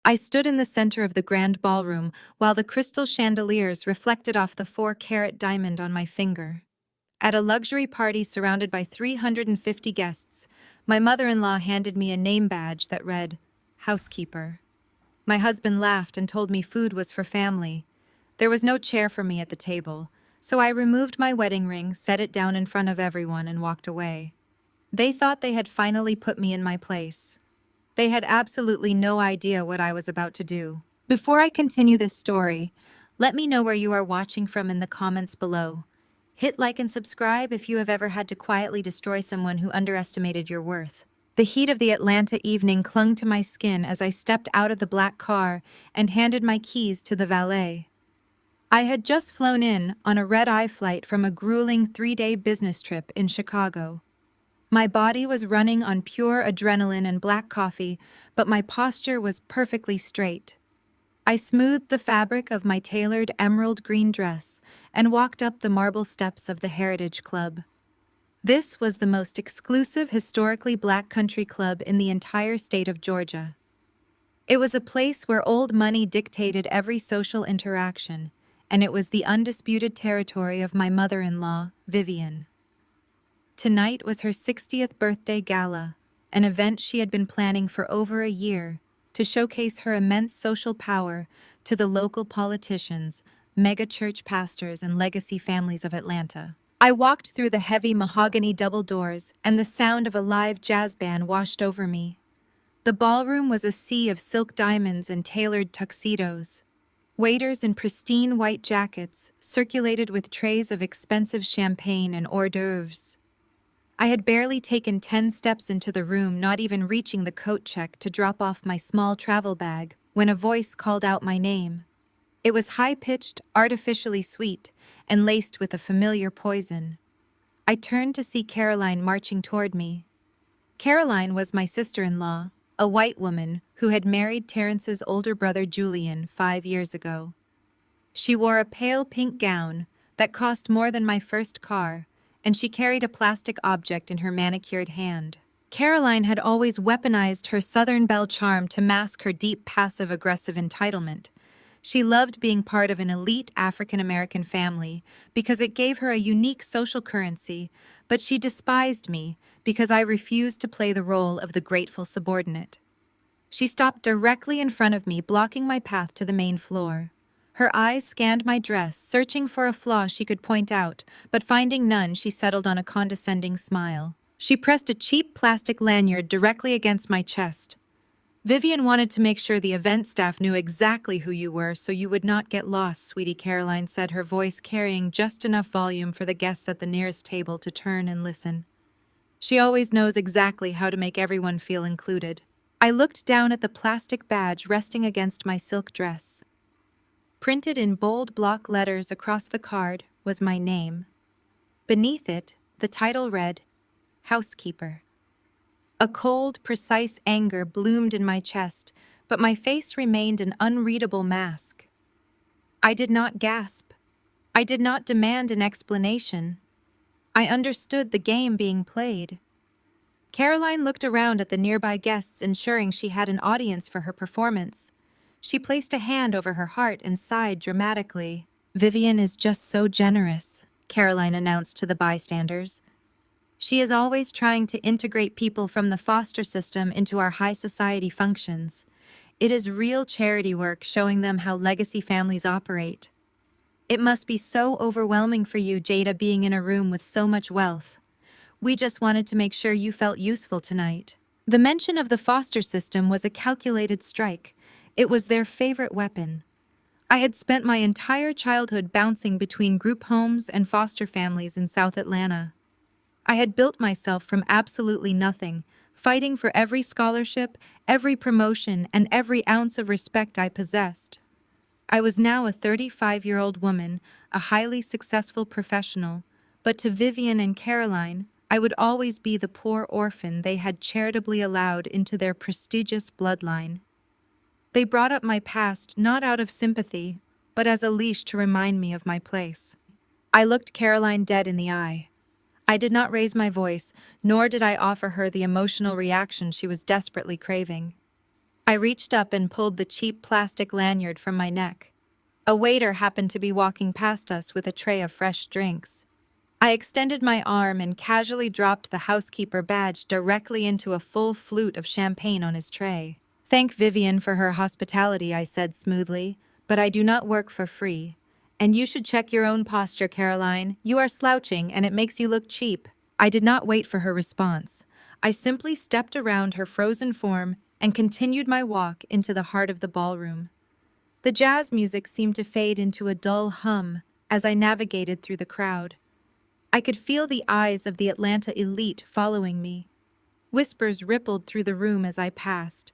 I stood in the center of the grand ballroom while the crystal chandeliers reflected off the 4-carat diamond on my finger. At a luxury party surrounded by 350 guests, my mother-in-law handed me a name badge that read, Housekeeper. My husband laughed and told me food was for family. There was no chair for me at the table, so I removed my wedding ring, set it down in front of everyone, and walked away. They thought they had finally put me in my place. They had absolutely no idea what I was about to do. Before I continue this story, let me know where you are watching from in the comments below. Hit like and subscribe if you have ever had to quietly destroy someone who underestimated your worth. The heat of the Atlanta evening clung to my skin as I stepped out of the black car and handed my keys to the valet. I had just flown in on a red-eye flight from a grueling 3-day business trip in Chicago. My body was running on pure adrenaline and black coffee, but my posture was perfectly straight. I smoothed the fabric of my tailored emerald green dress and walked up the marble steps of the Heritage Club. This was the most exclusive historically black country club in the entire state of Georgia. It was a place where old money dictated every social interaction, and it was the undisputed territory of my mother-in-law, Vivian. Tonight was her 60th birthday gala, an event she had been planning for over a year to showcase her immense social power to the local politicians, mega-church pastors, and legacy families of Atlanta. I walked through the heavy mahogany double doors, and the sound of a live jazz band washed over me. The ballroom was a sea of silk diamonds and tailored tuxedos. Waiters in pristine white jackets circulated with trays of expensive champagne and hors d'oeuvres. I had barely taken 10 steps into the room, not even reaching the coat check to drop off my small travel bag, when a voice called out my name. It was high-pitched, artificially sweet, and laced with a familiar poison. I turned to see Caroline marching toward me. Caroline was my sister-in-law, a white woman who had married Terrence's older brother Julian 5 years ago. She wore a pale pink gown that cost more than my first car, and she carried a plastic object in her manicured hand. Caroline had always weaponized her Southern belle charm to mask her deep passive-aggressive entitlement. She loved being part of an elite African-American family because it gave her a unique social currency, but she despised me because I refused to play the role of the grateful subordinate. She stopped directly in front of me, blocking my path to the main floor. Her eyes scanned my dress, searching for a flaw she could point out, but finding none, she settled on a condescending smile. She pressed a cheap plastic lanyard directly against my chest. Vivian wanted to make sure the event staff knew exactly who you were so you would not get lost, sweetie, Caroline said, her voice carrying just enough volume for the guests at the nearest table to turn and listen. She always knows exactly how to make everyone feel included. I looked down at the plastic badge resting against my silk dress. Printed in bold block letters across the card was my name. Beneath it, the title read, Housekeeper. A cold, precise anger bloomed in my chest, but my face remained an unreadable mask. I did not gasp. I did not demand an explanation. I understood the game being played. Caroline looked around at the nearby guests, ensuring she had an audience for her performance. She placed a hand over her heart and sighed dramatically. Vivian is just so generous, Caroline announced to the bystanders. She is always trying to integrate people from the foster system into our high society functions. It is real charity work, showing them how legacy families operate. It must be so overwhelming for you, Jada, being in a room with so much wealth. We just wanted to make sure you felt useful tonight. The mention of the foster system was a calculated strike. It was their favorite weapon. I had spent my entire childhood bouncing between group homes and foster families in South Atlanta. I had built myself from absolutely nothing, fighting for every scholarship, every promotion, and every ounce of respect I possessed. I was now a 35-year-old woman, a highly successful professional, but to Vivian and Caroline, I would always be the poor orphan they had charitably allowed into their prestigious bloodline. They brought up my past not out of sympathy, but as a leash to remind me of my place. I looked Caroline dead in the eye. I did not raise my voice, nor did I offer her the emotional reaction she was desperately craving. I reached up and pulled the cheap plastic lanyard from my neck. A waiter happened to be walking past us with a tray of fresh drinks. I extended my arm and casually dropped the housekeeper badge directly into a full flute of champagne on his tray. "Thank Vivian for her hospitality," I said smoothly, "but I do not work for free. And you should check your own posture, Caroline. You are slouching and it makes you look cheap." I did not wait for her response. I simply stepped around her frozen form and continued my walk into the heart of the ballroom. The jazz music seemed to fade into a dull hum as I navigated through the crowd. I could feel the eyes of the Atlanta elite following me. Whispers rippled through the room as I passed.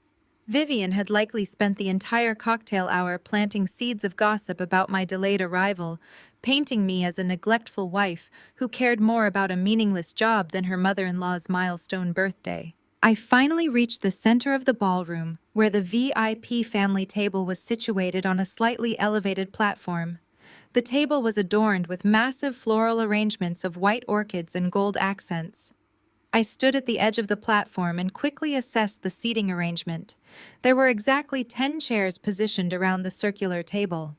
Vivian had likely spent the entire cocktail hour planting seeds of gossip about my delayed arrival, painting me as a neglectful wife who cared more about a meaningless job than her mother-in-law's milestone birthday. I finally reached the center of the ballroom, where the VIP family table was situated on a slightly elevated platform. The table was adorned with massive floral arrangements of white orchids and gold accents. I stood at the edge of the platform and quickly assessed the seating arrangement. There were exactly 10 chairs positioned around the circular table.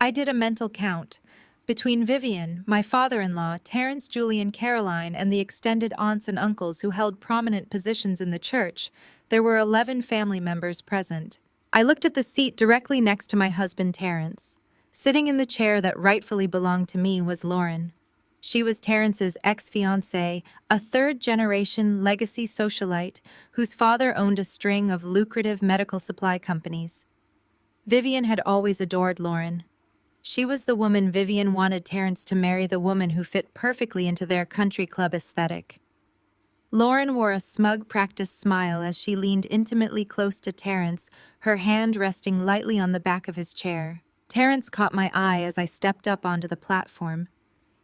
I did a mental count. Between Vivian, my father-in-law, Terrence, Julian, Caroline, and the extended aunts and uncles who held prominent positions in the church, there were 11 family members present. I looked at the seat directly next to my husband, Terrence. Sitting in the chair that rightfully belonged to me was Lauren. She was Terrence's ex-fiancée, a third-generation legacy socialite whose father owned a string of lucrative medical supply companies. Vivian had always adored Lauren. She was the woman Vivian wanted Terrence to marry, the woman who fit perfectly into their country club aesthetic. Lauren wore a smug, practiced smile as she leaned intimately close to Terrence, her hand resting lightly on the back of his chair. Terrence caught my eye as I stepped up onto the platform.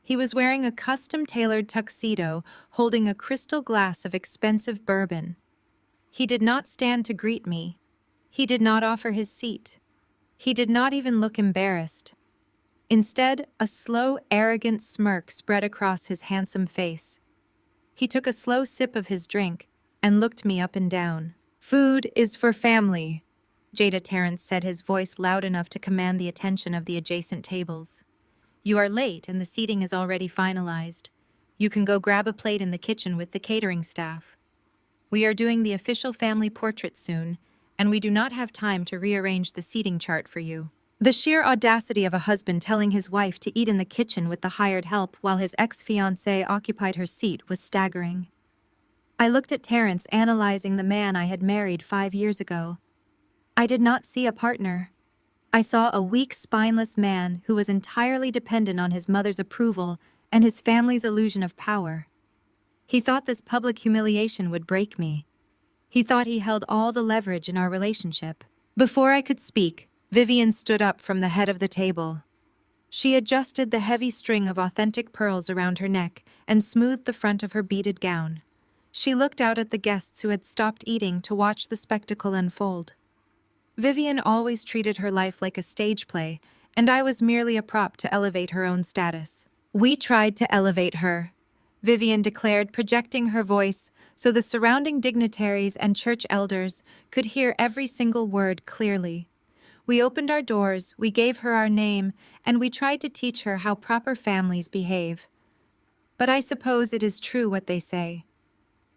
He was wearing a custom-tailored tuxedo, holding a crystal glass of expensive bourbon. He did not stand to greet me. He did not offer his seat. He did not even look embarrassed. Instead, a slow, arrogant smirk spread across his handsome face. He took a slow sip of his drink and looked me up and down. "Food is for family," Jada Terrence said, his voice loud enough to command the attention of the adjacent tables. "You are late and the seating is already finalized. You can go grab a plate in the kitchen with the catering staff. We are doing the official family portrait soon, and we do not have time to rearrange the seating chart for you." The sheer audacity of a husband telling his wife to eat in the kitchen with the hired help while his ex-fiancée occupied her seat was staggering. I looked at Terrence, analyzing the man I had married 5 years ago. I did not see a partner. I saw a weak, spineless man who was entirely dependent on his mother's approval and his family's illusion of power. He thought this public humiliation would break me. He thought he held all the leverage in our relationship. Before I could speak, Vivian stood up from the head of the table. She adjusted the heavy string of authentic pearls around her neck and smoothed the front of her beaded gown. She looked out at the guests who had stopped eating to watch the spectacle unfold. Vivian always treated her life like a stage play, and I was merely a prop to elevate her own status. "We tried to elevate her," Vivian declared, projecting her voice so the surrounding dignitaries and church elders could hear every single word clearly. "We opened our doors, we gave her our name, and we tried to teach her how proper families behave. But I suppose it is true what they say.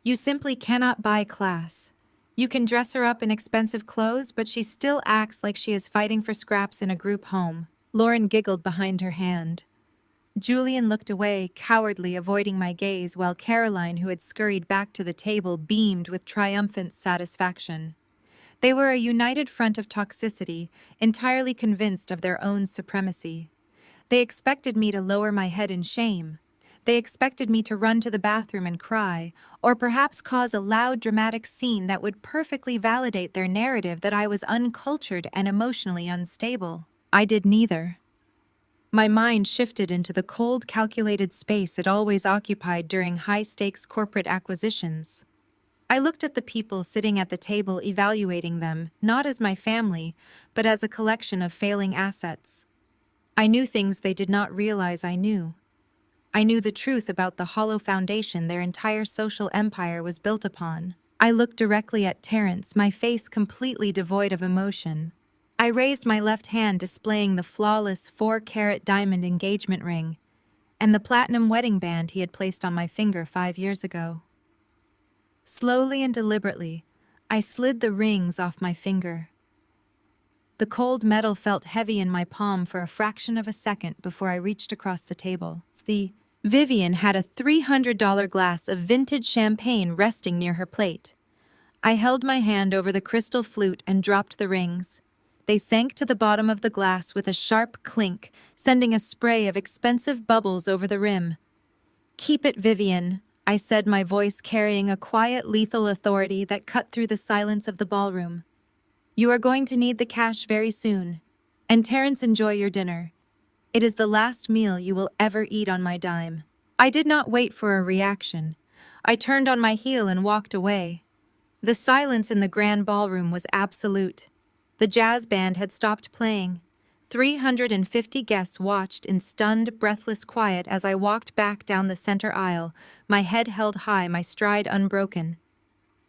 You simply cannot buy class. You can dress her up in expensive clothes, but she still acts like she is fighting for scraps in a group home." Lauren giggled behind her hand. Julian looked away, cowardly, avoiding my gaze, while Caroline, who had scurried back to the table, beamed with triumphant satisfaction. They were a united front of toxicity, entirely convinced of their own supremacy. They expected me to lower my head in shame. They expected me to run to the bathroom and cry, or perhaps cause a loud, dramatic scene that would perfectly validate their narrative that I was uncultured and emotionally unstable. I did neither. My mind shifted into the cold, calculated space it always occupied during high-stakes corporate acquisitions. I looked at the people sitting at the table, evaluating them, not as my family, but as a collection of failing assets. I knew things they did not realize I knew. I knew the truth about the hollow foundation their entire social empire was built upon. I looked directly at Terence, my face completely devoid of emotion. I raised my left hand, displaying the flawless 4-carat diamond engagement ring and the platinum wedding band he had placed on my finger 5 years ago. Slowly and deliberately, I slid the rings off my finger. The cold metal felt heavy in my palm for a fraction of a second before I reached across the table. Vivian had a $300 glass of vintage champagne resting near her plate. I held my hand over the crystal flute and dropped the rings. They sank to the bottom of the glass with a sharp clink, sending a spray of expensive bubbles over the rim. "Keep it, Vivian," I said, my voice carrying a quiet, lethal authority that cut through the silence of the ballroom. "You are going to need the cash very soon. And Terence, enjoy your dinner. It is the last meal you will ever eat on my dime." I did not wait for a reaction. I turned on my heel and walked away. The silence in the grand ballroom was absolute. The jazz band had stopped playing. 350 guests watched in stunned, breathless quiet as I walked back down the center aisle, my head held high, my stride unbroken.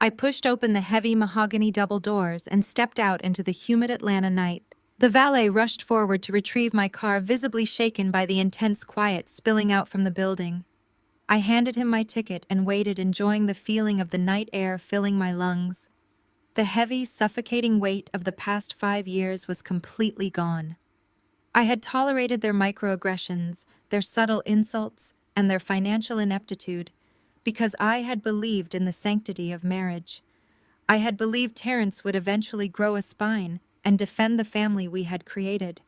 I pushed open the heavy mahogany double doors and stepped out into the humid Atlanta night. The valet rushed forward to retrieve my car, visibly shaken by the intense quiet spilling out from the building. I handed him my ticket and waited, enjoying the feeling of the night air filling my lungs. The heavy, suffocating weight of the past 5 years was completely gone. I had tolerated their microaggressions, their subtle insults, and their financial ineptitude because I had believed in the sanctity of marriage. I had believed Terence would eventually grow a spine and defend the family we had created.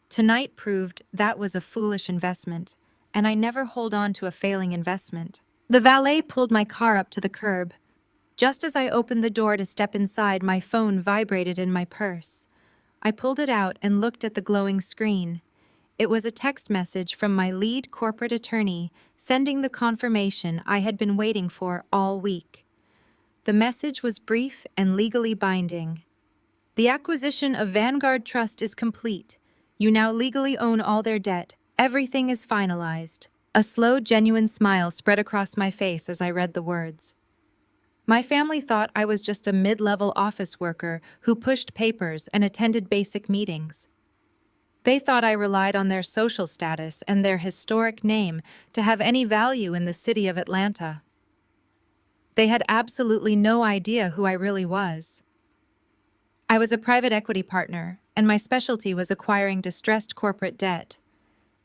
Tonight proved that was a foolish investment, and I never hold on to a failing investment. The valet pulled my car up to the curb. Just as I opened the door to step inside, my phone vibrated in my purse. I pulled it out and looked at the glowing screen. It was a text message from my lead corporate attorney, sending the confirmation I had been waiting for all week. The message was brief and legally binding. "The acquisition of Vanguard Trust is complete. You now legally own all their debt. Everything is finalized." A slow, genuine smile spread across my face as I read the words. My family thought I was just a mid-level office worker who pushed papers and attended basic meetings. They thought I relied on their social status and their historic name to have any value in the city of Atlanta. They had absolutely no idea who I really was. I was a private equity partner, and my specialty was acquiring distressed corporate debt.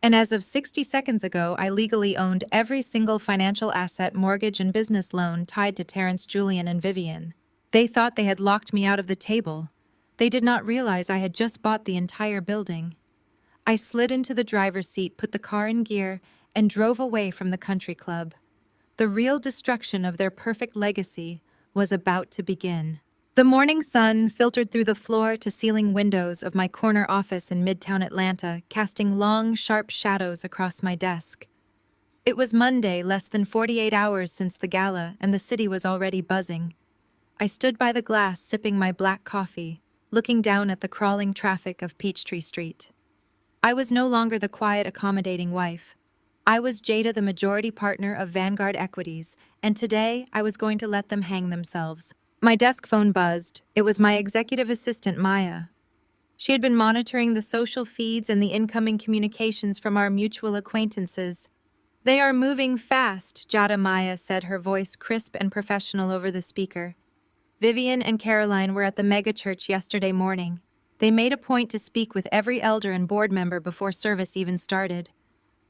And as of 60 seconds ago, I legally owned every single financial asset, mortgage, and business loan tied to Terence, Julian, and Vivian. They thought they had locked me out of the table. They did not realize I had just bought the entire building. I slid into the driver's seat, put the car in gear, and drove away from the country club. The real destruction of their perfect legacy was about to begin. The morning sun filtered through the floor-to-ceiling windows of my corner office in Midtown Atlanta, casting long, sharp shadows across my desk. It was Monday, less than 48 hours since the gala, and the city was already buzzing. I stood by the glass, sipping my black coffee, looking down at the crawling traffic of Peachtree Street. I was no longer the quiet, accommodating wife. I was Jada, the majority partner of Vanguard Equities, and today I was going to let them hang themselves. My desk phone buzzed. It was my executive assistant, Maya. She had been monitoring the social feeds and the incoming communications from our mutual acquaintances. "They are moving fast," Jada Maya said, her voice crisp and professional over the speaker. "Vivian and Caroline were at the megachurch yesterday morning. They made a point to speak with every elder and board member before service even started."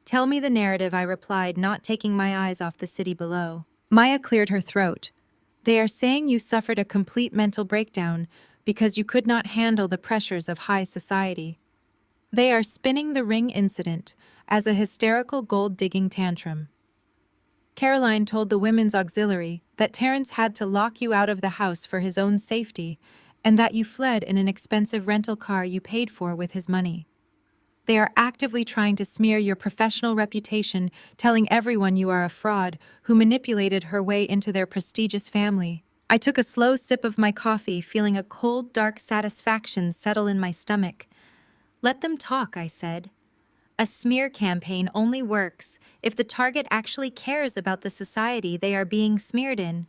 "Tell me the narrative," I replied, not taking my eyes off the city below. Maya cleared her throat. "They are saying you suffered a complete mental breakdown because you could not handle the pressures of high society. They are spinning the ring incident as a hysterical gold-digging tantrum. Caroline told the Women's Auxiliary that Terence had to lock you out of the house for his own safety and that you fled in an expensive rental car you paid for with his money. They are actively trying to smear your professional reputation, telling everyone you are a fraud who manipulated her way into their prestigious family." I took a slow sip of my coffee, feeling a cold, dark satisfaction settle in my stomach. "Let them talk," I said. "A smear campaign only works if the target actually cares about the society they are being smeared in."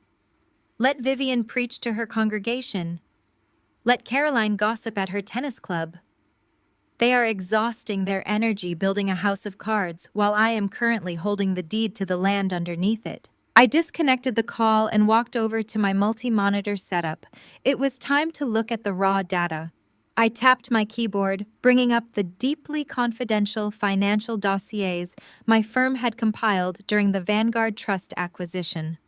Let Vivian preach to her congregation. Let Caroline gossip at her tennis club. They are exhausting their energy building a house of cards while I am currently holding the deed to the land underneath it. I disconnected the call and walked over to my multi-monitor setup. It was time to look at the raw data. I tapped my keyboard, bringing up the deeply confidential financial dossiers my firm had compiled during the Vanguard Trust acquisition.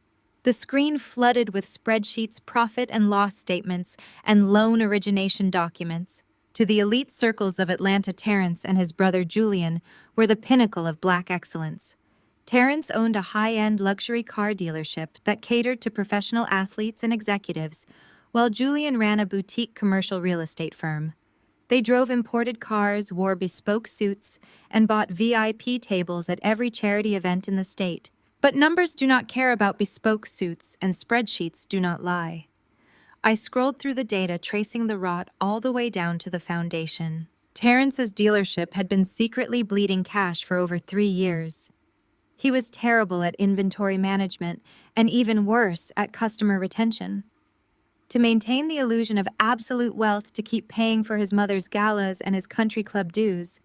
The screen flooded with spreadsheets, profit and loss statements, and loan origination documents. To the elite circles of Atlanta, Terrence and his brother Julian were the pinnacle of black excellence. Terrence owned a high-end luxury car dealership that catered to professional athletes and executives, while Julian ran a boutique commercial real estate firm. They drove imported cars, wore bespoke suits, and bought VIP tables at every charity event in the state. But numbers do not care about bespoke suits, and spreadsheets do not lie. I scrolled through the data, tracing the rot all the way down to the foundation. Terrence's dealership had been secretly bleeding cash for over 3 years. He was terrible at inventory management, and even worse, at customer retention. To maintain the illusion of absolute wealth to keep paying for his mother's galas and his country club dues,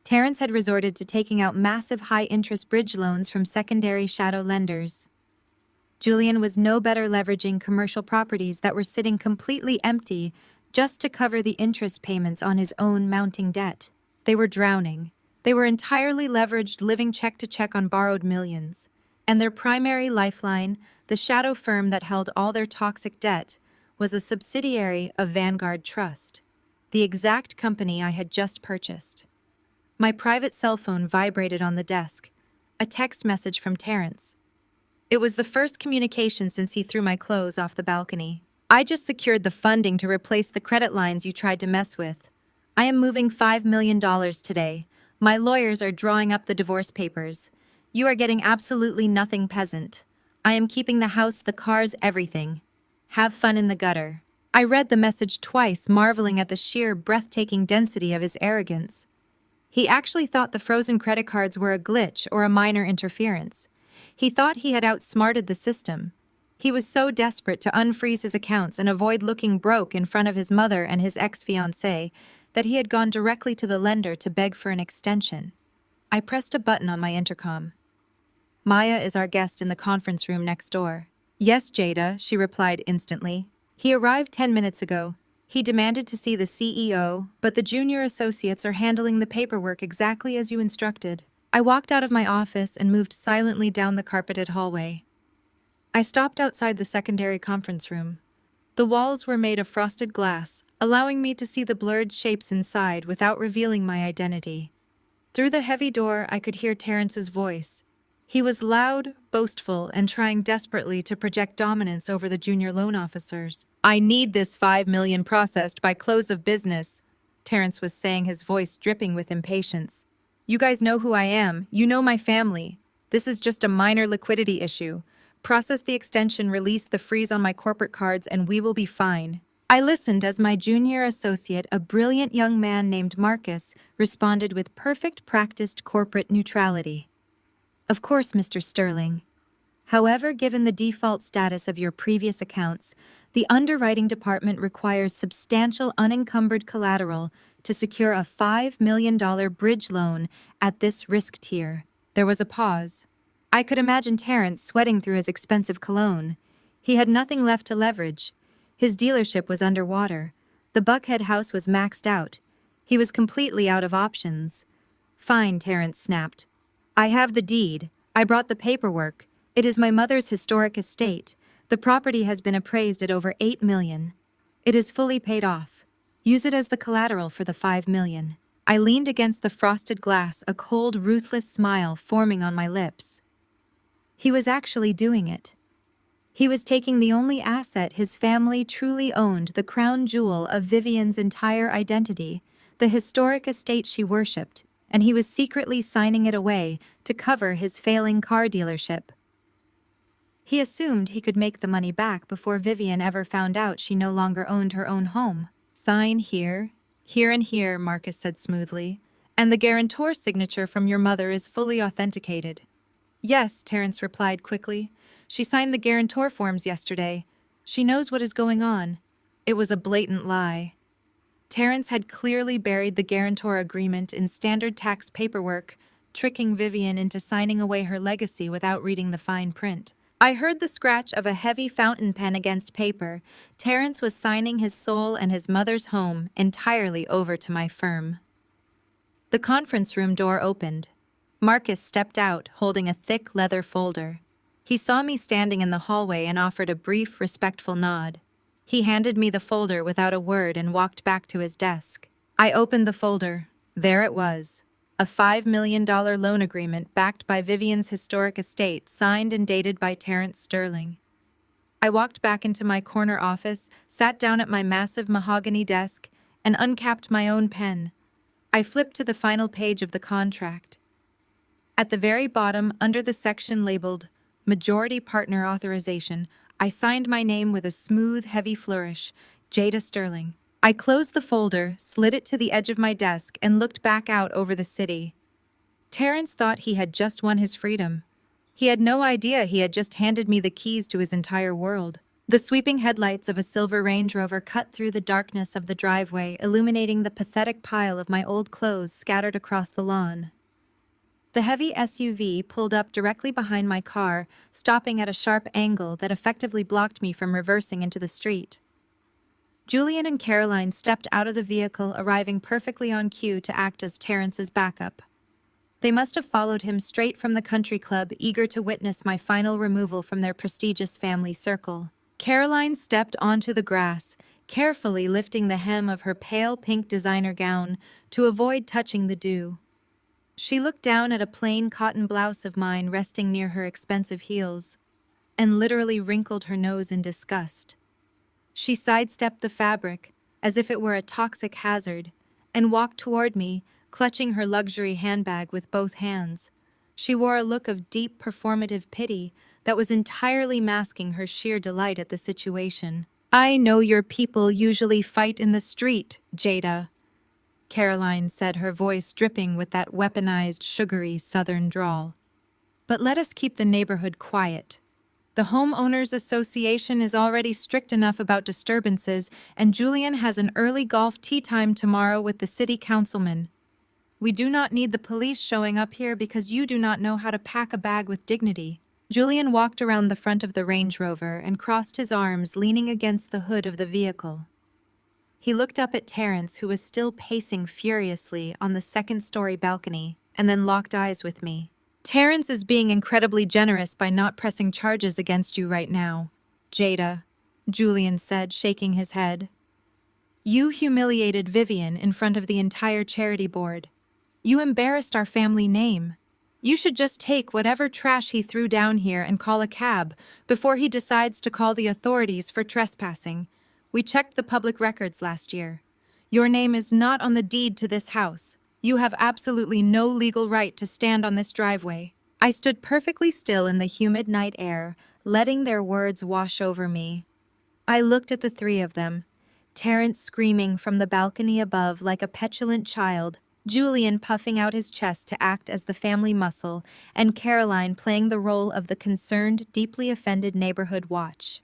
Terrence had resorted to taking out massive high-interest bridge loans from secondary shadow lenders. Julian was no better leveraging commercial properties that were sitting completely empty just to cover the interest payments on his own mounting debt. They were drowning. They were entirely leveraged, living check to check on borrowed millions. And their primary lifeline, the shadow firm that held all their toxic debt, was a subsidiary of Vanguard Trust, the exact company I had just purchased. My private cell phone vibrated on the desk, a text message from Terrence. It was the first communication since he threw my clothes off the balcony. I just secured the funding to replace the credit lines you tried to mess with. I am moving $5 million today. My lawyers are drawing up the divorce papers. You are getting absolutely nothing, peasant. I am keeping the house, the cars, everything. Have fun in the gutter. I read the message twice, marveling at the sheer, breathtaking density of his arrogance. He actually thought the frozen credit cards were a glitch or a minor interference. He thought he had outsmarted the system. He was so desperate to unfreeze his accounts and avoid looking broke in front of his mother and his ex-fiancée that he had gone directly to the lender to beg for an extension. I pressed a button on my intercom. Maya is our guest in the conference room next door. Yes, Jada, she replied instantly. He arrived 10 minutes ago. He demanded to see the CEO, but the junior associates are handling the paperwork exactly as you instructed. I walked out of my office and moved silently down the carpeted hallway. I stopped outside the secondary conference room. The walls were made of frosted glass, allowing me to see the blurred shapes inside without revealing my identity. Through the heavy door, I could hear Terrence's voice. He was loud, boastful, and trying desperately to project dominance over the junior loan officers. I need this $5 million processed by close of business, Terrence was saying, his voice dripping with impatience. You guys know who I am. You know my family. This is just a minor liquidity issue. Process the extension, release the freeze on my corporate cards, and we will be fine. I listened as my junior associate, a brilliant young man named Marcus, responded with perfect practiced corporate neutrality. Of course, Mr. Sterling. However, given the default status of your previous accounts, the underwriting department requires substantial unencumbered collateral to secure a $5 million bridge loan at this risk tier. There was a pause. I could imagine Terrence sweating through his expensive cologne. He had nothing left to leverage. His dealership was underwater. The Buckhead house was maxed out. He was completely out of options. Fine, Terrence snapped. I have the deed. I brought the paperwork. It is my mother's historic estate. The property has been appraised at over $8 million. It is fully paid off. Use it as the collateral for the $5 million. I leaned against the frosted glass, a cold, ruthless smile forming on my lips. He was actually doing it. He was taking the only asset his family truly owned, the crown jewel of Vivian's entire identity, the historic estate she worshipped, and he was secretly signing it away to cover his failing car dealership. He assumed he could make the money back before Vivian ever found out she no longer owned her own home. Sign here, and here, Marcus said smoothly, and the guarantor signature from your mother is fully authenticated. Yes, Terrence replied quickly. She signed the guarantor forms yesterday. She knows what is going on. It was a blatant lie. Terrence had clearly buried the guarantor agreement in standard tax paperwork, tricking Vivian into signing away her legacy without reading the fine print. I heard the scratch of a heavy fountain pen against paper. Terrence was signing his soul and his mother's home entirely over to my firm. The conference room door opened. Marcus stepped out, holding a thick leather folder. He saw me standing in the hallway and offered a brief, respectful nod. He handed me the folder without a word and walked back to his desk. I opened the folder. There it was. A $5 million loan agreement backed by Vivian's historic estate, signed and dated by Terrence Sterling. I walked back into my corner office, sat down at my massive mahogany desk, and uncapped my own pen. I flipped to the final page of the contract. At the very bottom, under the section labeled Majority Partner Authorization, I signed my name with a smooth, heavy flourish, Jada Sterling. I closed the folder, slid it to the edge of my desk, and looked back out over the city. Terrence thought he had just won his freedom. He had no idea he had just handed me the keys to his entire world. The sweeping headlights of a silver Range Rover cut through the darkness of the driveway, illuminating the pathetic pile of my old clothes scattered across the lawn. The heavy SUV pulled up directly behind my car, stopping at a sharp angle that effectively blocked me from reversing into the street. Julian and Caroline stepped out of the vehicle, arriving perfectly on cue to act as Terrence's backup. They must have followed him straight from the country club, eager to witness my final removal from their prestigious family circle. Caroline stepped onto the grass, carefully lifting the hem of her pale pink designer gown to avoid touching the dew. She looked down at a plain cotton blouse of mine resting near her expensive heels, and literally wrinkled her nose in disgust. She sidestepped the fabric, as if it were a toxic hazard, and walked toward me, clutching her luxury handbag with both hands. She wore a look of deep performative pity that was entirely masking her sheer delight at the situation. "I know your people usually fight in the street, Jada," Caroline said, her voice dripping with that weaponized, sugary southern drawl. "But let us keep the neighborhood quiet. The Homeowners Association is already strict enough about disturbances, and Julian has an early golf tea time tomorrow with the city councilman. We do not need the police showing up here because you do not know how to pack a bag with dignity." Julian walked around the front of the Range Rover and crossed his arms, leaning against the hood of the vehicle. He looked up at Terrence, who was still pacing furiously on the second-story balcony, and then locked eyes with me. "Terrence is being incredibly generous by not pressing charges against you right now, Jada," Julian said, shaking his head. "You humiliated Vivian in front of the entire charity board. You embarrassed our family name. You should just take whatever trash he threw down here and call a cab before he decides to call the authorities for trespassing. We checked the public records last year. Your name is not on the deed to this house. You have absolutely no legal right to stand on this driveway." I stood perfectly still in the humid night air, letting their words wash over me. I looked at the three of them, Terrence screaming from the balcony above like a petulant child, Julian puffing out his chest to act as the family muscle, and Caroline playing the role of the concerned, deeply offended neighborhood watch.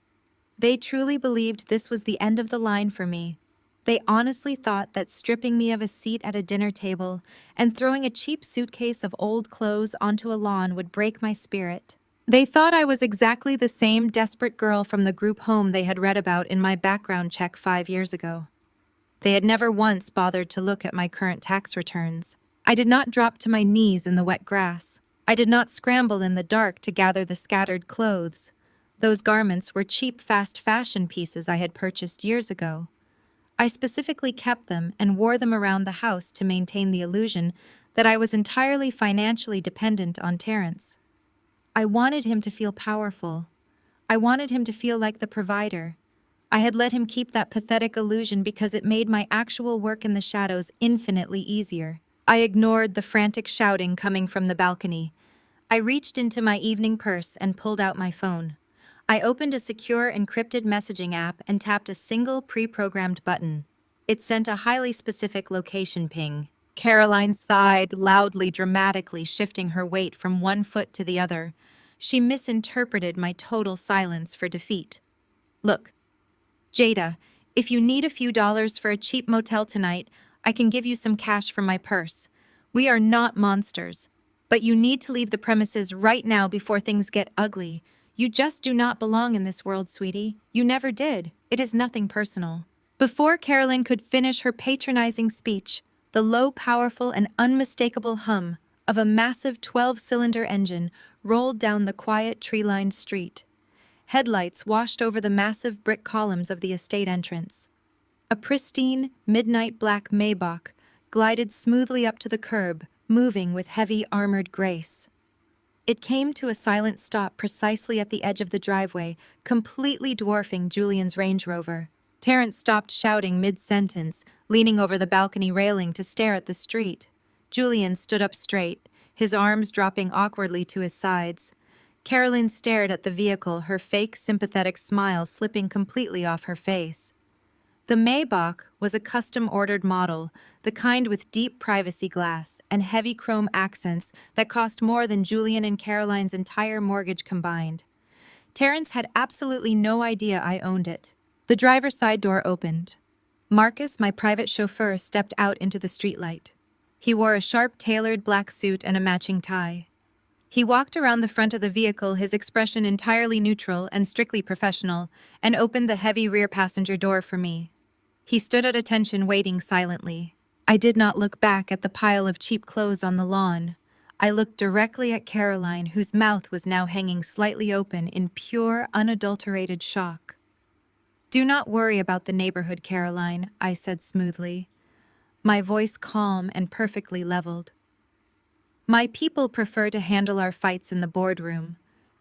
They truly believed this was the end of the line for me. They honestly thought that stripping me of a seat at a dinner table and throwing a cheap suitcase of old clothes onto a lawn would break my spirit. They thought I was exactly the same desperate girl from the group home they had read about in my background check 5 years ago. They had never once bothered to look at my current tax returns. I did not drop to my knees in the wet grass. I did not scramble in the dark to gather the scattered clothes. Those garments were cheap fast fashion pieces I had purchased years ago. I specifically kept them and wore them around the house to maintain the illusion that I was entirely financially dependent on Terrence. I wanted him to feel powerful. I wanted him to feel like the provider. I had let him keep that pathetic illusion because it made my actual work in the shadows infinitely easier. I ignored the frantic shouting coming from the balcony. I reached into my evening purse and pulled out my phone. I opened a secure encrypted messaging app and tapped a single pre-programmed button. It sent a highly specific location ping. Caroline sighed loudly, dramatically shifting her weight from one foot to the other. She misinterpreted my total silence for defeat. Look, Jada, if you need a few dollars for a cheap motel tonight, I can give you some cash from my purse. We are not monsters. But you need to leave the premises right now before things get ugly. You just do not belong in this world, sweetie. You never did. It is nothing personal. Before Carolyn could finish her patronizing speech, the low, powerful, and unmistakable hum of a massive 12-cylinder engine rolled down the quiet, tree-lined street. Headlights washed over the massive brick columns of the estate entrance. A pristine, midnight black Maybach glided smoothly up to the curb, moving with heavy, armored grace. It came to a silent stop precisely at the edge of the driveway, completely dwarfing Julian's Range Rover. Terrence stopped shouting mid-sentence, leaning over the balcony railing to stare at the street. Julian stood up straight, his arms dropping awkwardly to his sides. Carolyn stared at the vehicle, her fake, sympathetic smile slipping completely off her face. The Maybach was a custom-ordered model, the kind with deep privacy glass and heavy chrome accents that cost more than Julian and Caroline's entire mortgage combined. Terrence had absolutely no idea I owned it. The driver's side door opened. Marcus, my private chauffeur, stepped out into the streetlight. He wore a sharp, tailored black suit and a matching tie. He walked around the front of the vehicle, his expression entirely neutral and strictly professional, and opened the heavy rear passenger door for me. He stood at attention, waiting silently. I did not look back at the pile of cheap clothes on the lawn. I looked directly at Caroline, whose mouth was now hanging slightly open in pure, unadulterated shock. "Do not worry about the neighborhood, Caroline," I said smoothly, my voice calm and perfectly leveled. "My people prefer to handle our fights in the boardroom.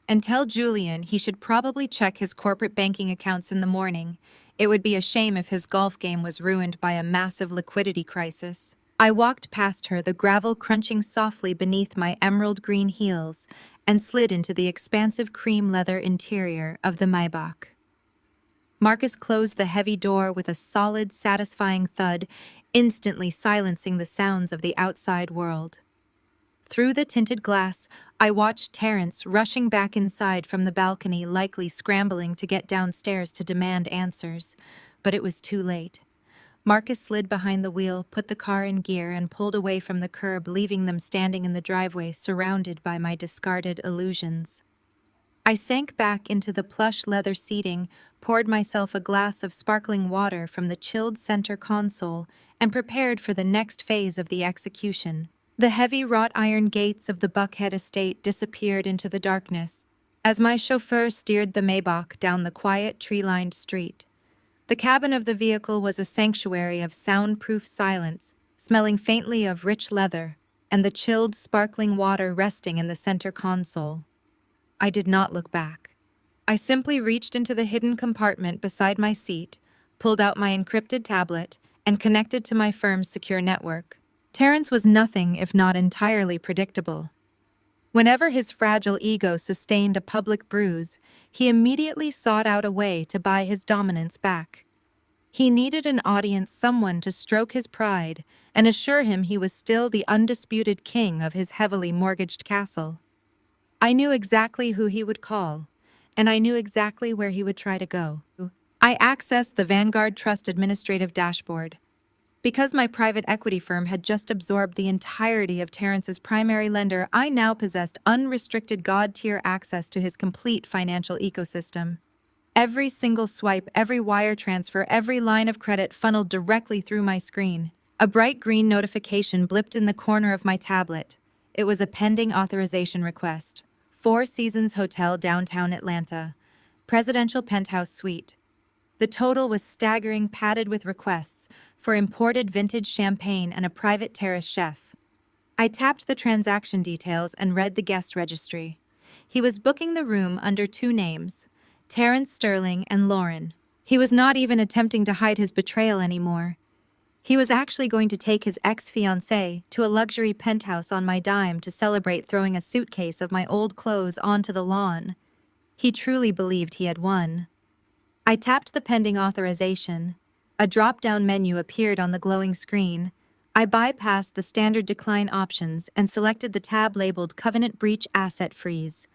And tell Julian he should probably check his corporate banking accounts in the morning. It would be a shame if his golf game was ruined by a massive liquidity crisis." I walked past her, the gravel crunching softly beneath my emerald green heels, and slid into the expansive cream leather interior of the Maybach. Marcus closed the heavy door with a solid, satisfying thud, instantly silencing the sounds of the outside world. Through the tinted glass, I watched Terrence rushing back inside from the balcony, likely scrambling to get downstairs to demand answers. But it was too late. Marcus slid behind the wheel, put the car in gear, and pulled away from the curb, leaving them standing in the driveway, surrounded by my discarded illusions. I sank back into the plush leather seating, poured myself a glass of sparkling water from the chilled center console, and prepared for the next phase of the execution. The heavy wrought iron gates of the Buckhead estate disappeared into the darkness as my chauffeur steered the Maybach down the quiet, tree-lined street. The cabin of the vehicle was a sanctuary of soundproof silence, smelling faintly of rich leather, and the chilled, sparkling water resting in the center console. I did not look back. I simply reached into the hidden compartment beside my seat, pulled out my encrypted tablet, and connected to my firm's secure network. Terrence was nothing if not entirely predictable. Whenever his fragile ego sustained a public bruise, he immediately sought out a way to buy his dominance back. He needed an audience, someone to stroke his pride and assure him he was still the undisputed king of his heavily mortgaged castle. I knew exactly who he would call, and I knew exactly where he would try to go. I accessed the Vanguard Trust administrative dashboard. Because my private equity firm had just absorbed the entirety of Terrence's primary lender, I now possessed unrestricted God-tier access to his complete financial ecosystem. Every single swipe, every wire transfer, every line of credit funneled directly through my screen. A bright green notification blipped in the corner of my tablet. It was a pending authorization request. 4 Seasons Hotel, downtown Atlanta. Presidential penthouse suite. The total was staggering, padded with requests for imported vintage champagne and a private terrace chef. I tapped the transaction details and read the guest registry. He was booking the room under 2 names, Terrence Sterling and Lauren. He was not even attempting to hide his betrayal anymore. He was actually going to take his ex-fiancée to a luxury penthouse on my dime to celebrate throwing a suitcase of my old clothes onto the lawn. He truly believed he had won. I tapped the pending authorization. A drop-down menu appeared on the glowing screen. I bypassed the standard decline options and selected the tab labeled Covenant Breach Asset Freeze.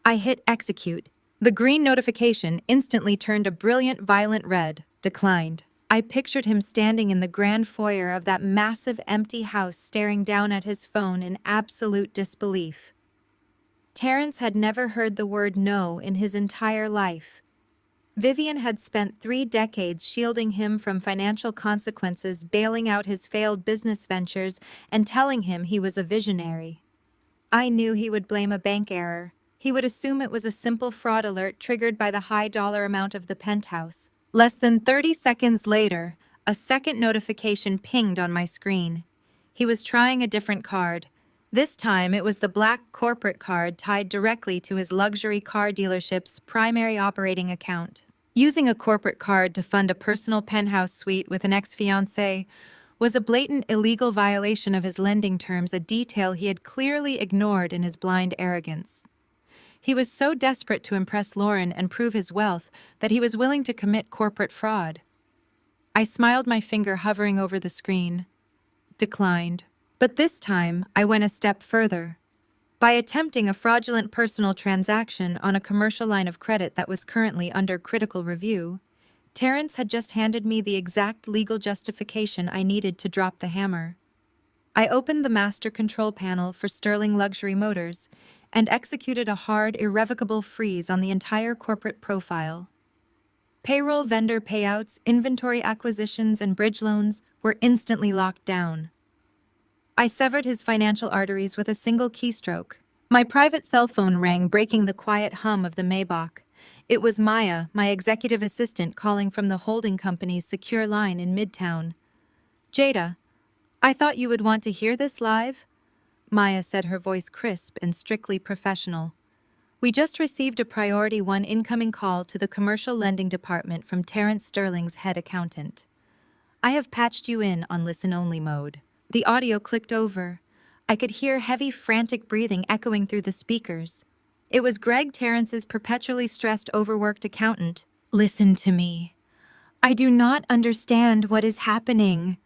I hit execute. The green notification instantly turned a brilliant violet red, declined. I pictured him standing in the grand foyer of that massive empty house staring down at his phone in absolute disbelief. Terrence had never heard the word no in his entire life. Vivian had spent 3 decades shielding him from financial consequences, bailing out his failed business ventures, and telling him he was a visionary. I knew he would blame a bank error. He would assume it was a simple fraud alert triggered by the high dollar amount of the penthouse. Less than 30 seconds later, a second notification pinged on my screen. He was trying a different card. This time, it was the black corporate card tied directly to his luxury car dealership's primary operating account. Using a corporate card to fund a personal penthouse suite with an ex-fiancée was a blatant illegal violation of his lending terms, a detail he had clearly ignored in his blind arrogance. He was so desperate to impress Lauren and prove his wealth that he was willing to commit corporate fraud. I smiled, my finger hovering over the screen. Declined. But this time, I went a step further. By attempting a fraudulent personal transaction on a commercial line of credit that was currently under critical review, Terrence had just handed me the exact legal justification I needed to drop the hammer. I opened the master control panel for Sterling Luxury Motors and executed a hard, irrevocable freeze on the entire corporate profile. Payroll, vendor payouts, inventory acquisitions, and bridge loans were instantly locked down. I severed his financial arteries with a single keystroke. My private cell phone rang, breaking the quiet hum of the Maybach. It was Maya, my executive assistant, calling from the holding company's secure line in Midtown. "Jada, I thought you would want to hear this live," Maya said, her voice crisp and strictly professional. "We just received a Priority 1 incoming call to the commercial lending department from Terrence Sterling's head accountant. I have patched you in on listen-only mode." The audio clicked over. I could hear heavy, frantic breathing echoing through the speakers. It was Greg, Terrence's perpetually stressed, overworked accountant. "Listen to me. I do not understand what is happening."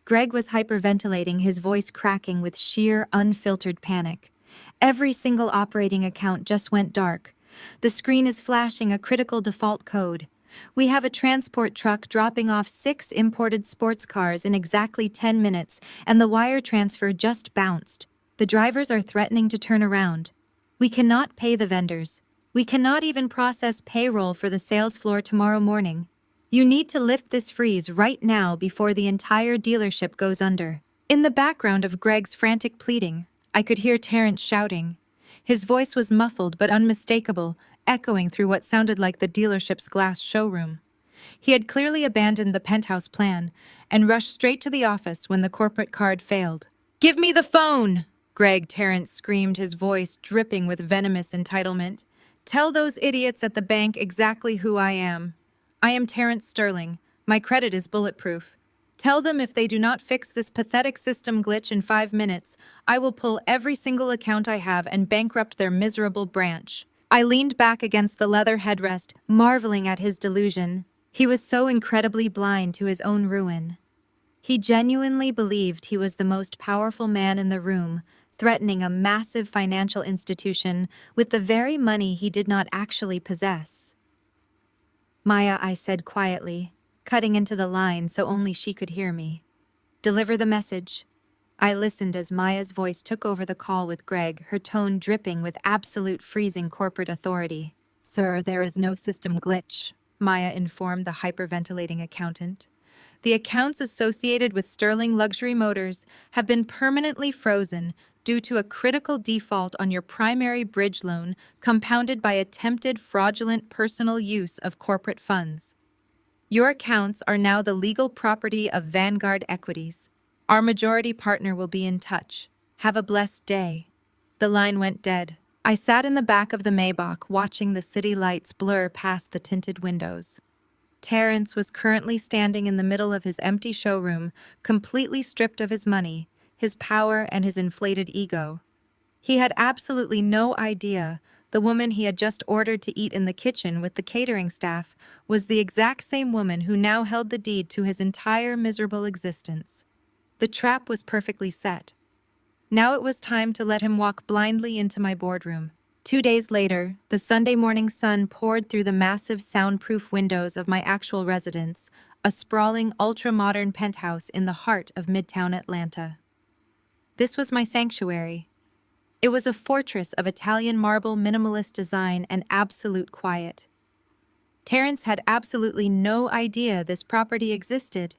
Greg was hyperventilating, his voice cracking with sheer, unfiltered panic. "Every single operating account just went dark. The screen is flashing a critical default code. We have a transport truck dropping off 6 imported sports cars in exactly 10 minutes, and the wire transfer just bounced. The drivers are threatening to turn around. We cannot pay the vendors. We cannot even process payroll for the sales floor tomorrow morning. You need to lift this freeze right now before the entire dealership goes under." In the background of Greg's frantic pleading, I could hear Terrence shouting. His voice was muffled but unmistakable, echoing through what sounded like the dealership's glass showroom. He had clearly abandoned the penthouse plan and rushed straight to the office when the corporate card failed. "Give me the phone!" Greg Terrence screamed, his voice dripping with venomous entitlement. "Tell those idiots at the bank exactly who I am. I am Terrence Sterling. My credit is bulletproof. Tell them if they do not fix this pathetic system glitch in 5 minutes, I will pull every single account I have and bankrupt their miserable branch." I leaned back against the leather headrest, marveling at his delusion. He was so incredibly blind to his own ruin. He genuinely believed he was the most powerful man in the room, threatening a massive financial institution with the very money he did not actually possess. "Maya," I said quietly, cutting into the line so only she could hear me. "Deliver the message." I listened as Maya's voice took over the call with Greg, her tone dripping with absolute freezing corporate authority. "Sir, there is no system glitch," Maya informed the hyperventilating accountant. "The accounts associated with Sterling Luxury Motors have been permanently frozen due to a critical default on your primary bridge loan, compounded by attempted fraudulent personal use of corporate funds. Your accounts are now the legal property of Vanguard Equities. Our majority partner will be in touch. Have a blessed day." The line went dead. I sat in the back of the Maybach, watching the city lights blur past the tinted windows. Terrence was currently standing in the middle of his empty showroom, completely stripped of his money, his power, and his inflated ego. He had absolutely no idea the woman he had just ordered to eat in the kitchen with the catering staff was the exact same woman who now held the deed to his entire miserable existence. The trap was perfectly set. Now it was time to let him walk blindly into my boardroom. 2 days later, the Sunday morning sun poured through the massive soundproof windows of my actual residence, a sprawling, ultra-modern penthouse in the heart of Midtown Atlanta. This was my sanctuary. It was a fortress of Italian marble minimalist design and absolute quiet. Terrence had absolutely no idea this property existed.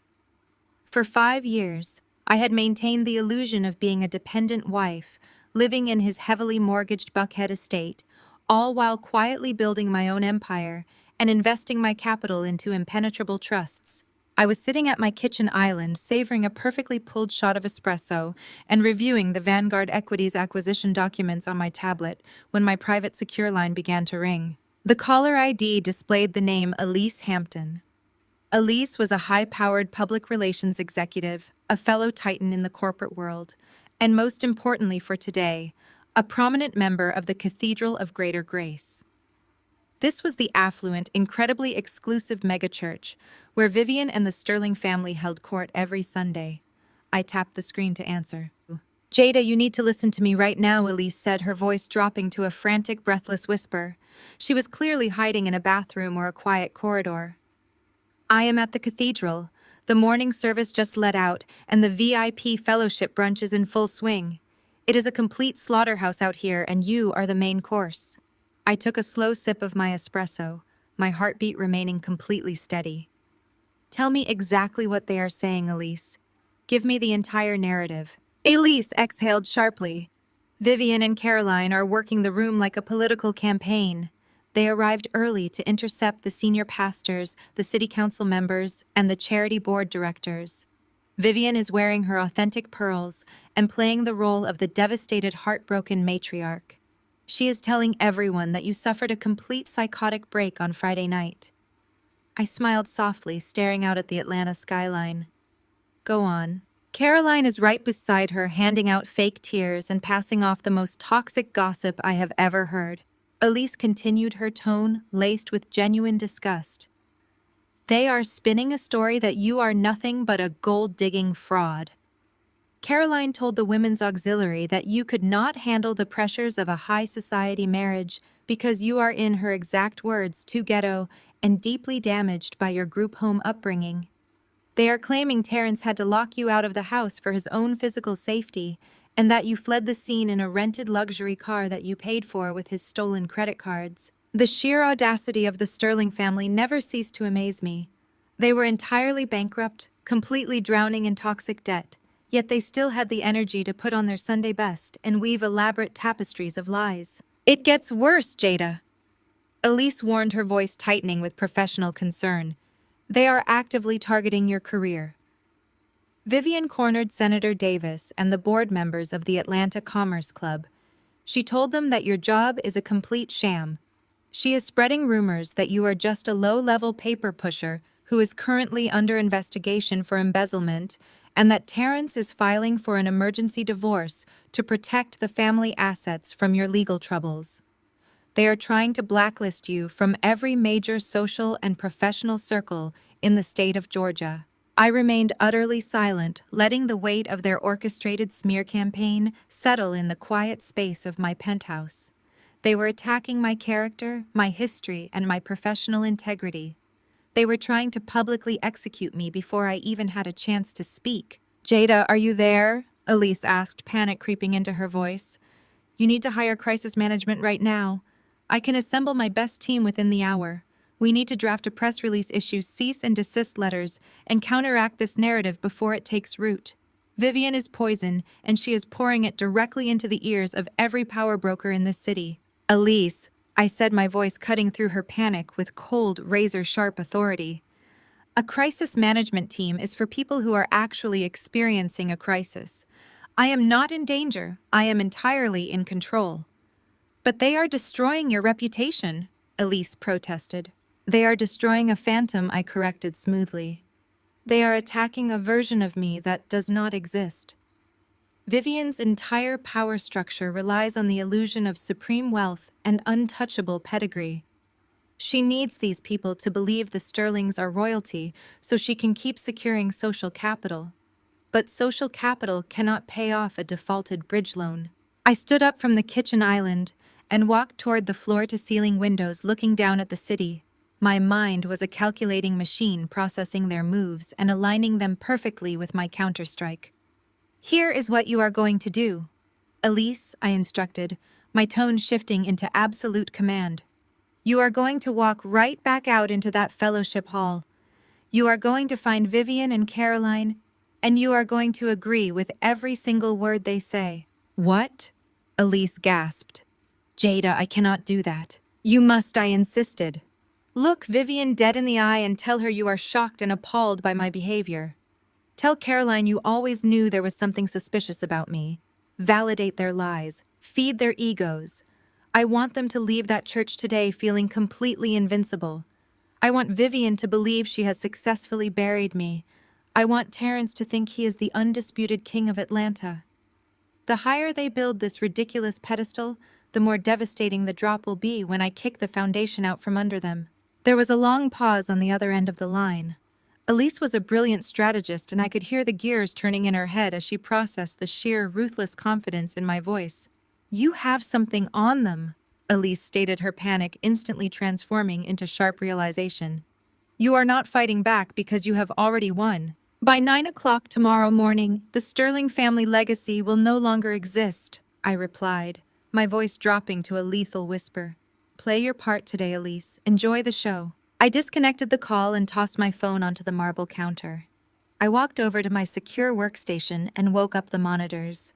For 5 years, I had maintained the illusion of being a dependent wife, living in his heavily mortgaged Buckhead estate, all while quietly building my own empire and investing my capital into impenetrable trusts. I was sitting at my kitchen island, savoring a perfectly pulled shot of espresso and reviewing the Vanguard Equities acquisition documents on my tablet when my private secure line began to ring. The caller ID displayed the name Elise Hampton. Elise was a high-powered public relations executive, a fellow titan in the corporate world, and most importantly for today, a prominent member of the Cathedral of Greater Grace. This was the affluent, incredibly exclusive megachurch where Vivian and the Sterling family held court every Sunday. I tapped the screen to answer. "Jada, you need to listen to me right now," Elise said, her voice dropping to a frantic, breathless whisper. She was clearly hiding in a bathroom or a quiet corridor. "I am at the cathedral. The morning service just let out, and the VIP fellowship brunch is in full swing. It is a complete slaughterhouse out here, and you are the main course." I took a slow sip of my espresso, my heartbeat remaining completely steady. "Tell me exactly what they are saying, Elise. Give me the entire narrative." Elise exhaled sharply. "Vivian and Caroline are working the room like a political campaign. They arrived early to intercept the senior pastors, the city council members, and the charity board directors. Vivian is wearing her authentic pearls and playing the role of the devastated, heartbroken matriarch. She is telling everyone that you suffered a complete psychotic break on Friday night." I smiled softly, staring out at the Atlanta skyline. "Go on." Caroline is right beside her, handing out fake tears and passing off the most toxic gossip I have ever heard. Elise continued, her tone laced with genuine disgust. "They are spinning a story that you are nothing but a gold-digging fraud. Caroline told the Women's Auxiliary that you could not handle the pressures of a high-society marriage because you are, in her exact words, too ghetto and deeply damaged by your group home upbringing. They are claiming Terrence had to lock you out of the house for his own physical safety, and that you fled the scene in a rented luxury car that you paid for with his stolen credit cards. The sheer audacity of the Sterling family never ceased to amaze me. They were entirely bankrupt, completely drowning in toxic debt, yet they still had the energy to put on their Sunday best and weave elaborate tapestries of lies." "It gets worse, Jada," Elise warned, her voice tightening with professional concern. "They are actively targeting your career." Vivian cornered Senator Davis and the board members of the Atlanta Commerce Club. She told them that your job is a complete sham. She is spreading rumors that you are just a low-level paper pusher who is currently under investigation for embezzlement, and that Terrence is filing for an emergency divorce to protect the family assets from your legal troubles. They are trying to blacklist you from every major social and professional circle in the state of Georgia. I remained utterly silent, letting the weight of their orchestrated smear campaign settle in the quiet space of my penthouse. They were attacking my character, my history, and my professional integrity. They were trying to publicly execute me before I even had a chance to speak. "Jada, are you there?" Elise asked, panic creeping into her voice. "You need to hire crisis management right now. I can assemble my best team within the hour. We need to draft a press release, issue cease and desist letters, and counteract this narrative before it takes root. Vivian is poison, and she is pouring it directly into the ears of every power broker in this city." "Elise," I said, my voice cutting through her panic with cold, razor-sharp authority. "A crisis management team is for people who are actually experiencing a crisis. I am not in danger. I am entirely in control." "But they are destroying your reputation," Elise protested. "They are destroying a phantom," I corrected smoothly. "They are attacking a version of me that does not exist." Vivian's entire power structure relies on the illusion of supreme wealth and untouchable pedigree. She needs these people to believe the Sterlings are royalty so she can keep securing social capital. But social capital cannot pay off a defaulted bridge loan. I stood up from the kitchen island and walked toward the floor-to-ceiling windows looking down at the city. My mind was a calculating machine processing their moves and aligning them perfectly with my counterstrike. "Here is what you are going to do, Elise," I instructed, my tone shifting into absolute command. "You are going to walk right back out into that fellowship hall. You are going to find Vivian and Caroline, and you are going to agree with every single word they say." "What?" Elise gasped. "Jada, I cannot do that." "You must," I insisted. "Look Vivian dead in the eye and tell her you are shocked and appalled by my behavior. Tell Caroline you always knew there was something suspicious about me. Validate their lies. Feed their egos. I want them to leave that church today feeling completely invincible. I want Vivian to believe she has successfully buried me. I want Terrence to think he is the undisputed king of Atlanta. The higher they build this ridiculous pedestal, the more devastating the drop will be when I kick the foundation out from under them." There was a long pause on the other end of the line. Elise was a brilliant strategist, and I could hear the gears turning in her head as she processed the sheer, ruthless confidence in my voice. "You have something on them," Elise stated, her panic instantly transforming into sharp realization. "You are not fighting back because you have already won. By 9 o'clock tomorrow morning, the Sterling family legacy will no longer exist," I replied, my voice dropping to a lethal whisper. "Play your part today, Elise. Enjoy the show." I disconnected the call and tossed my phone onto the marble counter. I walked over to my secure workstation and woke up the monitors.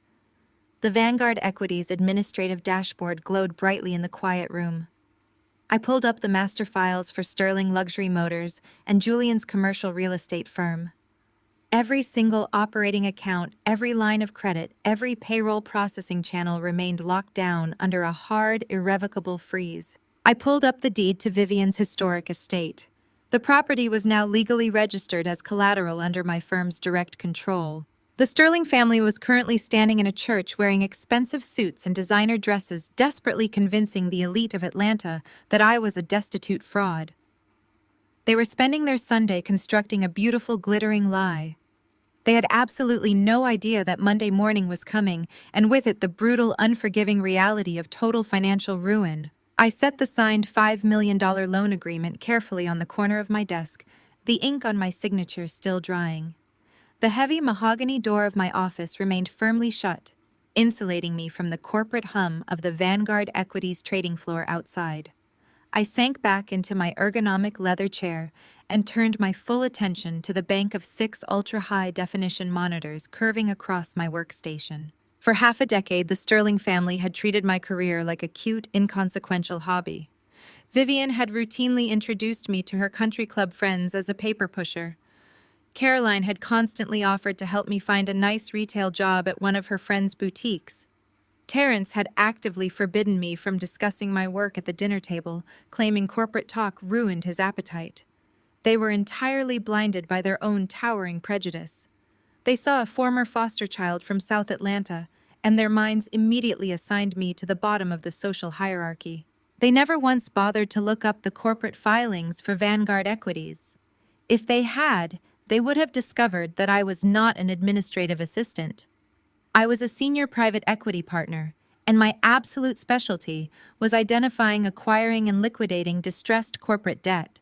The Vanguard Equities administrative dashboard glowed brightly in the quiet room. I pulled up the master files for Sterling Luxury Motors and Julian's commercial real estate firm. Every single operating account, every line of credit, every payroll processing channel remained locked down under a hard, irrevocable freeze. I pulled up the deed to Vivian's historic estate. The property was now legally registered as collateral under my firm's direct control. The Sterling family was currently standing in a church wearing expensive suits and designer dresses, desperately convincing the elite of Atlanta that I was a destitute fraud. They were spending their Sunday constructing a beautiful, glittering lie. They had absolutely no idea that Monday morning was coming, and with it the brutal, unforgiving reality of total financial ruin. I set the signed $5 million loan agreement carefully on the corner of my desk, the ink on my signature still drying. The heavy mahogany door of my office remained firmly shut, insulating me from the corporate hum of the Vanguard Equities trading floor outside. I sank back into my ergonomic leather chair and turned my full attention to the bank of 6 ultra-high-definition monitors curving across my workstation. For half a decade, the Sterling family had treated my career like a cute, inconsequential hobby. Vivian had routinely introduced me to her country club friends as a paper pusher. Caroline had constantly offered to help me find a nice retail job at one of her friends' boutiques. Terrence had actively forbidden me from discussing my work at the dinner table, claiming corporate talk ruined his appetite. They were entirely blinded by their own towering prejudice. They saw a former foster child from South Atlanta, and their minds immediately assigned me to the bottom of the social hierarchy. They never once bothered to look up the corporate filings for Vanguard Equities. If they had, they would have discovered that I was not an administrative assistant. I was a senior private equity partner, and my absolute specialty was identifying, acquiring, and liquidating distressed corporate debt.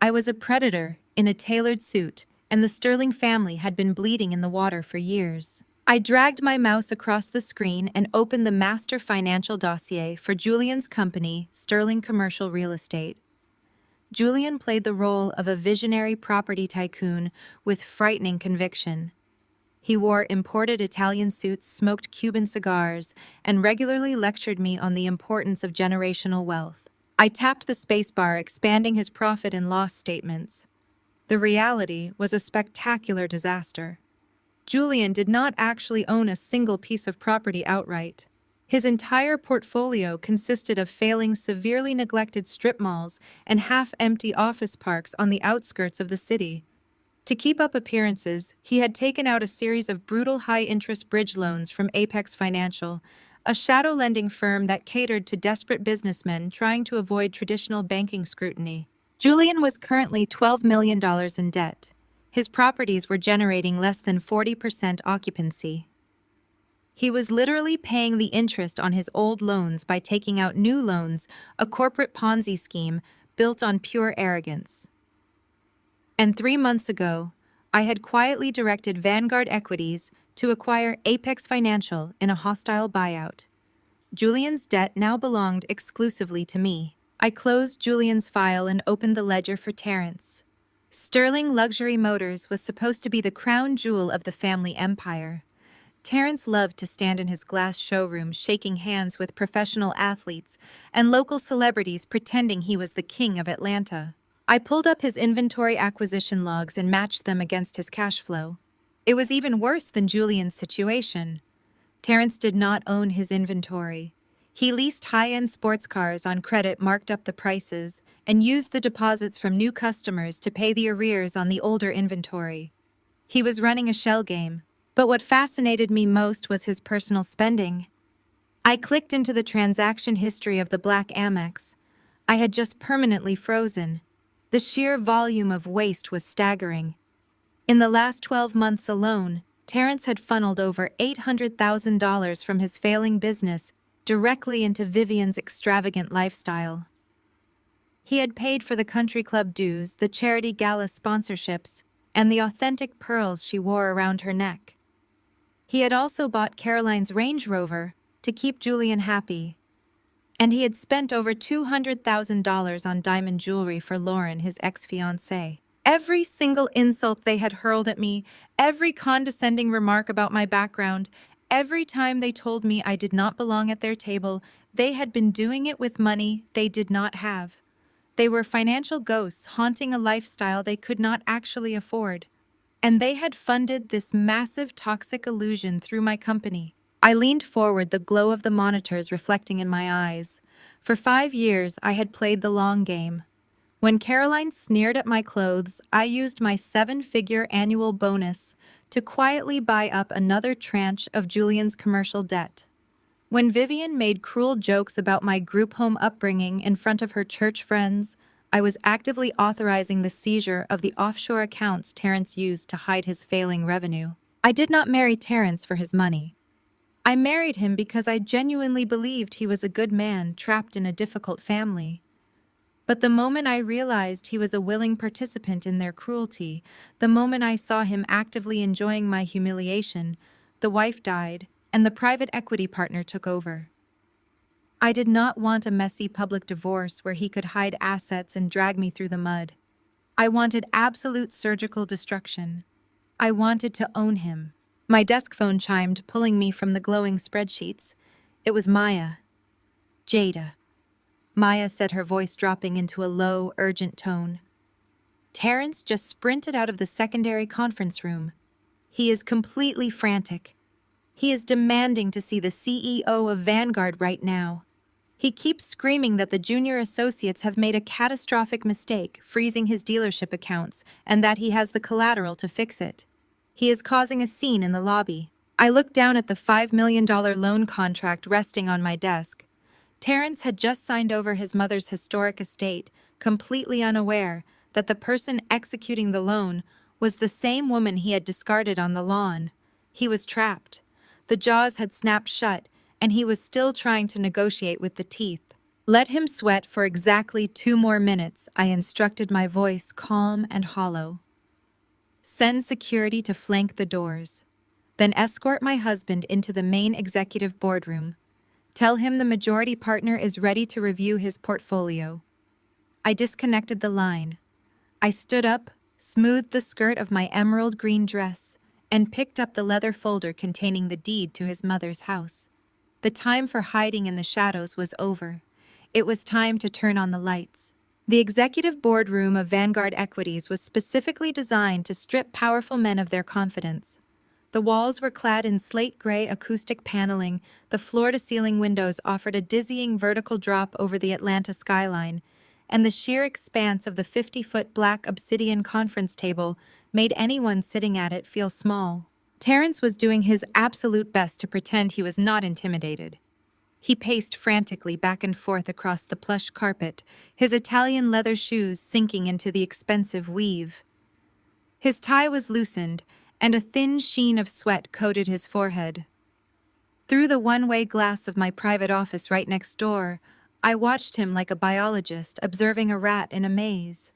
I was a predator in a tailored suit, and the Sterling family had been bleeding in the water for years. I dragged my mouse across the screen and opened the master financial dossier for Julian's company, Sterling Commercial Real Estate. Julian played the role of a visionary property tycoon with frightening conviction. He wore imported Italian suits, smoked Cuban cigars, and regularly lectured me on the importance of generational wealth. I tapped the spacebar, expanding his profit and loss statements. The reality was a spectacular disaster. Julian did not actually own a single piece of property outright. His entire portfolio consisted of failing, severely neglected strip malls and half-empty office parks on the outskirts of the city. To keep up appearances, he had taken out a series of brutal high-interest bridge loans from Apex Financial, a shadow lending firm that catered to desperate businessmen trying to avoid traditional banking scrutiny. Julian was currently $12 million in debt. His properties were generating less than 40% occupancy. He was literally paying the interest on his old loans by taking out new loans, a corporate Ponzi scheme built on pure arrogance. And 3 months ago, I had quietly directed Vanguard Equities to acquire Apex Financial in a hostile buyout. Julian's debt now belonged exclusively to me. I closed Julian's file and opened the ledger for Terrence. Sterling Luxury Motors was supposed to be the crown jewel of the family empire. Terrence loved to stand in his glass showroom shaking hands with professional athletes and local celebrities pretending he was the king of Atlanta. I pulled up his inventory acquisition logs and matched them against his cash flow. It was even worse than Julian's situation. Terrence did not own his inventory. He leased high-end sports cars on credit, marked up the prices, and used the deposits from new customers to pay the arrears on the older inventory. He was running a shell game. But what fascinated me most was his personal spending. I clicked into the transaction history of the Black Amex. I had just permanently frozen. The sheer volume of waste was staggering. In the last 12 months alone, Terrence had funneled over $800,000 from his failing business directly into Vivian's extravagant lifestyle. He had paid for the country club dues, the charity gala sponsorships, and the authentic pearls she wore around her neck. He had also bought Caroline's Range Rover to keep Julian happy. And he had spent over $200,000 on diamond jewelry for Lauren, his ex-fiancée. Every single insult they had hurled at me, every condescending remark about my background, every time they told me I did not belong at their table, they had been doing it with money they did not have. They were financial ghosts haunting a lifestyle they could not actually afford. And they had funded this massive toxic illusion through my company. I leaned forward, the glow of the monitors reflecting in my eyes. For 5 years, I had played the long game. When Caroline sneered at my clothes, I used my 7-figure annual bonus to quietly buy up another tranche of Julian's commercial debt. When Vivian made cruel jokes about my group home upbringing in front of her church friends, I was actively authorizing the seizure of the offshore accounts Terrence used to hide his failing revenue. I did not marry Terrence for his money. I married him because I genuinely believed he was a good man trapped in a difficult family. But the moment I realized he was a willing participant in their cruelty, the moment I saw him actively enjoying my humiliation, the wife died, and the private equity partner took over. I did not want a messy public divorce where he could hide assets and drag me through the mud. I wanted absolute surgical destruction. I wanted to own him. My desk phone chimed, pulling me from the glowing spreadsheets. It was Maya. Jada. Maya said, her voice dropping into a low, urgent tone. Terrence just sprinted out of the secondary conference room. He is completely frantic. He is demanding to see the CEO of Vanguard right now. He keeps screaming that the junior associates have made a catastrophic mistake, freezing his dealership accounts, and that he has the collateral to fix it. He is causing a scene in the lobby. I looked down at the $5 million loan contract resting on my desk. Terrence had just signed over his mother's historic estate, completely unaware that the person executing the loan was the same woman he had discarded on the lawn. He was trapped. The jaws had snapped shut, and he was still trying to negotiate with the teeth. Let him sweat for exactly 2 more minutes, I instructed, my voice calm and hollow. Send security to flank the doors. Then escort my husband into the main executive boardroom. Tell him the majority partner is ready to review his portfolio. I disconnected the line. I stood up, smoothed the skirt of my emerald green dress, and picked up the leather folder containing the deed to his mother's house. The time for hiding in the shadows was over. It was time to turn on the lights. The executive boardroom of Vanguard Equities was specifically designed to strip powerful men of their confidence. The walls were clad in slate gray acoustic paneling, the floor-to-ceiling windows offered a dizzying vertical drop over the Atlanta skyline, and the sheer expanse of the 50-foot black obsidian conference table made anyone sitting at it feel small. Terrence was doing his absolute best to pretend he was not intimidated. He paced frantically back and forth across the plush carpet, his Italian leather shoes sinking into the expensive weave. His tie was loosened, and a thin sheen of sweat coated his forehead. Through the one-way glass of my private office right next door, I watched him like a biologist observing a rat in a maze.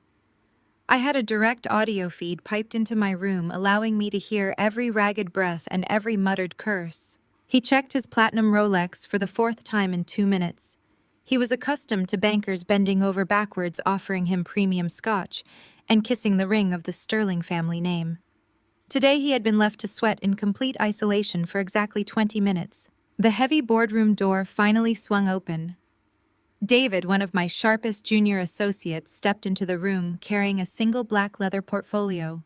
I had a direct audio feed piped into my room, allowing me to hear every ragged breath and every muttered curse. He checked his platinum Rolex for the fourth time in 2 minutes. He was accustomed to bankers bending over backwards offering him premium scotch and kissing the ring of the Sterling family name. Today he had been left to sweat in complete isolation for exactly 20 minutes. The heavy boardroom door finally swung open. David, one of my sharpest junior associates, stepped into the room carrying a single black leather portfolio.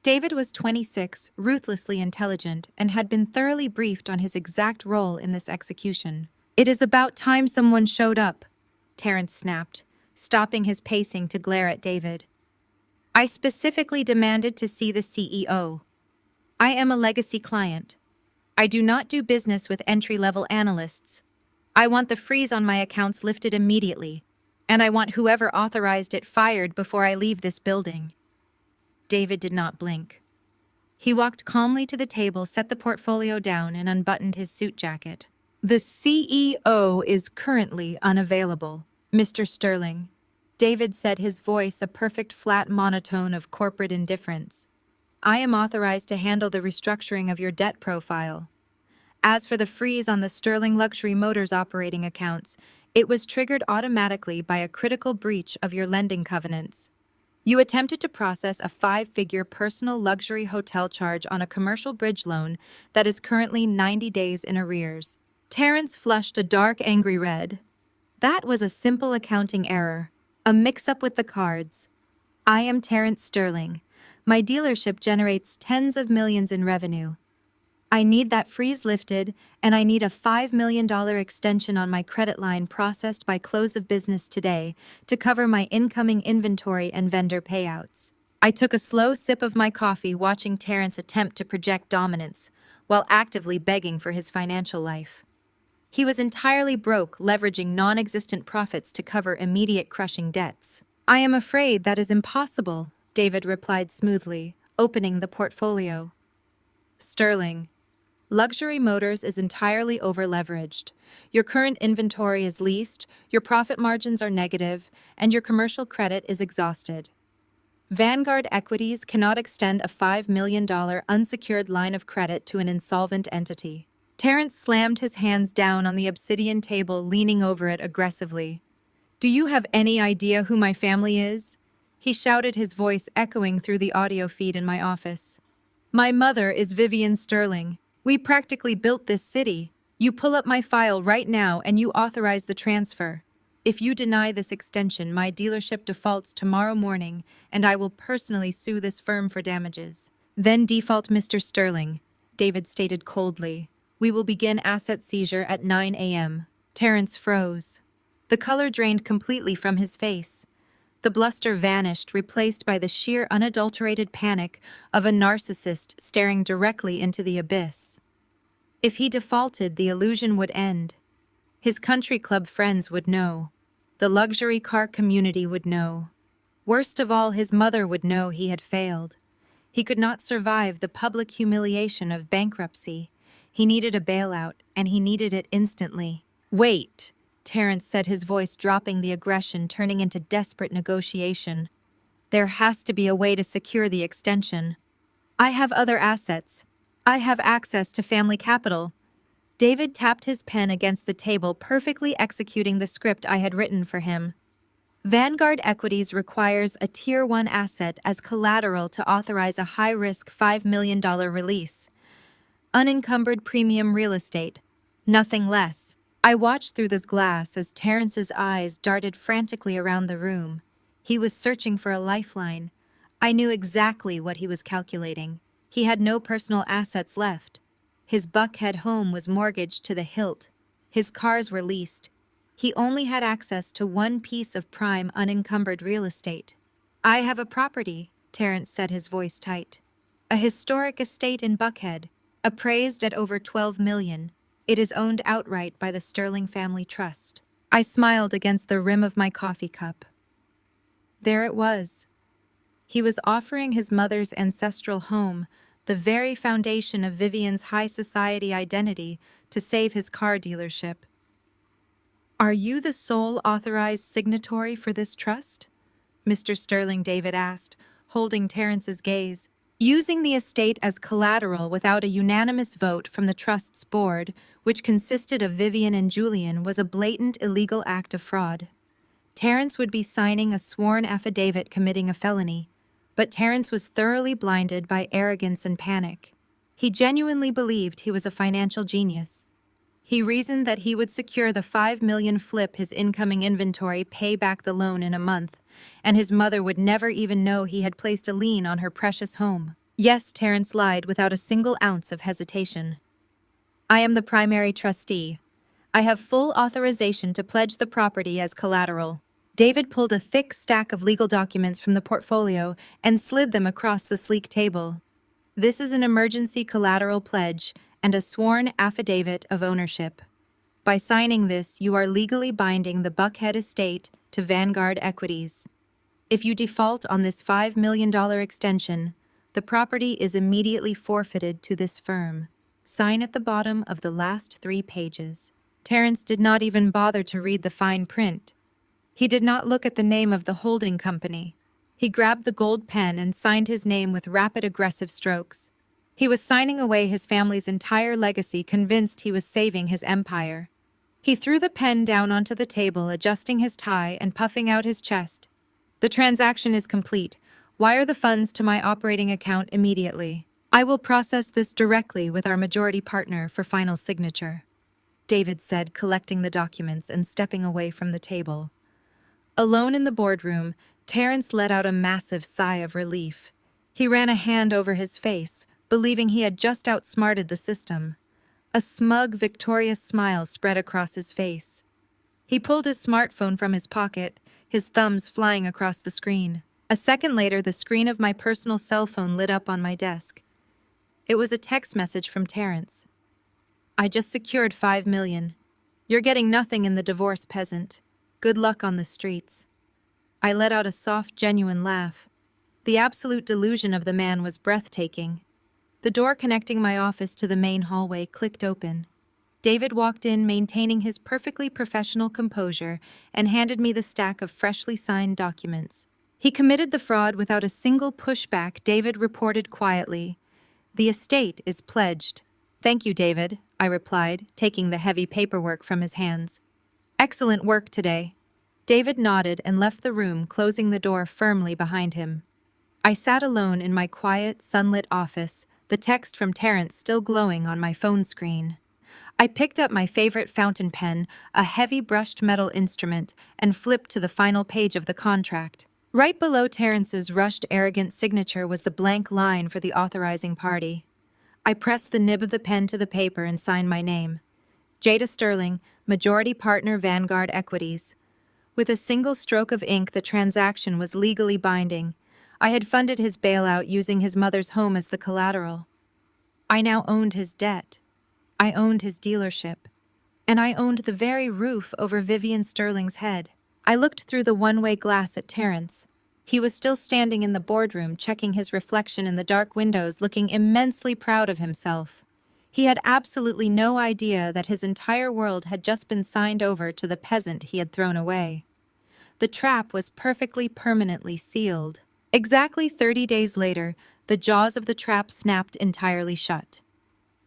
David was 26, ruthlessly intelligent, and had been thoroughly briefed on his exact role in this execution. "It is about time someone showed up," Terrence snapped, stopping his pacing to glare at David. "I specifically demanded to see the CEO. I am a legacy client. I do not do business with entry-level analysts. I want the freeze on my accounts lifted immediately, and I want whoever authorized it fired before I leave this building." David did not blink. He walked calmly to the table, set the portfolio down, and unbuttoned his suit jacket. "The CEO is currently unavailable, Mr. Sterling," David said, his voice a perfect flat monotone of corporate indifference. "I am authorized to handle the restructuring of your debt profile. As for the freeze on the Sterling Luxury Motors operating accounts, it was triggered automatically by a critical breach of your lending covenants. You attempted to process a 5-figure personal luxury hotel charge on a commercial bridge loan that is currently 90 days in arrears." Terrence flushed a dark, angry red. "That was a simple accounting error, a mix-up with the cards. I am Terrence Sterling. My dealership generates tens of millions in revenue. I need that freeze lifted, and I need a $5 million extension on my credit line processed by close of business today to cover my incoming inventory and vendor payouts." I took a slow sip of my coffee, watching Terrence attempt to project dominance while actively begging for his financial life. He was entirely broke, leveraging non-existent profits to cover immediate crushing debts. "I am afraid that is impossible," David replied smoothly, opening the portfolio. "Sterling, Luxury Motors is entirely over-leveraged. Your current inventory is leased, your profit margins are negative, and your commercial credit is exhausted. Vanguard Equities cannot extend a $5 million unsecured line of credit to an insolvent entity." Terrence slammed his hands down on the obsidian table, leaning over it aggressively. "Do you have any idea who my family is?" he shouted, his voice echoing through the audio feed in my office. "My mother is Vivian Sterling. We practically built this city. You pull up my file right now and you authorize the transfer. If you deny this extension, my dealership defaults tomorrow morning, and I will personally sue this firm for damages." "Then default, Mr. Sterling," David stated coldly. "We will begin asset seizure at 9 a.m. Terrence froze. The color drained completely from his face. The bluster vanished, replaced by the sheer unadulterated panic of a narcissist staring directly into the abyss. If he defaulted, the illusion would end. His country club friends would know. The luxury car community would know. Worst of all, his mother would know he had failed. He could not survive the public humiliation of bankruptcy. He needed a bailout, and he needed it instantly. "Wait," Terrence said, his voice dropping, the aggression turning into desperate negotiation. "There has to be a way to secure the extension. I have other assets. I have access to family capital." David tapped his pen against the table, perfectly executing the script I had written for him. "Vanguard Equities requires a Tier 1 asset as collateral to authorize a high-risk $5 million release. Unencumbered premium real estate. Nothing less." I watched through this glass as Terrence's eyes darted frantically around the room. He was searching for a lifeline. I knew exactly what he was calculating. He had no personal assets left. His Buckhead home was mortgaged to the hilt. His cars were leased. He only had access to one piece of prime unencumbered real estate. "I have a property," Terrence said, his voice tight. "A historic estate in Buckhead, appraised at over $12 million. It is owned outright by the Sterling Family Trust." I smiled against the rim of my coffee cup. There it was. He was offering his mother's ancestral home, the very foundation of Vivian's high society identity, to save his car dealership. "Are you the sole authorized signatory for this trust?" Mr. Sterling David asked, holding Terrence's gaze. Using the estate as collateral without a unanimous vote from the trust's board, which consisted of Vivian and Julian, was a blatant illegal act of fraud. Terrence would be signing a sworn affidavit committing a felony, but Terrence was thoroughly blinded by arrogance and panic. He genuinely believed he was a financial genius. He reasoned that he would secure the $5 million flip his incoming inventory, pay back the loan in a month, and his mother would never even know he had placed a lien on her precious home. Yes, Terrence lied without a single ounce of hesitation. "I am the primary trustee. I have full authorization to pledge the property as collateral." David pulled a thick stack of legal documents from the portfolio and slid them across the sleek table. "This is an emergency collateral pledge and a sworn affidavit of ownership. By signing this, you are legally binding the Buckhead estate to Vanguard Equities. If you default on this $5 million extension, the property is immediately forfeited to this firm. Sign at the bottom of the last 3 pages." Terrence did not even bother to read the fine print. He did not look at the name of the holding company. He grabbed the gold pen and signed his name with rapid, aggressive strokes. He was signing away his family's entire legacy, convinced he was saving his empire. He threw the pen down onto the table, adjusting his tie and puffing out his chest. "The transaction is complete. Wire the funds to my operating account immediately. I will process this directly with our majority partner for final signature," David said, collecting the documents and stepping away from the table. Alone in the boardroom, Terrence let out a massive sigh of relief. He ran a hand over his face, believing he had just outsmarted the system. A smug, victorious smile spread across his face. He pulled his smartphone from his pocket, his thumbs flying across the screen. A second later, the screen of my personal cell phone lit up on my desk. It was a text message from Terrence. "I just secured $5 million. You're getting nothing in the divorce, peasant. Good luck on the streets." I let out a soft, genuine laugh. The absolute delusion of the man was breathtaking. The door connecting my office to the main hallway clicked open. David walked in, maintaining his perfectly professional composure, and handed me the stack of freshly signed documents. He committed the fraud without a single pushback, David reported quietly. "The estate is pledged." "Thank you, David," I replied, taking the heavy paperwork from his hands. "Excellent work today." David nodded and left the room, closing the door firmly behind him. I sat alone in my quiet, sunlit office, the text from Terrence still glowing on my phone screen. I picked up my favorite fountain pen, a heavy brushed metal instrument, and flipped to the final page of the contract. Right below Terrence's rushed, arrogant signature was the blank line for the authorizing party. I pressed the nib of the pen to the paper and signed my name. Jada Sterling, Majority Partner, Vanguard Equities. With a single stroke of ink, the transaction was legally binding. I had funded his bailout using his mother's home as the collateral. I now owned his debt. I owned his dealership. And I owned the very roof over Vivian Sterling's head. I looked through the one-way glass at Terrence. He was still standing in the boardroom, checking his reflection in the dark windows, looking immensely proud of himself. He had absolutely no idea that his entire world had just been signed over to the peasant he had thrown away. The trap was perfectly, permanently sealed. Exactly 30 days later, the jaws of the trap snapped entirely shut.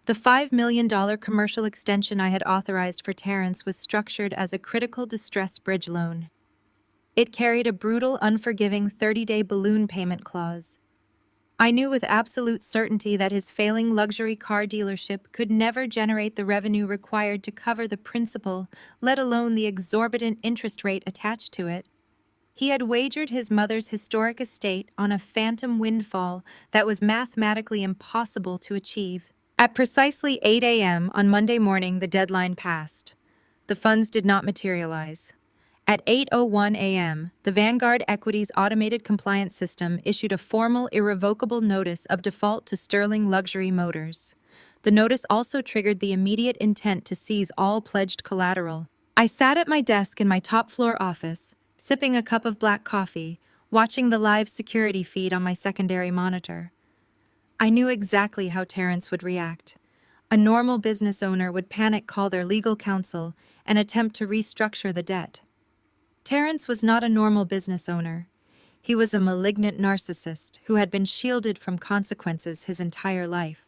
The $5 million commercial extension I had authorized for Terrence was structured as a critical distress bridge loan. It carried a brutal, unforgiving 30-day balloon payment clause. I knew with absolute certainty that his failing luxury car dealership could never generate the revenue required to cover the principal, let alone the exorbitant interest rate attached to it. He had wagered his mother's historic estate on a phantom windfall that was mathematically impossible to achieve. At precisely 8 a.m. on Monday morning, the deadline passed. The funds did not materialize. At 8:01 a.m., the Vanguard Equities automated compliance system issued a formal, irrevocable notice of default to Sterling Luxury Motors. The notice also triggered the immediate intent to seize all pledged collateral. I sat at my desk in my top-floor office, sipping a cup of black coffee, watching the live security feed on my secondary monitor. I knew exactly how Terrence would react. A normal business owner would panic call their legal counsel and attempt to restructure the debt. Terrence was not a normal business owner. He was a malignant narcissist who had been shielded from consequences his entire life.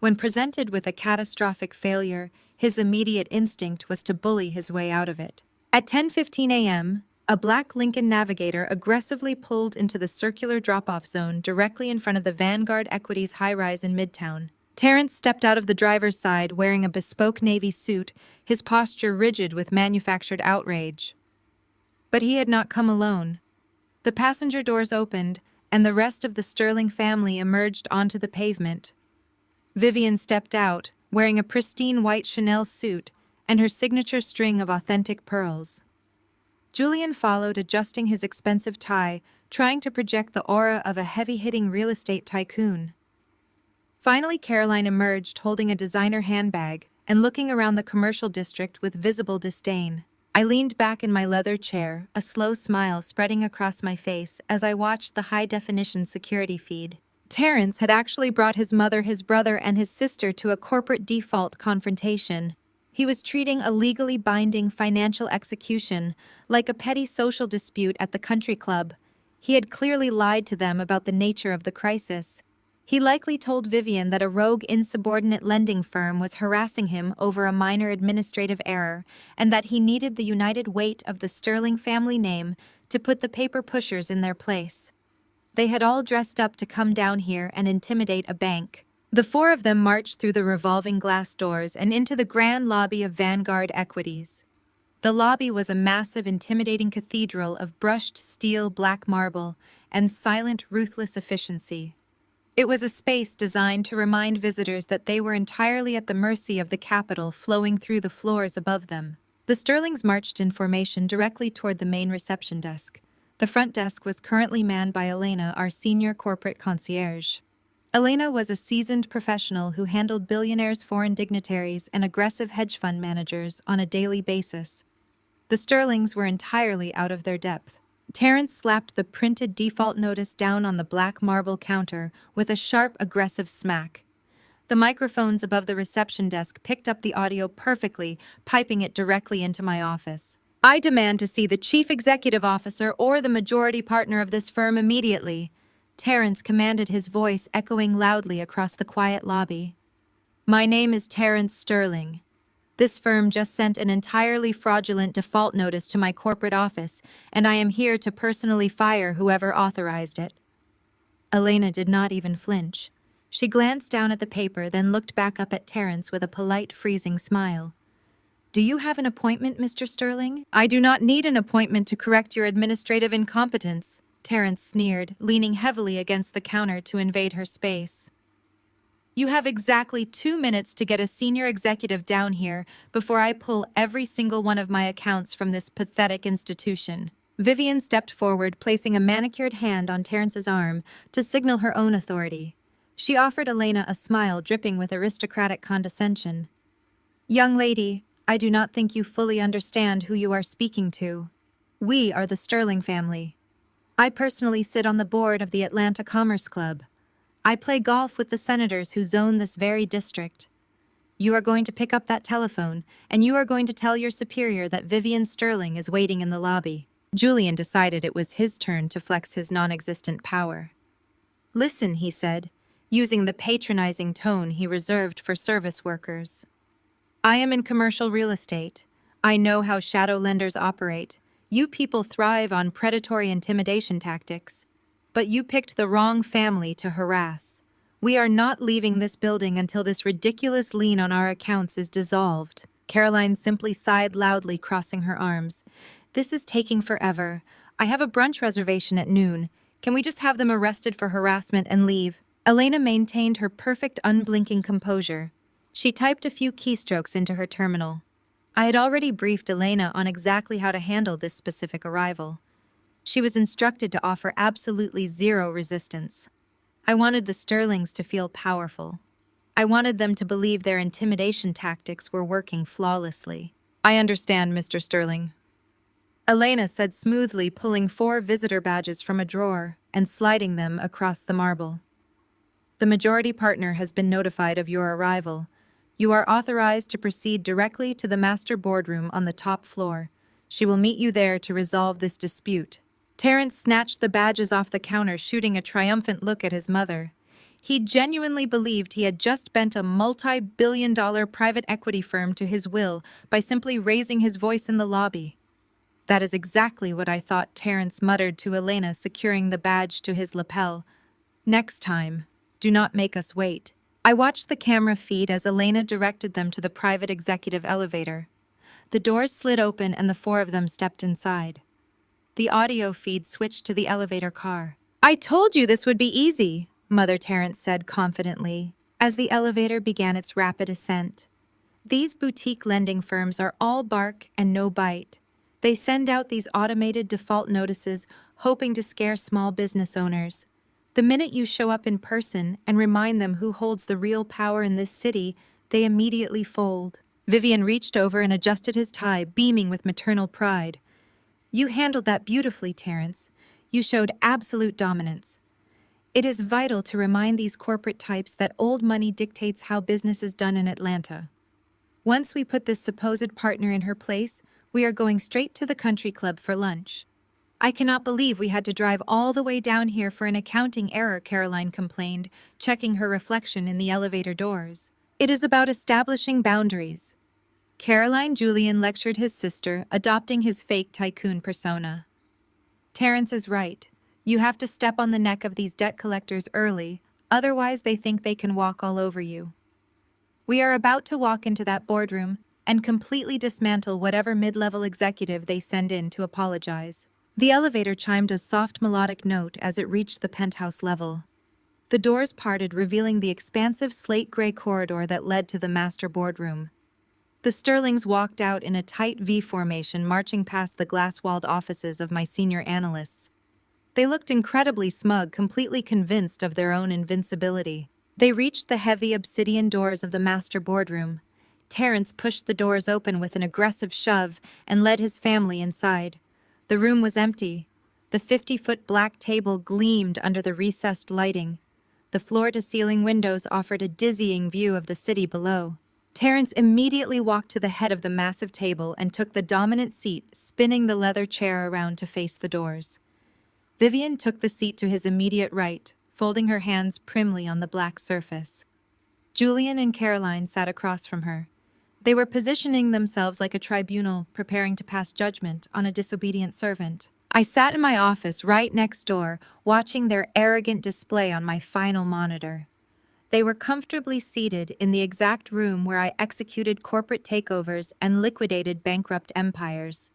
When presented with a catastrophic failure, his immediate instinct was to bully his way out of it. At 10:15 a.m., a black Lincoln Navigator aggressively pulled into the circular drop-off zone directly in front of the Vanguard Equities high-rise in Midtown. Terrence stepped out of the driver's side wearing a bespoke navy suit, his posture rigid with manufactured outrage. But he had not come alone. The passenger doors opened, and the rest of the Sterling family emerged onto the pavement. Vivian stepped out, wearing a pristine white Chanel suit and her signature string of authentic pearls. Julian followed, adjusting his expensive tie, trying to project the aura of a heavy-hitting real estate tycoon. Finally, Caroline emerged holding a designer handbag and looking around the commercial district with visible disdain. I leaned back in my leather chair, a slow smile spreading across my face as I watched the high-definition security feed. Terrence had actually brought his mother, his brother, and his sister to a corporate default confrontation. He was treating a legally binding financial execution like a petty social dispute at the country club. He had clearly lied to them about the nature of the crisis. He likely told Vivian that a rogue insubordinate lending firm was harassing him over a minor administrative error and that he needed the united weight of the Sterling family name to put the paper pushers in their place. They had all dressed up to come down here and intimidate a bank. The four of them marched through the revolving glass doors and into the grand lobby of Vanguard Equities. The lobby was a massive, intimidating cathedral of brushed steel, black marble, and silent, ruthless efficiency. It was a space designed to remind visitors that they were entirely at the mercy of the capital flowing through the floors above them. The Sterlings marched in formation directly toward the main reception desk. The front desk was currently manned by Elena, our senior corporate concierge. Elena was a seasoned professional who handled billionaires, foreign dignitaries, and aggressive hedge fund managers on a daily basis. The Sterlings were entirely out of their depth. Terrence slapped the printed default notice down on the black marble counter with a sharp, aggressive smack. The microphones above the reception desk picked up the audio perfectly, piping it directly into my office. I demand to see the chief executive officer or the majority partner of this firm immediately. Terrence commanded, his voice echoing loudly across the quiet lobby. My name is Terrence Sterling. This firm just sent an entirely fraudulent default notice to my corporate office, and I am here to personally fire whoever authorized it. Elena did not even flinch. She glanced down at the paper, then looked back up at Terrence with a polite, freezing smile. Do you have an appointment, Mr. Sterling? I do not need an appointment to correct your administrative incompetence, Terrence sneered, leaning heavily against the counter to invade her space. You have exactly 2 minutes to get a senior executive down here before I pull every single one of my accounts from this pathetic institution. Vivian stepped forward, placing a manicured hand on Terrence's arm to signal her own authority. She offered Elena a smile dripping with aristocratic condescension. Young lady, I do not think you fully understand who you are speaking to. We are the Sterling family. I personally sit on the board of the Atlanta Commerce Club. I play golf with the senators who zone this very district. You are going to pick up that telephone, and you are going to tell your superior that Vivian Sterling is waiting in the lobby. Julian decided it was his turn to flex his non-existent power. Listen, he said, using the patronizing tone he reserved for service workers. I am in commercial real estate. I know how shadow lenders operate. You people thrive on predatory intimidation tactics. But you picked the wrong family to harass. We are not leaving this building until this ridiculous lien on our accounts is dissolved. Caroline simply sighed loudly, crossing her arms. This is taking forever. I have a brunch reservation at noon. Can we just have them arrested for harassment and leave? Elena maintained her perfect, unblinking composure. She typed a few keystrokes into her terminal. I had already briefed Elena on exactly how to handle this specific arrival. She was instructed to offer absolutely zero resistance. I wanted the Sterlings to feel powerful. I wanted them to believe their intimidation tactics were working flawlessly. I understand, Mr. Sterling. Elena said smoothly, pulling 4 visitor badges from a drawer and sliding them across the marble. The majority partner has been notified of your arrival. You are authorized to proceed directly to the master boardroom on the top floor. She will meet you there to resolve this dispute. Terrence snatched the badges off the counter, shooting a triumphant look at his mother. He genuinely believed he had just bent a multi-billion-dollar private equity firm to his will by simply raising his voice in the lobby. That is exactly what I thought, Terrence muttered to Elena, securing the badge to his lapel. Next time, do not make us wait. I watched the camera feed as Elena directed them to the private executive elevator. The doors slid open and the four of them stepped inside. The audio feed switched to the elevator car. "I told you this would be easy," Mother Terrence said confidently, as the elevator began its rapid ascent. These boutique lending firms are all bark and no bite. They send out these automated default notices, hoping to scare small business owners. The minute you show up in person and remind them who holds the real power in this city, they immediately fold. Vivian reached over and adjusted his tie, beaming with maternal pride. "You handled that beautifully, Terrence. You showed absolute dominance. It is vital to remind these corporate types that old money dictates how business is done in Atlanta. Once we put this supposed partner in her place, we are going straight to the country club for lunch." "I cannot believe we had to drive all the way down here for an accounting error," Caroline complained, checking her reflection in the elevator doors. "It is about establishing boundaries." Caroline Julian lectured his sister, adopting his fake tycoon persona. "Terrence is right. You have to step on the neck of these debt collectors early, otherwise they think they can walk all over you. We are about to walk into that boardroom and completely dismantle whatever mid-level executive they send in to apologize." The elevator chimed a soft melodic note as it reached the penthouse level. The doors parted, revealing the expansive slate-gray corridor that led to the master boardroom. The Sterlings walked out in a tight V formation, marching past the glass-walled offices of my senior analysts. They looked incredibly smug, completely convinced of their own invincibility. They reached the heavy obsidian doors of the master boardroom. Terrence pushed the doors open with an aggressive shove and led his family inside. The room was empty. The 50-foot black table gleamed under the recessed lighting. The floor-to-ceiling windows offered a dizzying view of the city below. Terrence immediately walked to the head of the massive table and took the dominant seat, spinning the leather chair around to face the doors. Vivian took the seat to his immediate right, folding her hands primly on the black surface. Julian and Caroline sat across from her. They were positioning themselves like a tribunal, preparing to pass judgment on a disobedient servant. I sat in my office right next door, watching their arrogant display on my final monitor. They were comfortably seated in the exact room where I executed corporate takeovers and liquidated bankrupt empires.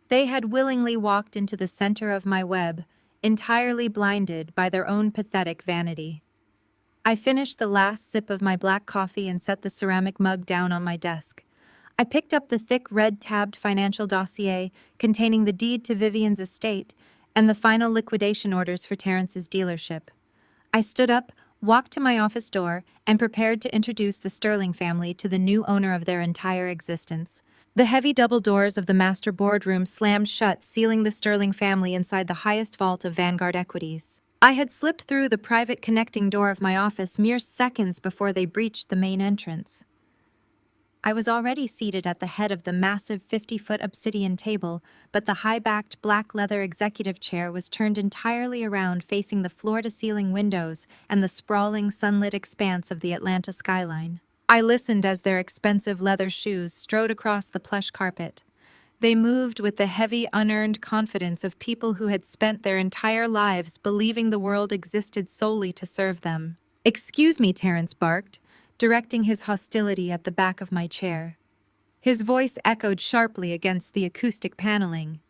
They had willingly walked into the center of my web, entirely blinded by their own pathetic vanity. I finished the last sip of my black coffee and set the ceramic mug down on my desk. I picked up the thick red-tabbed financial dossier containing the deed to Vivian's estate and the final liquidation orders for Terrence's dealership. I stood up, walked to my office door, and prepared to introduce the Sterling family to the new owner of their entire existence. The heavy double doors of the master boardroom slammed shut, sealing the Sterling family inside the highest vault of Vanguard equities. I had slipped through the private connecting door of my office mere seconds before they breached the main entrance. I was already seated at the head of the massive 50-foot obsidian table, but the high-backed black leather executive chair was turned entirely around, facing the floor-to-ceiling windows and the sprawling sunlit expanse of the Atlanta skyline. I listened as their expensive leather shoes strode across the plush carpet. They moved with the heavy, unearned confidence of people who had spent their entire lives believing the world existed solely to serve them. "Excuse me," Terrence barked, directing his hostility at the back of my chair. His voice echoed sharply against the acoustic paneling.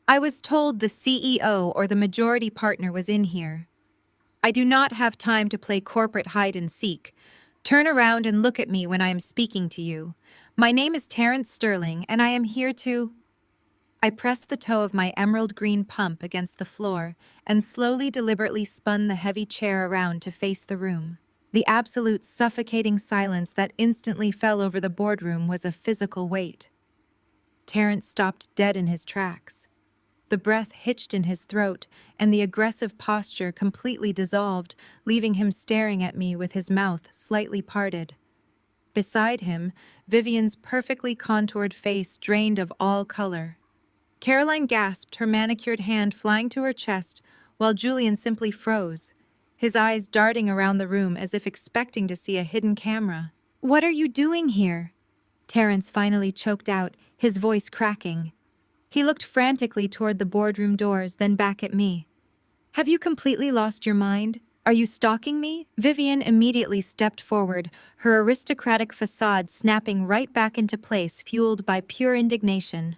"I was told the CEO or the majority partner was in here. I do not have time to play corporate hide-and-seek. Turn around and look at me when I am speaking to you. My name is Terrence Sterling, and I am here to—" I pressed the toe of my emerald green pump against the floor and slowly, deliberately spun the heavy chair around to face the room. The absolute suffocating silence that instantly fell over the boardroom was a physical weight. Terrence stopped dead in his tracks. The breath hitched in his throat, and the aggressive posture completely dissolved, leaving him staring at me with his mouth slightly parted. Beside him, Vivian's perfectly contoured face drained of all color. Caroline gasped, her manicured hand flying to her chest, while Julian simply froze, his eyes darting around the room as if expecting to see a hidden camera. "What are you doing here?" Terrence finally choked out, his voice cracking. He looked frantically toward the boardroom doors, then back at me. "Have you completely lost your mind? Are you stalking me?" Vivian immediately stepped forward, her aristocratic facade snapping right back into place, fueled by pure indignation.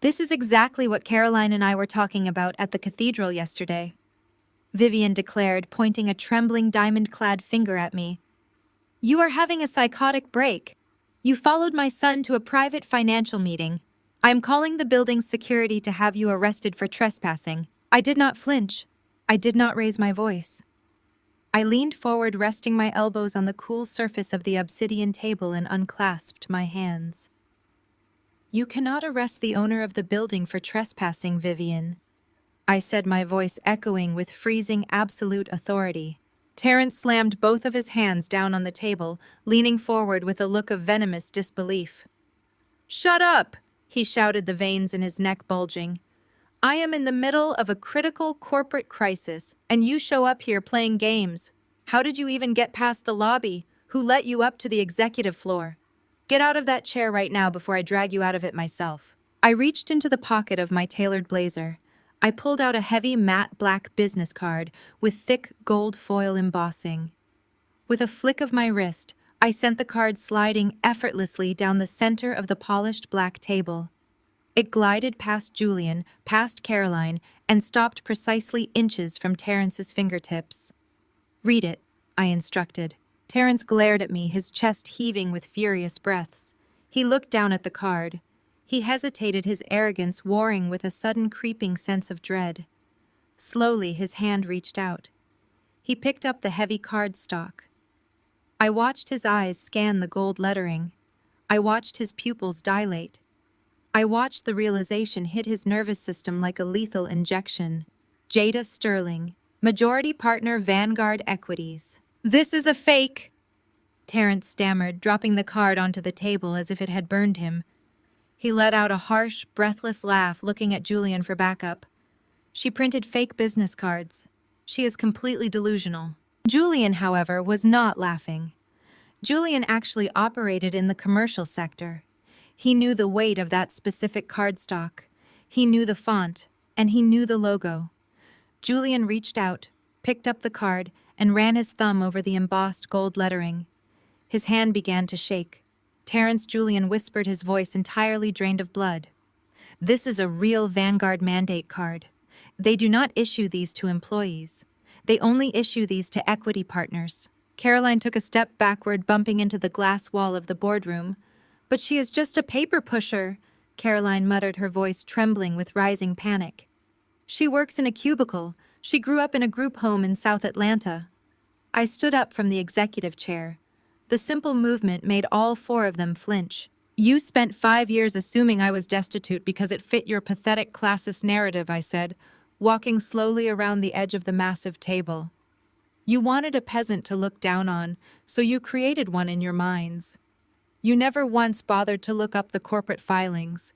"This is exactly what Caroline and I were talking about at the cathedral yesterday," Vivian declared, pointing a trembling diamond-clad finger at me. "You are having a psychotic break. You followed my son to a private financial meeting. I am calling the building's security to have you arrested for trespassing." I did not flinch. I did not raise my voice. I leaned forward, resting my elbows on the cool surface of the obsidian table, and unclasped my hands. "You cannot arrest the owner of the building for trespassing, Vivian," I said, my voice echoing with freezing absolute authority. Terrence slammed both of his hands down on the table, leaning forward with a look of venomous disbelief. "Shut up!" he shouted, the veins in his neck bulging. "I am in the middle of a critical corporate crisis, and you show up here playing games. How did you even get past the lobby? Who let you up to the executive floor? Get out of that chair right now before I drag you out of it myself." I reached into the pocket of my tailored blazer. I pulled out a heavy matte black business card with thick gold foil embossing. With a flick of my wrist, I sent the card sliding effortlessly down the center of the polished black table. It glided past Julian, past Caroline, and stopped precisely inches from Terrence's fingertips. "Read it," I instructed. Terrence glared at me, his chest heaving with furious breaths. He looked down at the card. He hesitated, his arrogance warring with a sudden creeping sense of dread. Slowly, his hand reached out. He picked up the heavy cardstock. I watched his eyes scan the gold lettering. I watched his pupils dilate. I watched the realization hit his nervous system like a lethal injection. Jada Sterling, majority partner, Vanguard Equities. "This is a fake," Terrence stammered, dropping the card onto the table as if it had burned him. He let out a harsh, breathless laugh, looking at Julian for backup. "She printed fake business cards. She is completely delusional." Julian, however, was not laughing. Julian actually operated in the commercial sector. He knew the weight of that specific cardstock. He knew the font, and he knew the logo. Julian reached out, picked up the card, and ran his thumb over the embossed gold lettering. His hand began to shake. Terrence, Julian whispered, his voice entirely drained of blood. "This is a real Vanguard mandate card. They do not issue these to employees. They only issue these to equity partners." Caroline took a step backward, bumping into the glass wall of the boardroom. "But she is just a paper pusher," Caroline muttered, her voice trembling with rising panic. "She works in a cubicle. She grew up in a group home in South Atlanta." I stood up from the executive chair. The simple movement made all four of them flinch. "You spent 5 years assuming I was destitute because it fit your pathetic classist narrative," I said, walking slowly around the edge of the massive table. "You wanted a peasant to look down on, so you created one in your minds. You never once bothered to look up the corporate filings.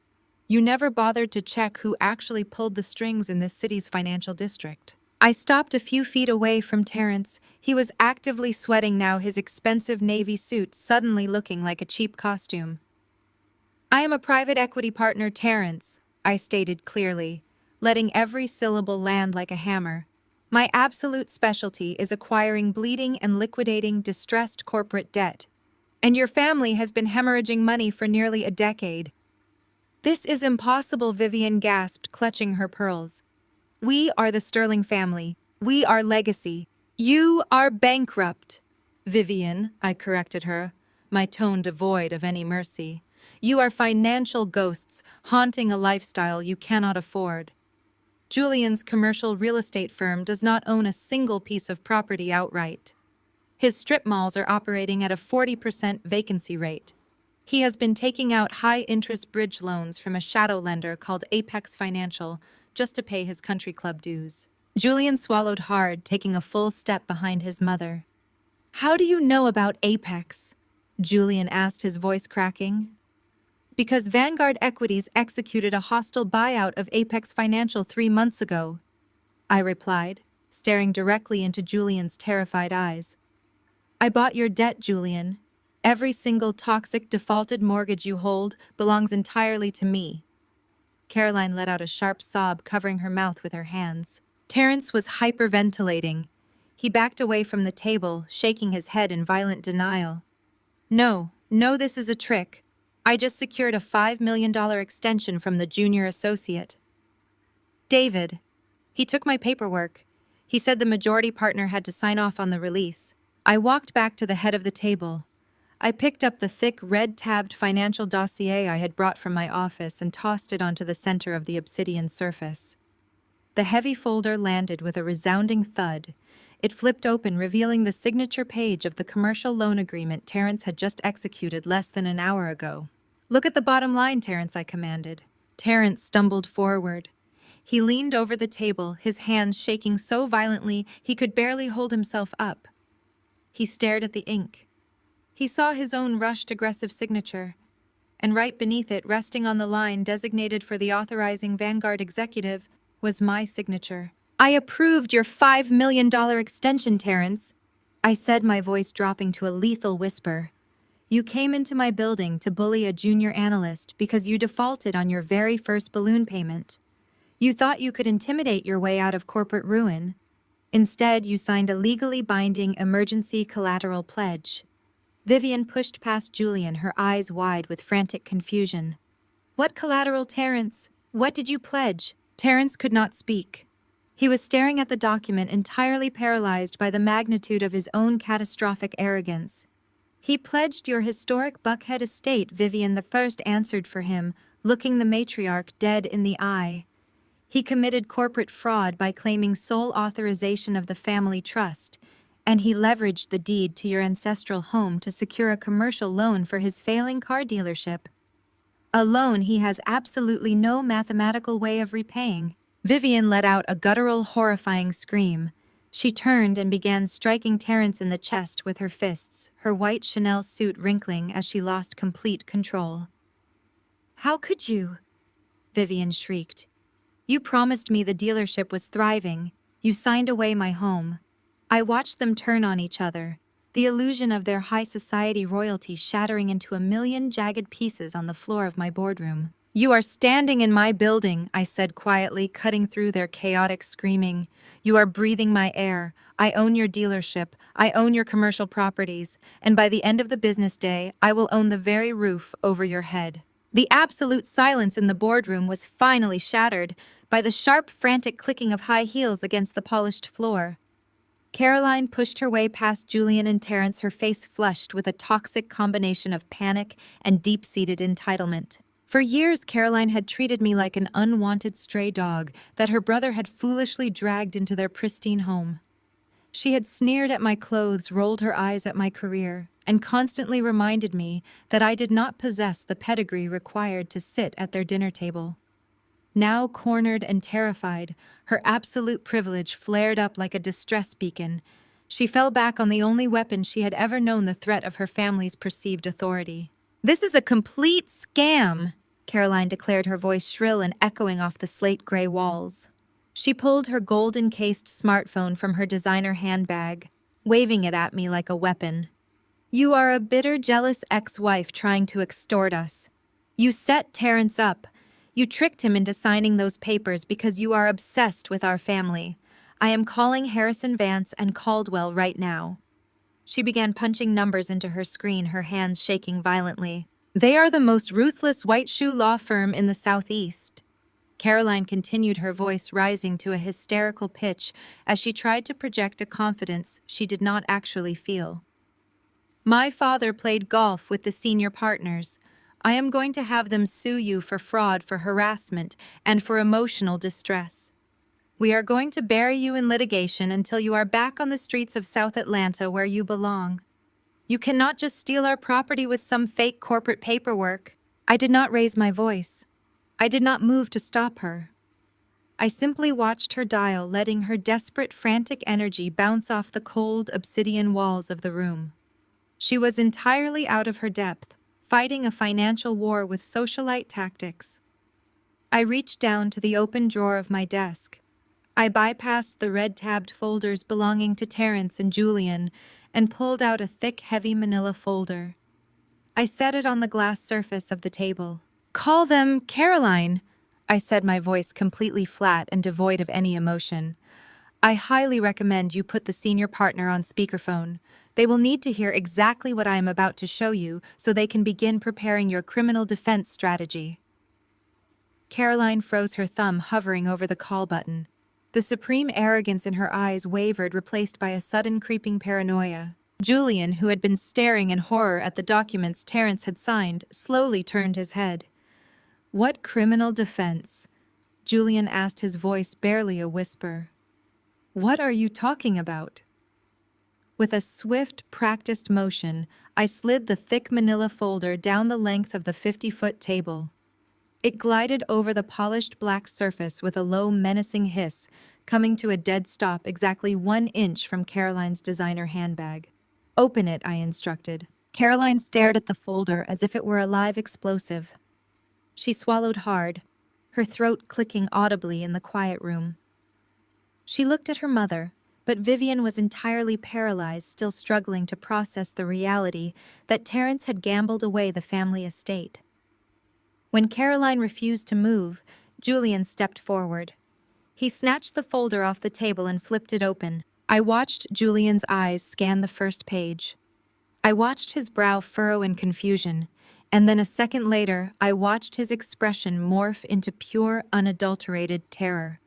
You never bothered to check who actually pulled the strings in this city's financial district." I stopped a few feet away from Terrence. He was actively sweating now, his expensive navy suit suddenly looking like a cheap costume. "I am a private equity partner, Terrence," I stated clearly, letting every syllable land like a hammer. "My absolute specialty is acquiring, bleeding, and liquidating distressed corporate debt. And your family has been hemorrhaging money for nearly a decade." "This is impossible," Vivian gasped, clutching her pearls. "We are the Sterling family. We are legacy. You are bankrupt." "Vivian," I corrected her, my tone devoid of any mercy. "You are financial ghosts haunting a lifestyle you cannot afford. Julian's commercial real estate firm does not own a single piece of property outright. His strip malls are operating at a 40% vacancy rate. He has been taking out high-interest bridge loans from a shadow lender called Apex Financial just to pay his country club dues. Julian swallowed hard, taking a full step behind his mother. "How do you know about Apex?" Julian asked, his voice cracking. "Because Vanguard Equities executed a hostile buyout of Apex Financial 3 months ago," I replied, staring directly into Julian's terrified eyes. "I bought your debt, Julian. Every single toxic defaulted mortgage you hold belongs entirely to me." Caroline let out a sharp sob, covering her mouth with her hands. Terrence was hyperventilating. He backed away from the table, shaking his head in violent denial. No, this is a trick. I just secured a $5 million extension from the junior associate." "David." "He took my paperwork. He said the majority partner had to sign off on the release." I walked back to the head of the table. I picked up the thick, red-tabbed financial dossier I had brought from my office and tossed it onto the center of the obsidian surface. The heavy folder landed with a resounding thud. It flipped open, revealing the signature page of the commercial loan agreement Terrence had just executed less than an hour ago. "Look at the bottom line, Terrence," I commanded. Terrence stumbled forward. He leaned over the table, his hands shaking so violently he could barely hold himself up. He stared at the ink. He saw his own rushed, aggressive signature, and right beneath it, resting on the line designated for the authorizing Vanguard executive, was my signature. "I approved your $5 million extension, Terrence," I said, my voice dropping to a lethal whisper. "You came into my building to bully a junior analyst because you defaulted on your very first balloon payment. You thought you could intimidate your way out of corporate ruin. Instead, you signed a legally binding emergency collateral pledge." Vivian pushed past Julian, her eyes wide with frantic confusion. "What collateral, Terrence? What did you pledge?" Terrence could not speak. He was staring at the document, entirely paralyzed by the magnitude of his own catastrophic arrogance. "He pledged your historic Buckhead estate," Vivian the First answered for him, looking the matriarch dead in the eye. "He committed corporate fraud by claiming sole authorization of the family trust, and he leveraged the deed to your ancestral home to secure a commercial loan for his failing car dealership. A loan he has absolutely no mathematical way of repaying." Vivian let out a guttural, horrifying scream. She turned and began striking Terrence in the chest with her fists, her white Chanel suit wrinkling as she lost complete control. "How could you?" Vivian shrieked. "You promised me the dealership was thriving. You signed away my home." I watched them turn on each other, the illusion of their high society royalty shattering into a million jagged pieces on the floor of my boardroom. "You are standing in my building," I said quietly, cutting through their chaotic screaming. "You are breathing my air. I own your dealership. I own your commercial properties. And by the end of the business day, I will own the very roof over your head." The absolute silence in the boardroom was finally shattered by the sharp, frantic clicking of high heels against the polished floor. Caroline pushed her way past Julian and Terrence, her face flushed with a toxic combination of panic and deep-seated entitlement. For years, Caroline had treated me like an unwanted stray dog that her brother had foolishly dragged into their pristine home. She had sneered at my clothes, rolled her eyes at my career, and constantly reminded me that I did not possess the pedigree required to sit at their dinner table. Now cornered and terrified, her absolute privilege flared up like a distress beacon. She fell back on the only weapon she had ever known, the threat of her family's perceived authority. "This is a complete scam," Caroline declared, her voice shrill and echoing off the slate-gray walls. She pulled her gold-encased smartphone from her designer handbag, waving it at me like a weapon. "You are a bitter, jealous ex-wife trying to extort us. You set Terrence up. You tricked him into signing those papers because you are obsessed with our family. I am calling Harrison Vance and Caldwell right now." She began punching numbers into her screen, her hands shaking violently. "They are the most ruthless white-shoe law firm in the Southeast." Caroline continued, her voice rising to a hysterical pitch as she tried to project a confidence she did not actually feel. "My father played golf with the senior partners. I am going to have them sue you for fraud, for harassment, and for emotional distress. We are going to bury you in litigation until you are back on the streets of South Atlanta where you belong." You cannot just steal our property with some fake corporate paperwork. I did not raise my voice. I did not move to stop her. I simply watched her dial, letting her desperate, frantic energy bounce off the cold, obsidian walls of the room. She was entirely out of her depth, fighting a financial war with socialite tactics. I reached down to the open drawer of my desk. I bypassed the red-tabbed folders belonging to Terrence and Julian and pulled out a thick, heavy manila folder. I set it on the glass surface of the table. "Call them Caroline," I said, my voice completely flat and devoid of any emotion. "I highly recommend you put the senior partner on speakerphone. They will need to hear exactly what I am about to show you so they can begin preparing your criminal defense strategy." Caroline froze, her thumb hovering over the call button. The supreme arrogance in her eyes wavered, replaced by a sudden creeping paranoia. Julian, who had been staring in horror at the documents Terrence had signed, slowly turned his head. "What criminal defense?" Julian asked, his voice barely a whisper. "What are you talking about?" With a swift, practiced motion, I slid the thick manila folder down the length of the 50-foot table. It glided over the polished black surface with a low, menacing hiss, coming to a dead stop exactly 1 inch from Caroline's designer handbag. "Open it," I instructed. Caroline stared at the folder as if it were a live explosive. She swallowed hard, her throat clicking audibly in the quiet room. She looked at her mother, but Vivian was entirely paralyzed, still struggling to process the reality that Terrence had gambled away the family estate. When Caroline refused to move, Julian stepped forward. He snatched the folder off the table and flipped it open. I watched Julian's eyes scan the first page. I watched his brow furrow in confusion, and then a second later, I watched his expression morph into pure, unadulterated terror.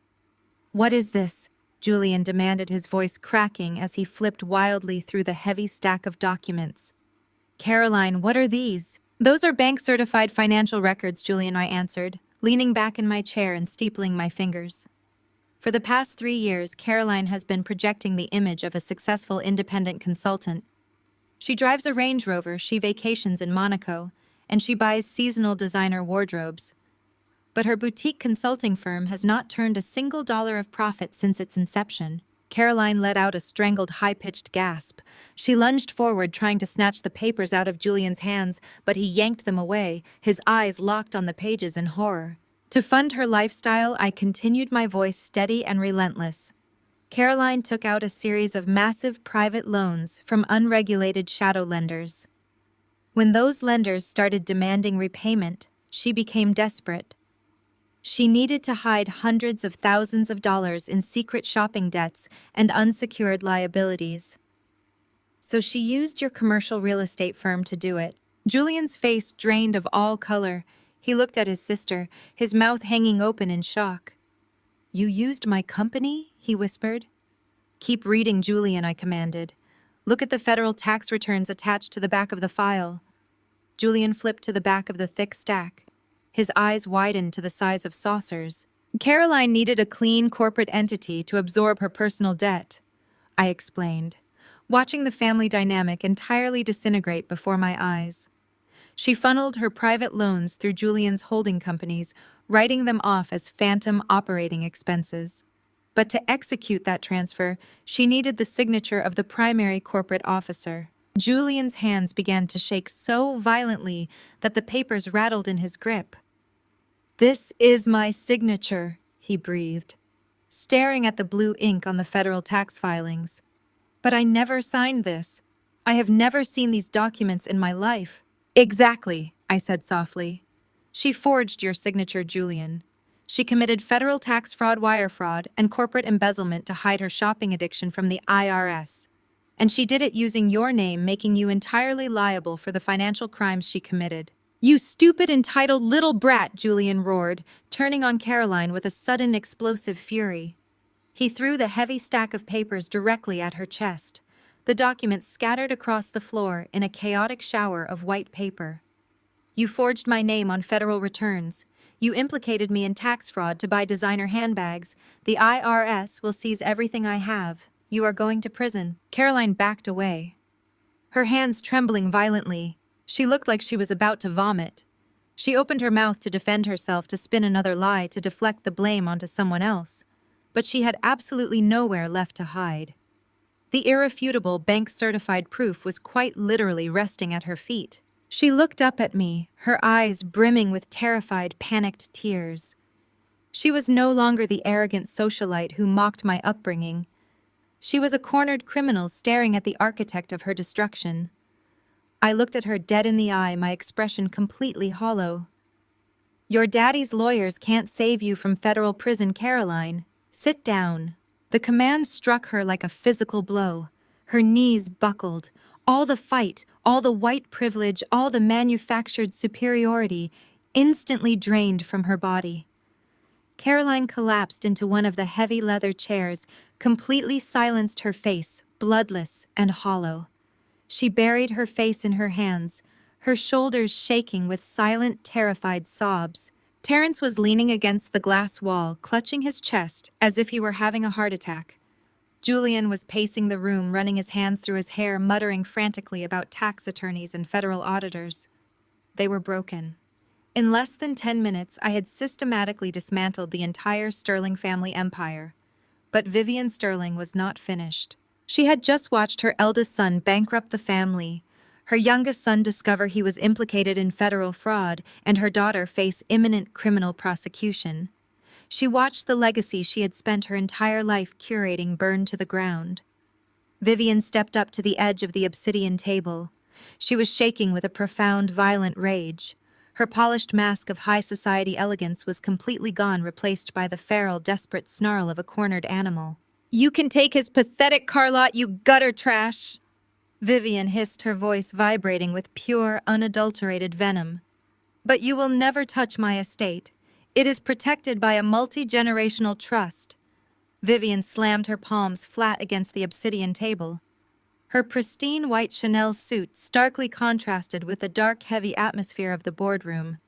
"What is this?" Julian demanded, his voice cracking as he flipped wildly through the heavy stack of documents. "Caroline, what are these?" "Those are bank-certified financial records," Julian, I answered, leaning back in my chair and steepling my fingers. For the past 3 years, Caroline has been projecting the image of a successful independent consultant. She drives a Range Rover, she vacations in Monaco, and she buys seasonal designer wardrobes. But her boutique consulting firm has not turned a single dollar of profit since its inception. Caroline let out a strangled, high-pitched gasp. She lunged forward, trying to snatch the papers out of Julian's hands, but he yanked them away, his eyes locked on the pages in horror. To fund her lifestyle, I continued, my voice steady and relentless. Caroline took out a series of massive private loans from unregulated shadow lenders. When those lenders started demanding repayment, she became desperate. She needed to hide hundreds of thousands of dollars in secret shopping debts and unsecured liabilities. So she used your commercial real estate firm to do it. Julian's face drained of all color. He looked at his sister, his mouth hanging open in shock. "You used my company?" he whispered. "Keep reading, Julian," I commanded. "Look at the federal tax returns attached to the back of the file." Julian flipped to the back of the thick stack. His eyes widened to the size of saucers. "Caroline needed a clean corporate entity to absorb her personal debt," I explained, watching the family dynamic entirely disintegrate before my eyes. She funneled her private loans through Julian's holding companies, writing them off as phantom operating expenses. But to execute that transfer, she needed the signature of the primary corporate officer. Julian's hands began to shake so violently that the papers rattled in his grip. "This is my signature," he breathed, staring at the blue ink on the federal tax filings. "But I never signed this. I have never seen these documents in my life." "Exactly," I said softly. "She forged your signature, Julian. She committed federal tax fraud, wire fraud, and corporate embezzlement to hide her shopping addiction from the IRS. And she did it using your name, making you entirely liable for the financial crimes she committed." "You stupid, entitled little brat," Julian roared, turning on Caroline with a sudden explosive fury. He threw the heavy stack of papers directly at her chest. The documents scattered across the floor in a chaotic shower of white paper. "You forged my name on federal returns. You implicated me in tax fraud to buy designer handbags. The IRS will seize everything I have. You are going to prison." Caroline backed away. her hands trembling violently. She looked like she was about to vomit. She opened her mouth to defend herself, to spin another lie, to deflect the blame onto someone else. But she had absolutely nowhere left to hide. The irrefutable bank-certified proof was quite literally resting at her feet. She looked up at me, her eyes brimming with terrified, panicked tears. She was no longer the arrogant socialite who mocked my upbringing. She was a cornered criminal staring at the architect of her destruction. I looked at her dead in the eye, my expression completely hollow. "Your daddy's lawyers can't save you from federal prison, Caroline. Sit down." The command struck her like a physical blow. Her knees buckled. All the fight, all the white privilege, all the manufactured superiority instantly drained from her body. Caroline collapsed into one of the heavy leather chairs, completely silenced, her face bloodless and hollow. She buried her face in her hands, her shoulders shaking with silent, terrified sobs. Terrence was leaning against the glass wall, clutching his chest as if he were having a heart attack. Julian was pacing the room, running his hands through his hair, muttering frantically about tax attorneys and federal auditors. They were broken. In less than 10 minutes, I had systematically dismantled the entire Sterling family empire. But Vivian Sterling was not finished. She had just watched her eldest son bankrupt the family, her youngest son discover he was implicated in federal fraud, and her daughter face imminent criminal prosecution. She watched the legacy she had spent her entire life curating burn to the ground. Vivian stepped up to the edge of the obsidian table. She was shaking with a profound, violent rage. Her polished mask of high society elegance was completely gone, replaced by the feral, desperate snarl of a cornered animal. "You can take his pathetic Carlotte, you gutter trash!" Vivian hissed, her voice vibrating with pure, unadulterated venom. "But you will never touch my estate. It is protected by a multi-generational trust." Vivian slammed her palms flat against the obsidian table. Her pristine white Chanel suit starkly contrasted with the dark, heavy atmosphere of the boardroom.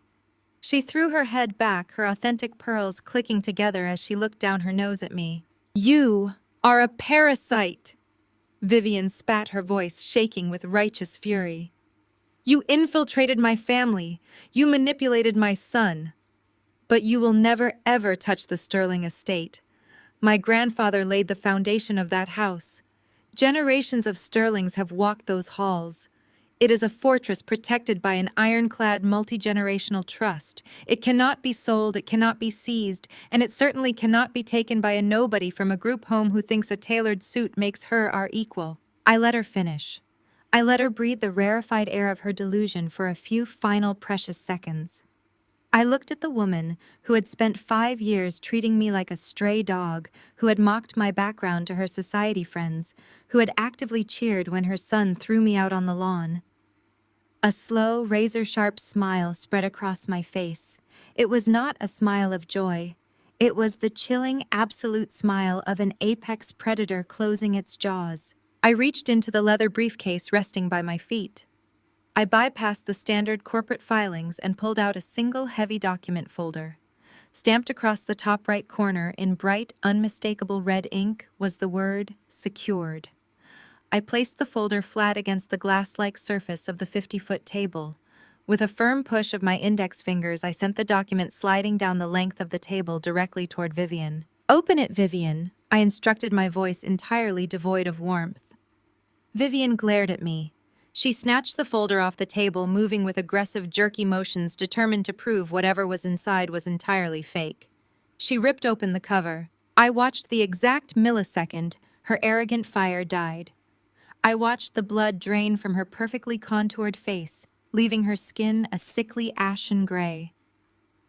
She threw her head back, her authentic pearls clicking together as she looked down her nose at me. "You are a parasite!" Vivian spat, her voice shaking with righteous fury. "You infiltrated my family. You manipulated my son. But you will never ever touch the Sterling estate. My grandfather laid the foundation of that house. Generations of Sterlings have walked those halls. It is a fortress protected by an ironclad multi-generational trust. It cannot be sold, it cannot be seized, and it certainly cannot be taken by a nobody from a group home who thinks a tailored suit makes her our equal." I let her finish. I let her breathe the rarefied air of her delusion for a few final precious seconds. I looked at the woman who had spent 5 years treating me like a stray dog, who had mocked my background to her society friends, who had actively cheered when her son threw me out on the lawn. A slow, razor-sharp smile spread across my face. It was not a smile of joy. It was the chilling, absolute smile of an apex predator closing its jaws. I reached into the leather briefcase resting by my feet. I bypassed the standard corporate filings and pulled out a single heavy document folder. Stamped across the top right corner in bright, unmistakable red ink was the word "secured." I placed the folder flat against the glass-like surface of the 50-foot table. With a firm push of my index fingers, I sent the document sliding down the length of the table directly toward Vivian. "Open it, Vivian," I instructed, my voice entirely devoid of warmth. Vivian glared at me. She snatched the folder off the table, moving with aggressive, jerky motions, determined to prove whatever was inside was entirely fake. She ripped open the cover. I watched the exact millisecond her arrogant fire died. I watched the blood drain from her perfectly contoured face, leaving her skin a sickly ashen gray.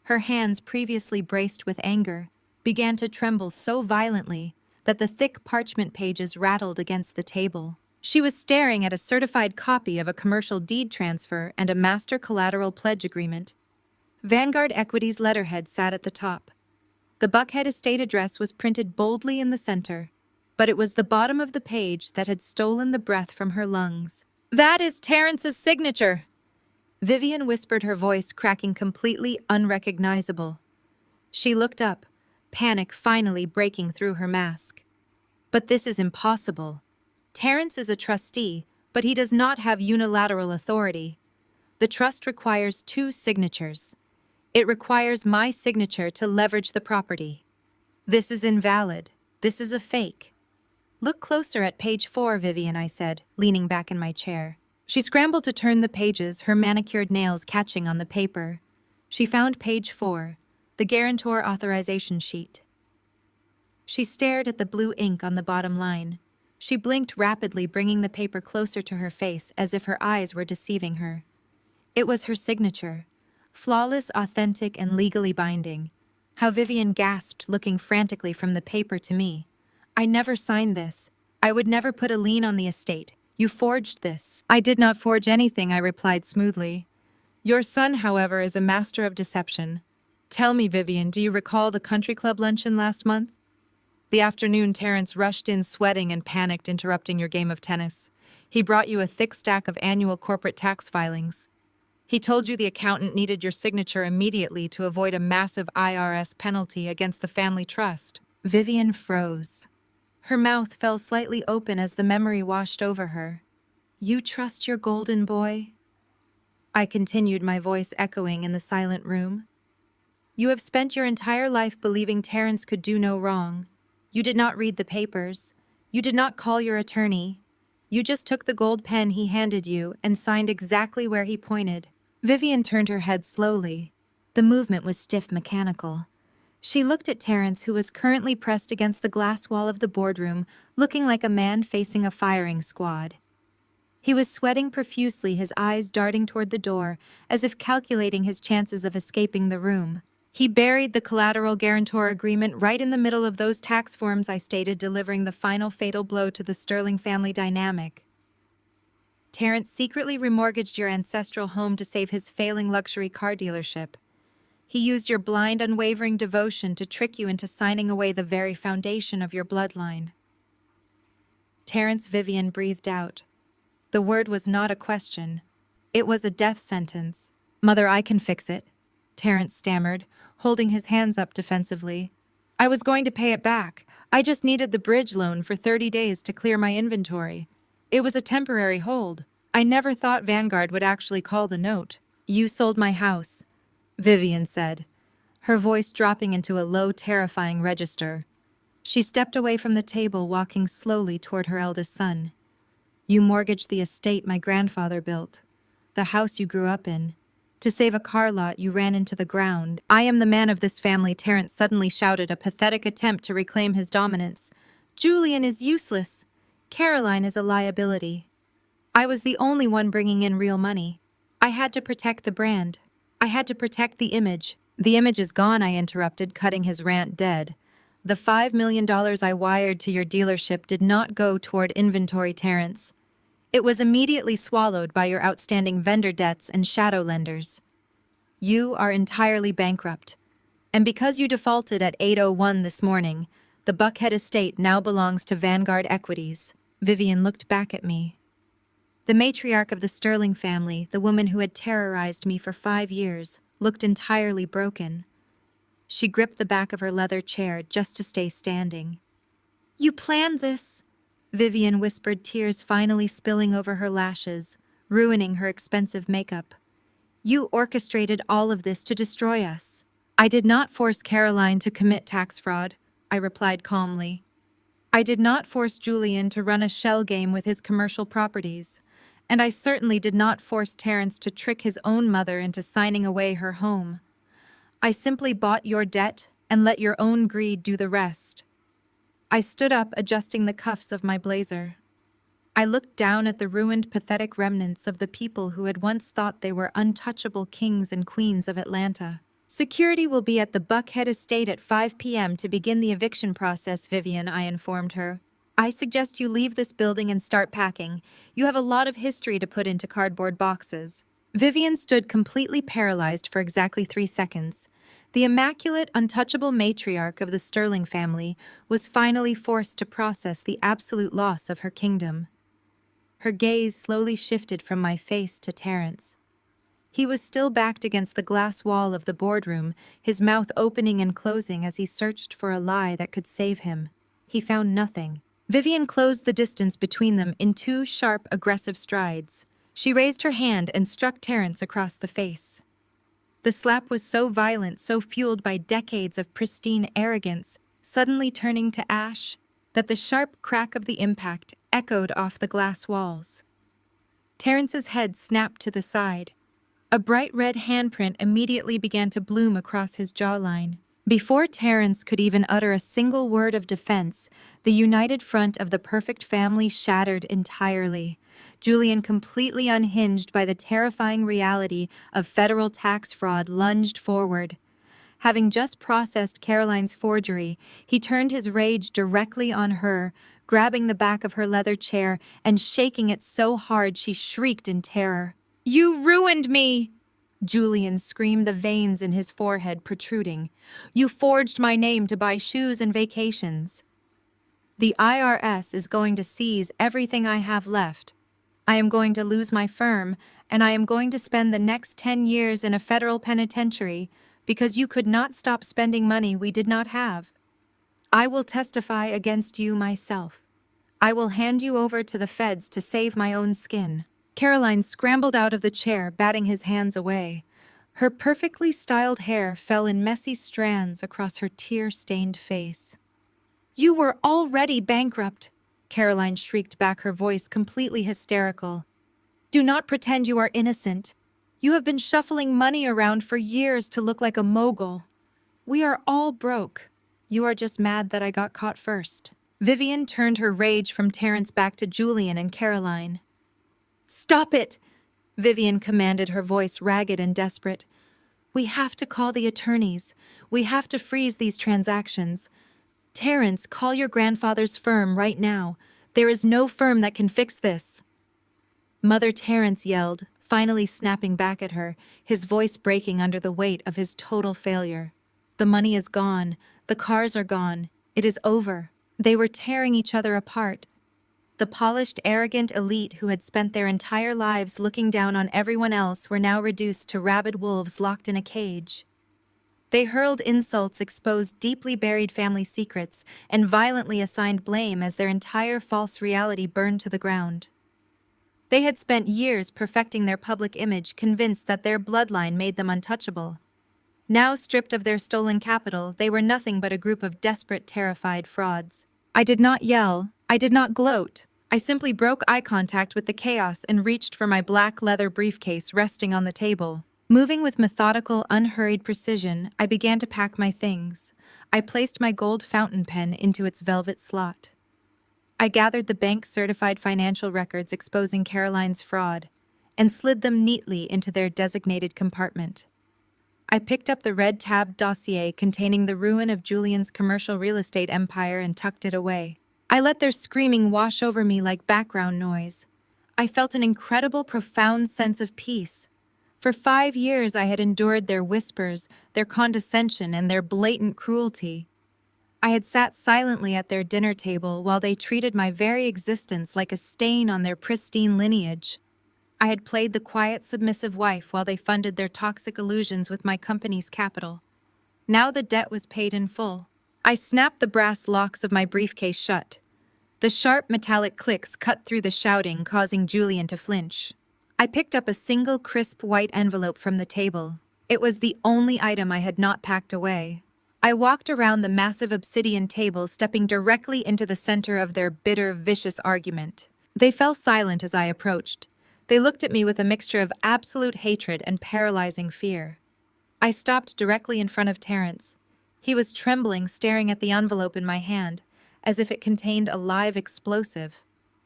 Her hands, previously braced with anger, began to tremble so violently that the thick parchment pages rattled against the table. She was staring at a certified copy of a commercial deed transfer and a master collateral pledge agreement. Vanguard Equities letterhead sat at the top. The Buckhead estate address was printed boldly in the center, but it was the bottom of the page that had stolen the breath from her lungs. "That is Terrence's signature!" Vivian whispered, her voice cracking, completely unrecognizable. She looked up, panic finally breaking through her mask. "But this is impossible. Terrence is a trustee, but he does not have unilateral authority. The trust requires two signatures. It requires my signature to leverage the property. This is invalid. This is a fake. Look closer at page 4, Vivian, I said, leaning back in my chair. She scrambled to turn the pages, her manicured nails catching on the paper. She found page 4, the guarantor authorization sheet. She stared at the blue ink on the bottom line. She blinked rapidly, bringing the paper closer to her face as if her eyes were deceiving her. It was her signature, flawless, authentic, and legally binding. How Vivian gasped, looking frantically from the paper to me. I never signed this. I would never put a lien on the estate. You forged this. I did not forge anything, I replied smoothly. Your son, however, is a master of deception. Tell me, Vivian, do you recall the country club luncheon last month? The afternoon Terrence rushed in sweating and panicked, interrupting your game of tennis. He brought you a thick stack of annual corporate tax filings. He told you the accountant needed your signature immediately to avoid a massive IRS penalty against the family trust. Vivian froze. Her mouth fell slightly open as the memory washed over her. You trust your golden boy? I continued, my voice echoing in the silent room. You have spent your entire life believing Terrence could do no wrong. You did not read the papers. You did not call your attorney. You just took the gold pen he handed you and signed exactly where he pointed. Vivian turned her head slowly. The movement was stiff, mechanical. She looked at Terrence, who was currently pressed against the glass wall of the boardroom, looking like a man facing a firing squad. He was sweating profusely, his eyes darting toward the door, as if calculating his chances of escaping the room. He buried the collateral guarantor agreement right in the middle of those tax forms, I stated, delivering the final fatal blow to the Sterling family dynamic. Terrence secretly remortgaged your ancestral home to save his failing luxury car dealership. He used your blind, unwavering devotion to trick you into signing away the very foundation of your bloodline. Terrence, Vivian breathed out. The word was not a question. It was a death sentence. Mother, I can fix it, Terrence stammered, holding his hands up defensively. I was going to pay it back. I just needed the bridge loan for 30 days to clear my inventory. It was a temporary hold. I never thought Vanguard would actually call the note. You sold my house, Vivian said, her voice dropping into a low, terrifying register. She stepped away from the table, walking slowly toward her eldest son. You mortgaged the estate my grandfather built, the house you grew up in. To save a car lot you ran into the ground. I am the man of this family, Terrence suddenly shouted, a pathetic attempt to reclaim his dominance. Julian is useless. Caroline is a liability. I was the only one bringing in real money. I had to protect the brand. I had to protect the image. The image is gone, I interrupted, cutting his rant dead. The $5 million I wired to your dealership did not go toward inventory, Terrence. It was immediately swallowed by your outstanding vendor debts and shadow lenders. You are entirely bankrupt. And because you defaulted at 8:01 this morning, the Buckhead estate now belongs to Vanguard Equities. Vivian looked back at me. The matriarch of the Sterling family, the woman who had terrorized me for 5 years, looked entirely broken. She gripped the back of her leather chair just to stay standing. You planned this, Vivian whispered, tears finally spilling over her lashes, ruining her expensive makeup. You orchestrated all of this to destroy us. I did not force Caroline to commit tax fraud, I replied calmly. I did not force Julian to run a shell game with his commercial properties, and I certainly did not force Terrence to trick his own mother into signing away her home. I simply bought your debt and let your own greed do the rest. I stood up, adjusting the cuffs of my blazer. I looked down at the ruined, pathetic remnants of the people who had once thought they were untouchable kings and queens of Atlanta. Security will be at the Buckhead estate at 5 p.m. to begin the eviction process, Vivian, I informed her. I suggest you leave this building and start packing. You have a lot of history to put into cardboard boxes. Vivian stood completely paralyzed for exactly 3 seconds. The immaculate, untouchable matriarch of the Sterling family was finally forced to process the absolute loss of her kingdom. Her gaze slowly shifted from my face to Terrence. He was still backed against the glass wall of the boardroom, his mouth opening and closing as he searched for a lie that could save him. He found nothing. Vivian closed the distance between them in two sharp, aggressive strides. She raised her hand and struck Terence across the face. The slap was so violent, so fueled by decades of pristine arrogance, suddenly turning to ash, that the sharp crack of the impact echoed off the glass walls. Terence's head snapped to the side. A bright red handprint immediately began to bloom across his jawline. Before Terence could even utter a single word of defense, the united front of the perfect family shattered entirely. Julian, completely unhinged by the terrifying reality of federal tax fraud, lunged forward. Having just processed Caroline's forgery, he turned his rage directly on her, grabbing the back of her leather chair and shaking it so hard she shrieked in terror. "You ruined me!" Julian screamed, the veins in his forehead protruding. "You forged my name to buy shoes and vacations. The IRS is going to seize everything I have left. I am going to lose my firm, and I am going to spend the next 10 years in a federal penitentiary because you could not stop spending money we did not have. I will testify against you myself. I will hand you over to the feds to save my own skin." Caroline scrambled out of the chair, batting his hands away. Her perfectly styled hair fell in messy strands across her tear-stained face. "You were already bankrupt," Caroline shrieked back, her voice completely hysterical. "Do not pretend you are innocent. You have been shuffling money around for years to look like a mogul. We are all broke. You are just mad that I got caught first." Vivian turned her rage from Terence back to Julian and Caroline. "Stop it!" Vivian commanded, her voice ragged and desperate. "We have to call the attorneys. We have to freeze these transactions. Terence, call your grandfather's firm right now. There is no firm that can fix this." Mother Terence yelled, finally snapping back at her, his voice breaking under the weight of his total failure. "The money is gone. The cars are gone. It is over." They were tearing each other apart. The polished, arrogant elite who had spent their entire lives looking down on everyone else were now reduced to rabid wolves locked in a cage. They hurled insults, exposed deeply buried family secrets, and violently assigned blame as their entire false reality burned to the ground. They had spent years perfecting their public image, convinced that their bloodline made them untouchable. Now, stripped of their stolen capital, they were nothing but a group of desperate, terrified frauds. I did not yell. I did not gloat. I simply broke eye contact with the chaos and reached for my black leather briefcase resting on the table. Moving with methodical, unhurried precision, I began to pack my things. I placed my gold fountain pen into its velvet slot. I gathered the bank-certified financial records exposing Caroline's fraud and slid them neatly into their designated compartment. I picked up the red-tabbed dossier containing the ruin of Julian's commercial real estate empire and tucked it away. I let their screaming wash over me like background noise. I felt an incredible, profound sense of peace. For 5 years I had endured their whispers, their condescension, and their blatant cruelty. I had sat silently at their dinner table while they treated my very existence like a stain on their pristine lineage. I had played the quiet, submissive wife while they funded their toxic illusions with my company's capital. Now the debt was paid in full. I snapped the brass locks of my briefcase shut. The sharp metallic clicks cut through the shouting, causing Julian to flinch. I picked up a single crisp white envelope from the table. It was the only item I had not packed away. I walked around the massive obsidian table, stepping directly into the center of their bitter, vicious argument. They fell silent as I approached. They looked at me with a mixture of absolute hatred and paralyzing fear. I stopped directly in front of Terence. He was trembling, staring at the envelope in my hand, as if it contained a live explosive.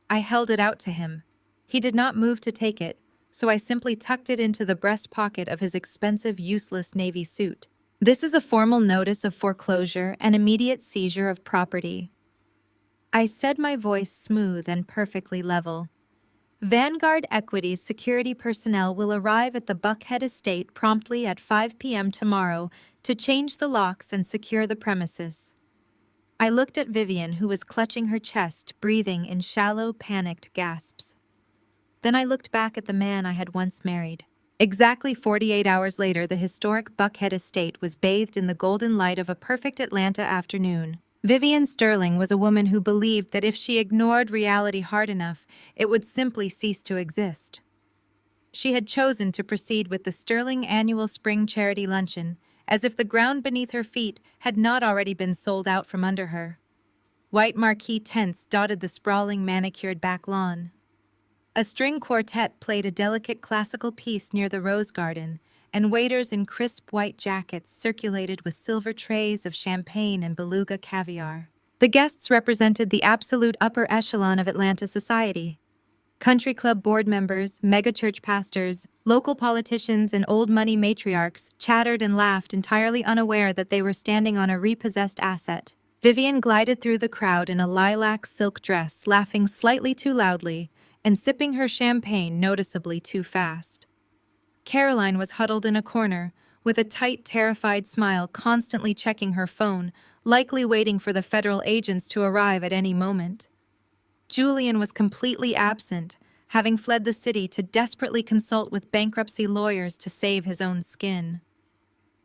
I held it out to him. He did not move to take it, so I simply tucked it into the breast pocket of his expensive, useless navy suit. "This is a formal notice of foreclosure and immediate seizure of property," I said, my voice smooth and perfectly level. "Vanguard Equity's security personnel will arrive at the Buckhead estate promptly at 5 p.m. tomorrow to change the locks and secure the premises." I looked at Vivian, who was clutching her chest, breathing in shallow, panicked gasps. Then I looked back at the man I had once married. Exactly 48 hours later, the historic Buckhead estate was bathed in the golden light of a perfect Atlanta afternoon. Vivian Sterling was a woman who believed that if she ignored reality hard enough, it would simply cease to exist. She had chosen to proceed with the Sterling annual spring charity luncheon, as if the ground beneath her feet had not already been sold out from under her. White marquee tents dotted the sprawling manicured back lawn. A string quartet played a delicate classical piece near the rose garden, and waiters in crisp white jackets circulated with silver trays of champagne and beluga caviar. The guests represented the absolute upper echelon of Atlanta society. Country club board members, megachurch pastors, local politicians, and old money matriarchs chattered and laughed, entirely unaware that they were standing on a repossessed asset. Vivian glided through the crowd in a lilac silk dress, laughing slightly too loudly and sipping her champagne noticeably too fast. Caroline was huddled in a corner, with a tight, terrified smile, constantly checking her phone, likely waiting for the federal agents to arrive at any moment. Julian was completely absent, having fled the city to desperately consult with bankruptcy lawyers to save his own skin.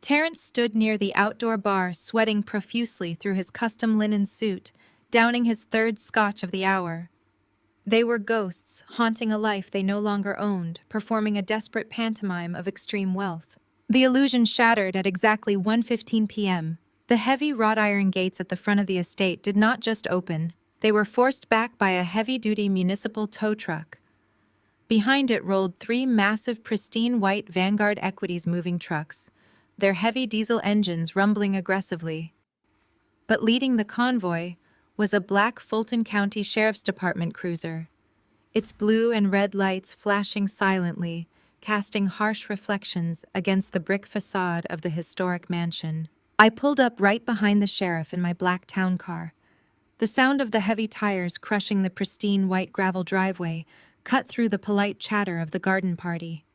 Terrence stood near the outdoor bar, sweating profusely through his custom linen suit, downing his third scotch of the hour. They were ghosts, haunting a life they no longer owned, performing a desperate pantomime of extreme wealth. The illusion shattered at exactly 1:15 p.m. The heavy wrought iron gates at the front of the estate did not just open, they were forced back by a heavy-duty municipal tow truck. Behind it rolled three massive, pristine white Vanguard Equities moving trucks, their heavy diesel engines rumbling aggressively. But leading the convoy was a black Fulton County Sheriff's Department cruiser, its blue and red lights flashing silently, casting harsh reflections against the brick facade of the historic mansion. I pulled up right behind the sheriff in my black town car. The sound of the heavy tires crushing the pristine white gravel driveway cut through the polite chatter of the garden party.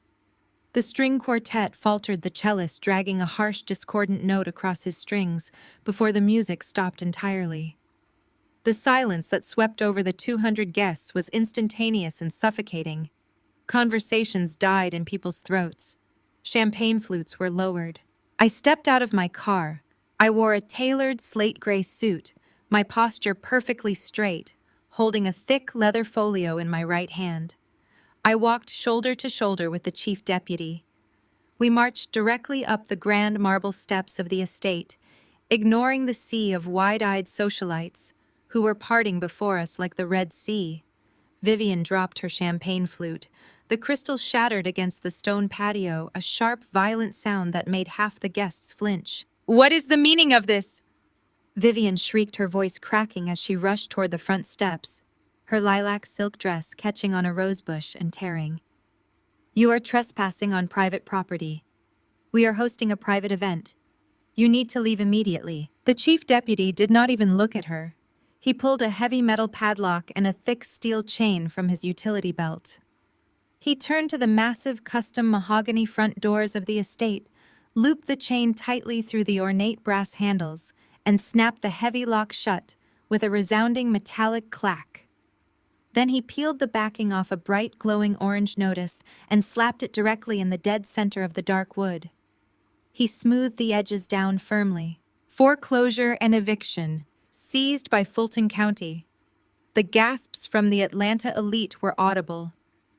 The string quartet faltered, the cellist dragging a harsh, discordant note across his strings before the music stopped entirely. The silence that swept over the 200 guests was instantaneous and suffocating. Conversations died in people's throats. Champagne flutes were lowered. I stepped out of my car. I wore a tailored slate gray suit, my posture perfectly straight, holding a thick leather folio in my right hand. I walked shoulder to shoulder with the chief deputy. We marched directly up the grand marble steps of the estate, ignoring the sea of wide-eyed socialites who were parting before us like the Red Sea. Vivian dropped her champagne flute. The crystal shattered against the stone patio, a sharp, violent sound that made half the guests flinch. "What is the meaning of this?" Vivian shrieked, her voice cracking as she rushed toward the front steps, her lilac silk dress catching on a rosebush and tearing. "You are trespassing on private property. We are hosting a private event. You need to leave immediately." The chief deputy did not even look at her. He pulled a heavy metal padlock and a thick steel chain from his utility belt. He turned to the massive custom mahogany front doors of the estate, looped the chain tightly through the ornate brass handles, and snapped the heavy lock shut with a resounding metallic clack. Then he peeled the backing off a bright, glowing orange notice and slapped it directly in the dead center of the dark wood. He smoothed the edges down firmly. "Foreclosure and eviction, seized by Fulton County." The gasps from the Atlanta elite were audible.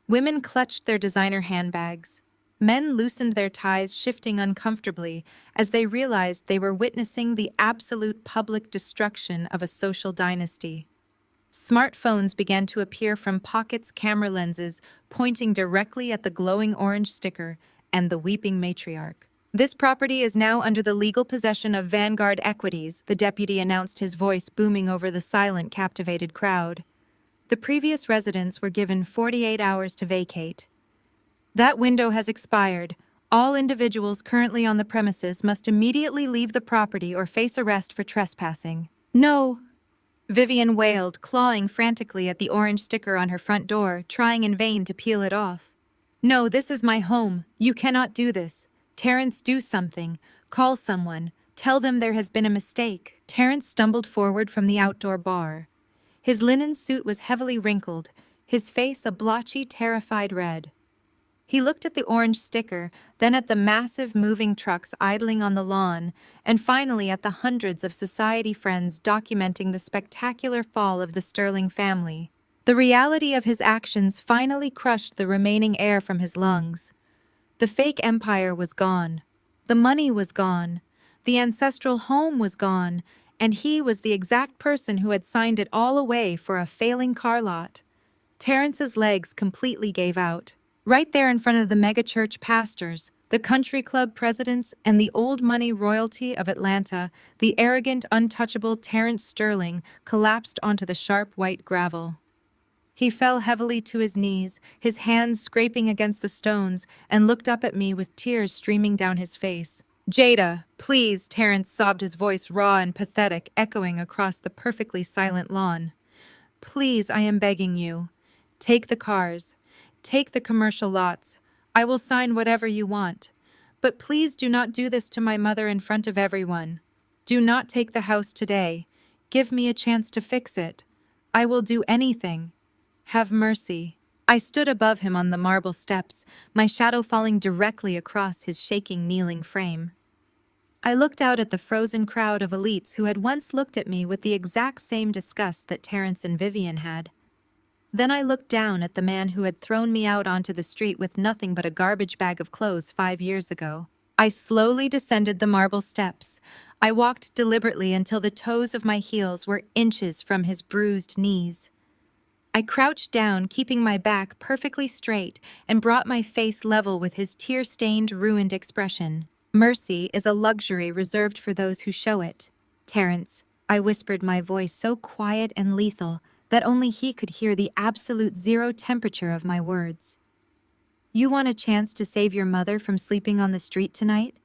Women clutched their designer handbags. Men loosened their ties, shifting uncomfortably as they realized they were witnessing the absolute public destruction of a social dynasty. Smartphones began to appear from pockets, camera lenses pointing directly at the glowing orange sticker and the weeping matriarch. "This property is now under the legal possession of Vanguard Equities," the deputy announced, his voice booming over the silent, captivated crowd. "The previous residents were given 48 hours to vacate. That window has expired. All individuals currently on the premises must immediately leave the property or face arrest for trespassing." "No!" Vivian wailed, clawing frantically at the orange sticker on her front door, trying in vain to peel it off. "No, this is my home. You cannot do this. Terrence, do something. Call someone. Tell them there has been a mistake." Terrence stumbled forward from the outdoor bar. His linen suit was heavily wrinkled, his face a blotchy, terrified red. He looked at the orange sticker, then at the massive moving trucks idling on the lawn, and finally at the hundreds of society friends documenting the spectacular fall of the Sterling family. The reality of his actions finally crushed the remaining air from his lungs. The fake empire was gone. The money was gone. The ancestral home was gone, and he was the exact person who had signed it all away for a failing car lot. Terrence's legs completely gave out. Right there in front of the megachurch pastors, the country club presidents, and the old money royalty of Atlanta, the arrogant, untouchable Terrence Sterling collapsed onto the sharp white gravel. He fell heavily to his knees, his hands scraping against the stones, and looked up at me with tears streaming down his face. "Jada, please," Terrence sobbed, his voice raw and pathetic, echoing across the perfectly silent lawn. "Please, I am begging you. Take the cars. Take the commercial lots. I will sign whatever you want. But please do not do this to my mother in front of everyone. Do not take the house today. Give me a chance to fix it. I will do anything. Have mercy." I stood above him on the marble steps, my shadow falling directly across his shaking, kneeling frame. I looked out at the frozen crowd of elites who had once looked at me with the exact same disgust that Terrence and Vivian had. Then I looked down at the man who had thrown me out onto the street with nothing but a garbage bag of clothes 5 years ago. I slowly descended the marble steps. I walked deliberately until the toes of my heels were inches from his bruised knees. I crouched down, keeping my back perfectly straight, and brought my face level with his tear-stained, ruined expression. "Mercy is a luxury reserved for those who show it. Terrence," I whispered, my voice so quiet and lethal that only he could hear the absolute zero temperature of my words. "You want a chance to save your mother from sleeping on the street tonight?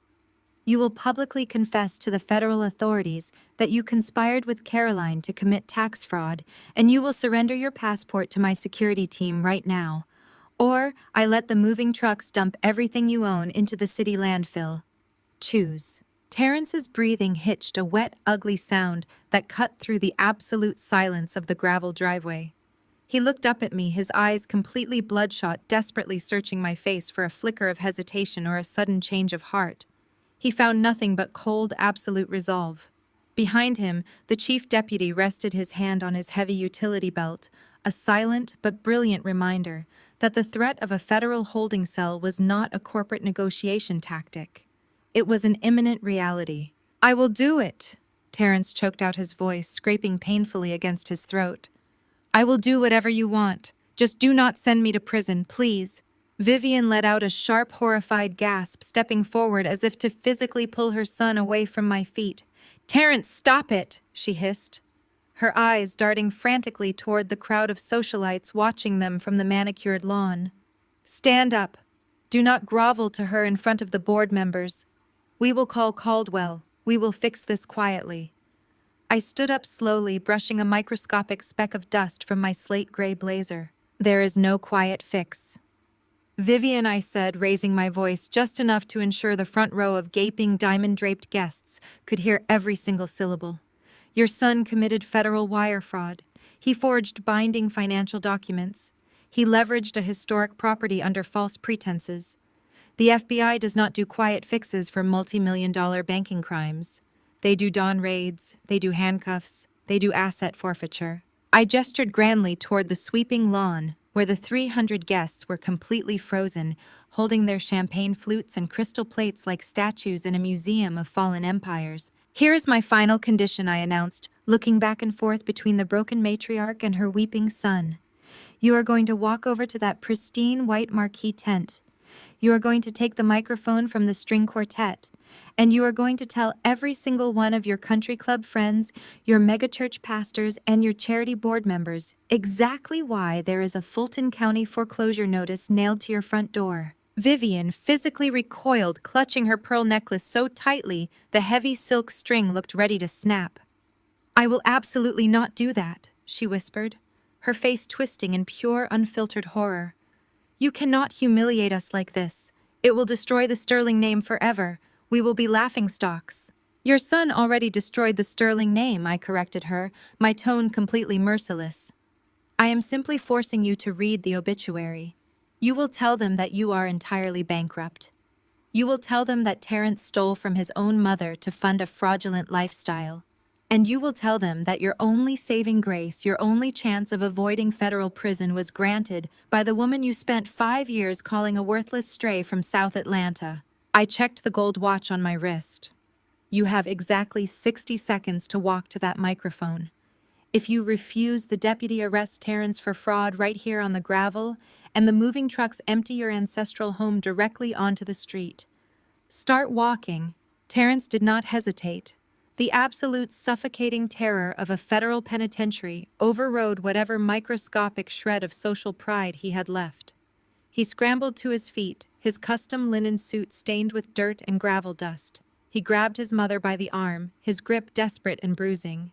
You will publicly confess to the federal authorities that you conspired with Caroline to commit tax fraud, and you will surrender your passport to my security team right now. Or I let the moving trucks dump everything you own into the city landfill. Choose." Terrence's breathing hitched, a wet, ugly sound that cut through the absolute silence of the gravel driveway. He looked up at me, his eyes completely bloodshot, desperately searching my face for a flicker of hesitation or a sudden change of heart. He found nothing but cold, absolute resolve. Behind him, the chief deputy rested his hand on his heavy utility belt, a silent but brilliant reminder that the threat of a federal holding cell was not a corporate negotiation tactic. It was an imminent reality. "I will do it," Terrence choked out, his voice scraping painfully against his throat. "I will do whatever you want. Just do not send me to prison, please." Vivian let out a sharp, horrified gasp, stepping forward as if to physically pull her son away from my feet. "Terrence, stop it!" she hissed, her eyes darting frantically toward the crowd of socialites watching them from the manicured lawn. "Stand up. Do not grovel to her in front of the board members. We will call Caldwell. We will fix this quietly." I stood up slowly, brushing a microscopic speck of dust from my slate-gray blazer. "There is no quiet fix." "Vivian," I said, raising my voice just enough to ensure the front row of gaping, diamond-draped guests could hear every single syllable. "Your son committed federal wire fraud. He forged binding financial documents. He leveraged a historic property under false pretenses. The FBI does not do quiet fixes for multi-million-dollar banking crimes. They do dawn raids, they do handcuffs, they do asset forfeiture." I gestured grandly toward the sweeping lawn, where the 300 guests were completely frozen, holding their champagne flutes and crystal plates like statues in a museum of fallen empires. "Here is my final condition," I announced, looking back and forth between the broken matriarch and her weeping son. "You are going to walk over to that pristine white marquee tent. You are going to take the microphone from the string quartet, and you are going to tell every single one of your country club friends, your megachurch pastors, and your charity board members exactly why there is a Fulton County foreclosure notice nailed to your front door." Vivian physically recoiled, clutching her pearl necklace so tightly the heavy silk string looked ready to snap. "I will absolutely not do that," she whispered, her face twisting in pure, unfiltered horror. "You cannot humiliate us like this. It will destroy the Sterling name forever. We will be laughingstocks." "Your son already destroyed the Sterling name," I corrected her, my tone completely merciless. "I am simply forcing you to read the obituary. You will tell them that you are entirely bankrupt. You will tell them that Terrence stole from his own mother to fund a fraudulent lifestyle. And you will tell them that your only saving grace, your only chance of avoiding federal prison was granted by the woman you spent 5 years calling a worthless stray from South Atlanta. I checked the gold watch on my wrist. You have exactly 60 seconds to walk to that microphone. If you refuse, the deputy arrests Terrence for fraud right here on the gravel, and the moving trucks empty your ancestral home directly onto the street. Start walking. Terrence did not hesitate. The absolute suffocating terror of a federal penitentiary overrode whatever microscopic shred of social pride he had left. He scrambled to his feet, his custom linen suit stained with dirt and gravel dust. He grabbed his mother by the arm, his grip desperate and bruising.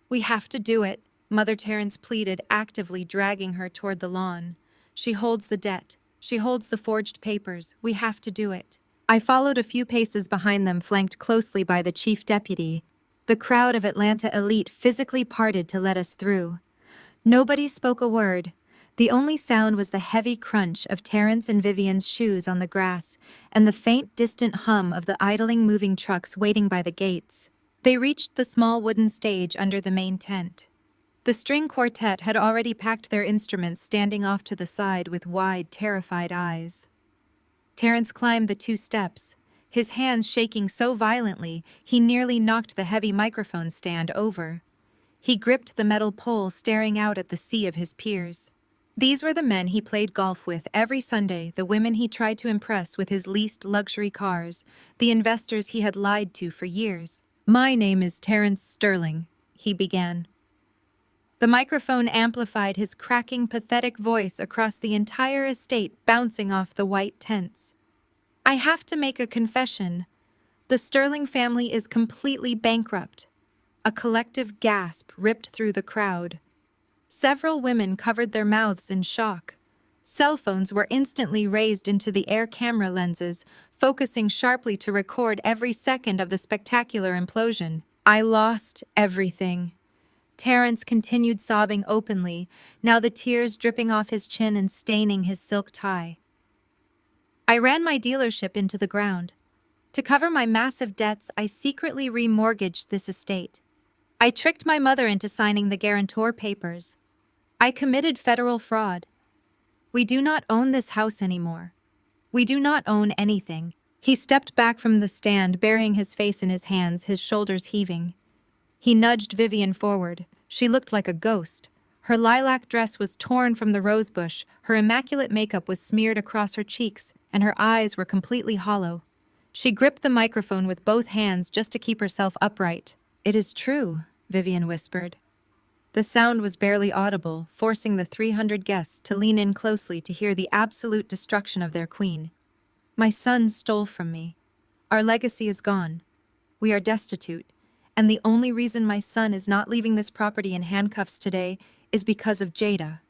"We have to do it," Mother Terrence pleaded, actively dragging her toward the lawn. "She holds the debt. She holds the forged papers. We have to do it." I followed a few paces behind them, flanked closely by the chief deputy. The crowd of Atlanta elite physically parted to let us through. Nobody spoke a word. The only sound was the heavy crunch of Terrence and Vivian's shoes on the grass and the faint, distant hum of the idling moving trucks waiting by the gates. They reached the small wooden stage under the main tent. The string quartet had already packed their instruments, standing off to the side with wide, terrified eyes. Terrence climbed the 2 steps, his hands shaking so violently he nearly knocked the heavy microphone stand over. He gripped the metal pole, staring out at the sea of his peers. These were the men he played golf with every Sunday, the women he tried to impress with his leased luxury cars, the investors he had lied to for years. "My name is Terrence Sterling," he began. The microphone amplified his cracking, pathetic voice across the entire estate, bouncing off the white tents. "I have to make a confession. The Sterling family is completely bankrupt." A collective gasp ripped through the crowd. Several women covered their mouths in shock. Cell phones were instantly raised into the air camera lenses, focusing sharply to record every second of the spectacular implosion. "I lost everything." Terrence continued sobbing openly, now the tears dripping off his chin and staining his silk tie. "I ran my dealership into the ground. To cover my massive debts, I secretly remortgaged this estate. I tricked my mother into signing the guarantor papers. I committed federal fraud. We do not own this house anymore. We do not own anything." He stepped back from the stand, burying his face in his hands, his shoulders heaving. He nudged Vivian forward. She looked like a ghost. Her lilac dress was torn from the rosebush, her immaculate makeup was smeared across her cheeks, and her eyes were completely hollow. She gripped the microphone with both hands just to keep herself upright. "It is true," Vivian whispered. The sound was barely audible, forcing the 300 guests to lean in closely to hear the absolute destruction of their queen. "My son stole from me. Our legacy is gone. We are destitute. And the only reason my son is not leaving this property in handcuffs today is because of Jada."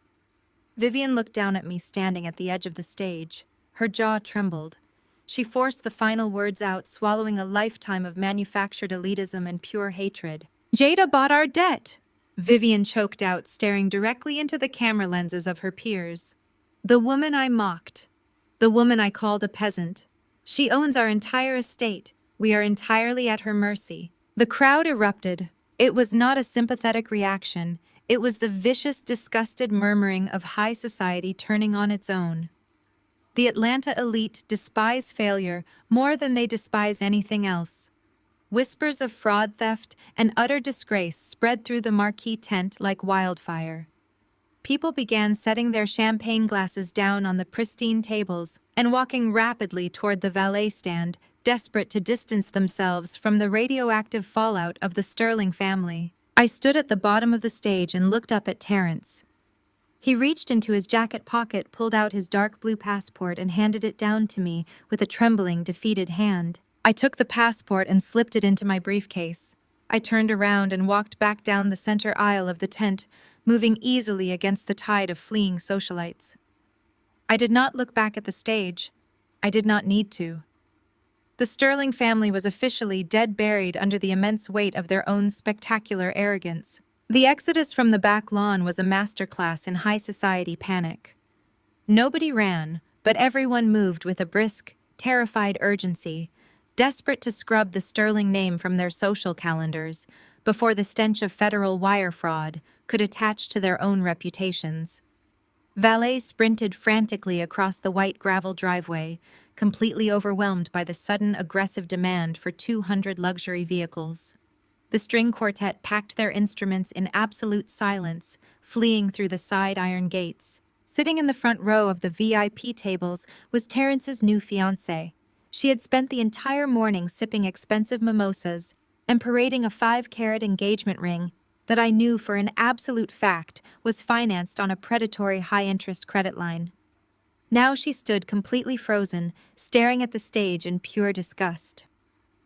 Vivian looked down at me, standing at the edge of the stage. Her jaw trembled. She forced the final words out, swallowing a lifetime of manufactured elitism and pure hatred. "Jada bought our debt," Vivian choked out, staring directly into the camera lenses of her peers. "The woman I mocked. The woman I called a peasant. She owns our entire estate. We are entirely at her mercy." The crowd erupted. It was not a sympathetic reaction. It was the vicious, disgusted murmuring of high society turning on its own. The Atlanta elite despise failure more than they despise anything else. Whispers of fraud, theft, and utter disgrace spread through the marquee tent like wildfire. People began setting their champagne glasses down on the pristine tables and walking rapidly toward the valet stand, desperate to distance themselves from the radioactive fallout of the Sterling family. I stood at the bottom of the stage and looked up at Terrence. He reached into his jacket pocket, pulled out his dark blue passport, and handed it down to me with a trembling, defeated hand. I took the passport and slipped it into my briefcase. I turned around and walked back down the center aisle of the tent, moving easily against the tide of fleeing socialites. I did not look back at the stage. I did not need to. The Sterling family was officially dead, buried under the immense weight of their own spectacular arrogance. The exodus from the back lawn was a masterclass in high society panic. Nobody ran, but everyone moved with a brisk, terrified urgency, desperate to scrub the sterling name from their social calendars before the stench of federal wire fraud could attach to their own reputations. Valets sprinted frantically across the white gravel driveway, completely overwhelmed by the sudden aggressive demand for 200 luxury vehicles. The string quartet packed their instruments in absolute silence, fleeing through the side iron gates. Sitting in the front row of the VIP tables was Terrence's new fiancée. She had spent the entire morning sipping expensive mimosas and parading a 5-carat engagement ring that I knew for an absolute fact was financed on a predatory high-interest credit line. Now she stood completely frozen, staring at the stage in pure disgust.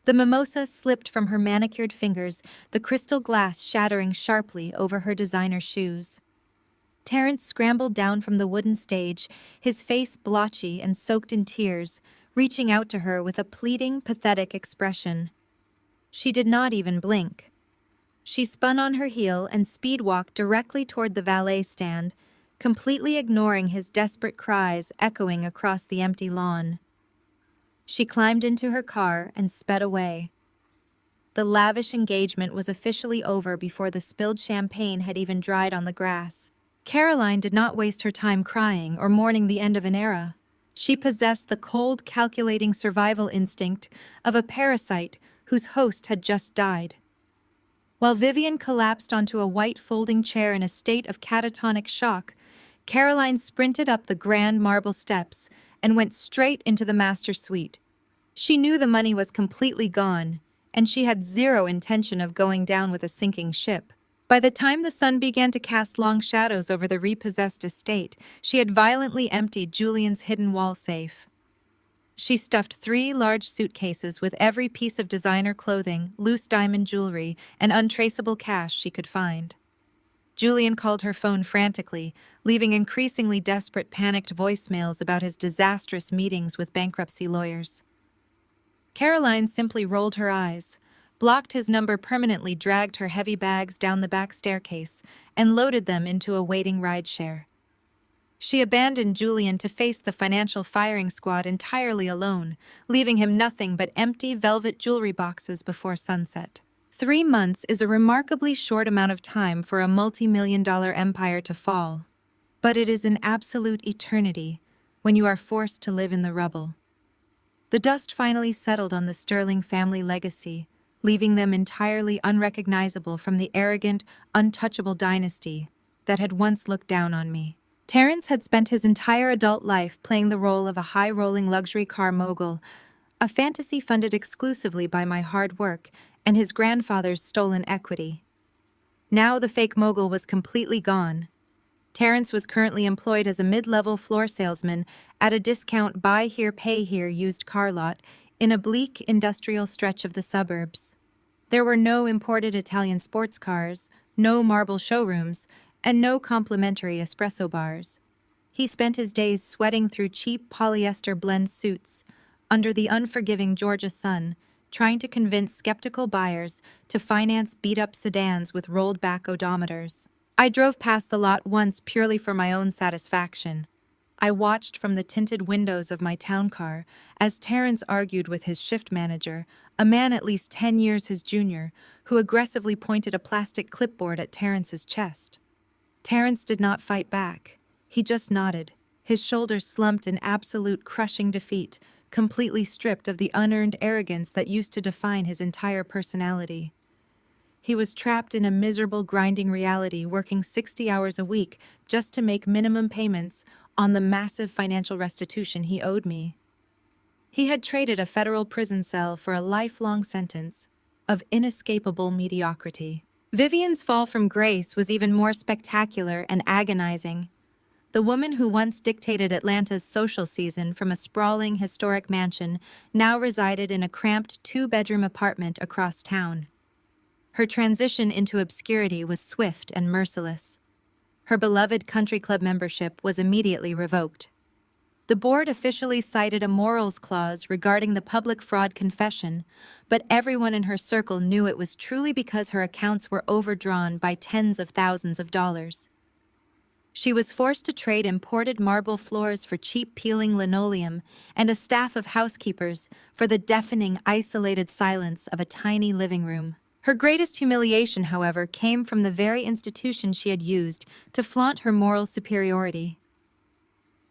The mimosa slipped from her manicured fingers, the crystal glass shattering sharply over her designer shoes. Terrence scrambled down from the wooden stage, his face blotchy and soaked in tears, reaching out to her with a pleading, pathetic expression. She did not even blink. She spun on her heel and speed-walked directly toward the valet stand, completely ignoring his desperate cries echoing across the empty lawn. She climbed into her car and sped away. The lavish engagement was officially over before the spilled champagne had even dried on the grass. Caroline did not waste her time crying or mourning the end of an era. She possessed the cold, calculating survival instinct of a parasite whose host had just died. While Vivian collapsed onto a white folding chair in a state of catatonic shock, Caroline sprinted up the grand marble steps and went straight into the master suite. She knew the money was completely gone, and she had zero intention of going down with a sinking ship. By the time the sun began to cast long shadows over the repossessed estate, she had violently emptied Julian's hidden wall safe. She stuffed 3 large suitcases with every piece of designer clothing, loose diamond jewelry, and untraceable cash she could find. Julian called her phone frantically, leaving increasingly desperate, panicked voicemails about his disastrous meetings with bankruptcy lawyers. Caroline simply rolled her eyes, blocked his number permanently, dragged her heavy bags down the back staircase, and loaded them into a waiting rideshare. She abandoned Julian to face the financial firing squad entirely alone, leaving him nothing but empty velvet jewelry boxes before sunset. 3 months is a remarkably short amount of time for a multi-million-dollar empire to fall, but it is an absolute eternity when you are forced to live in the rubble. The dust finally settled on the Sterling family legacy, leaving them entirely unrecognizable from the arrogant, untouchable dynasty that had once looked down on me. Terrence had spent his entire adult life playing the role of a high-rolling luxury car mogul, a fantasy funded exclusively by my hard work and his grandfather's stolen equity. Now the fake mogul was completely gone. Terrence was currently employed as a mid-level floor salesman at a discount buy here, pay here used car lot in a bleak industrial stretch of the suburbs. There were no imported Italian sports cars, no marble showrooms, and no complimentary espresso bars. He spent his days sweating through cheap polyester blend suits under the unforgiving Georgia sun, trying to convince skeptical buyers to finance beat-up sedans with rolled-back odometers. I drove past the lot once purely for my own satisfaction. I watched from the tinted windows of my town car as Terrence argued with his shift manager, a man at least 10 years his junior, who aggressively pointed a plastic clipboard at Terrence's chest. Terrence did not fight back. He just nodded, his shoulders slumped in absolute crushing defeat, completely stripped of the unearned arrogance that used to define his entire personality. He was trapped in a miserable, grinding reality, working 60 hours a week just to make minimum payments on the massive financial restitution he owed me. He had traded a federal prison cell for a lifelong sentence of inescapable mediocrity. Vivian's fall from grace was even more spectacular and agonizing. The woman who once dictated Atlanta's social season from a sprawling, historic mansion now resided in a cramped 2-bedroom apartment across town. Her transition into obscurity was swift and merciless. Her beloved country club membership was immediately revoked. The board officially cited a morals clause regarding the public fraud confession, but everyone in her circle knew it was truly because her accounts were overdrawn by tens of thousands of dollars. She was forced to trade imported marble floors for cheap peeling linoleum and a staff of housekeepers for the deafening, isolated silence of a tiny living room. Her greatest humiliation, however, came from the very institution she had used to flaunt her moral superiority.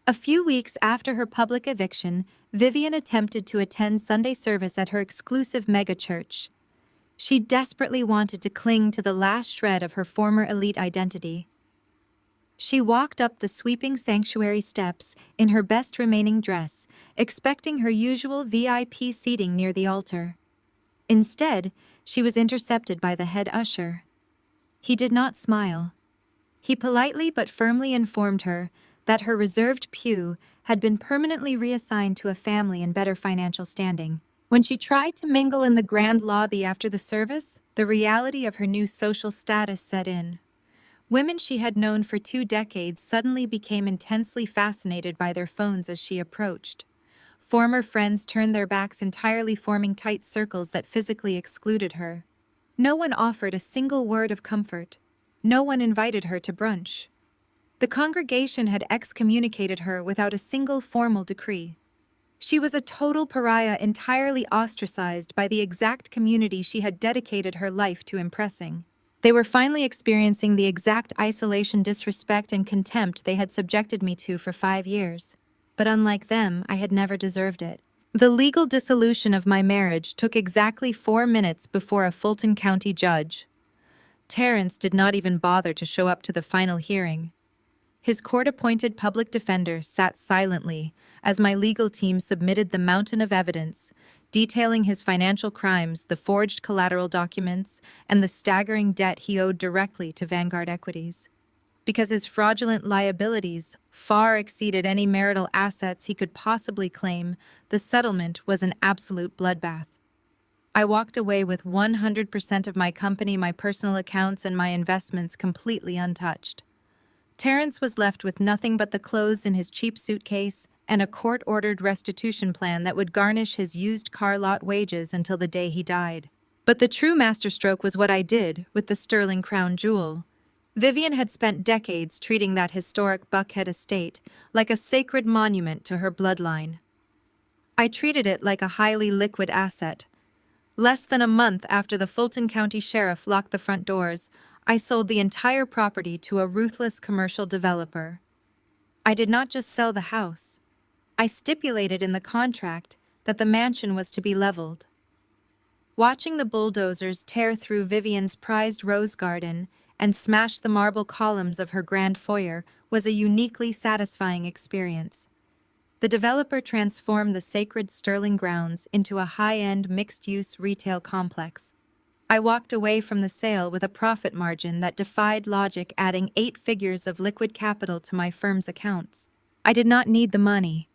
A few weeks after her public eviction, Vivian attempted to attend Sunday service at her exclusive megachurch. She desperately wanted to cling to the last shred of her former elite identity. She walked up the sweeping sanctuary steps in her best remaining dress, expecting her usual VIP seating near the altar. Instead, she was intercepted by the head usher. He did not smile. He politely but firmly informed her that her reserved pew had been permanently reassigned to a family in better financial standing. When she tried to mingle in the grand lobby after the service, the reality of her new social status set in. Women she had known for 2 decades suddenly became intensely fascinated by their phones as she approached. Former friends turned their backs entirely, forming tight circles that physically excluded her. No one offered a single word of comfort. No one invited her to brunch. The congregation had excommunicated her without a single formal decree. She was a total pariah, entirely ostracized by the exact community she had dedicated her life to impressing. They were finally experiencing the exact isolation, disrespect, and contempt they had subjected me to for 5 years. But unlike them, I had never deserved it. The legal dissolution of my marriage took exactly 4 minutes before a Fulton County judge. Terrence did not even bother to show up to the final hearing. His court-appointed public defender sat silently as my legal team submitted the mountain of evidence, detailing his financial crimes, the forged collateral documents, and the staggering debt he owed directly to Vanguard Equities. Because his fraudulent liabilities far exceeded any marital assets he could possibly claim, the settlement was an absolute bloodbath. I walked away with 100% of my company, my personal accounts, and my investments completely untouched. Terrence was left with nothing but the clothes in his cheap suitcase and a court-ordered restitution plan that would garnish his used car lot wages until the day he died. But the true masterstroke was what I did with the sterling crown jewel. Vivian had spent decades treating that historic Buckhead estate like a sacred monument to her bloodline. I treated it like a highly liquid asset. Less than a month after the Fulton County Sheriff locked the front doors, I sold the entire property to a ruthless commercial developer. I did not just sell the house. I stipulated in the contract that the mansion was to be leveled. Watching the bulldozers tear through Vivian's prized rose garden and smash the marble columns of her grand foyer was a uniquely satisfying experience. The developer transformed the sacred Sterling grounds into a high-end mixed-use retail complex. I walked away from the sale with a profit margin that defied logic, adding 8 figures of liquid capital to my firm's accounts. I did not need the money.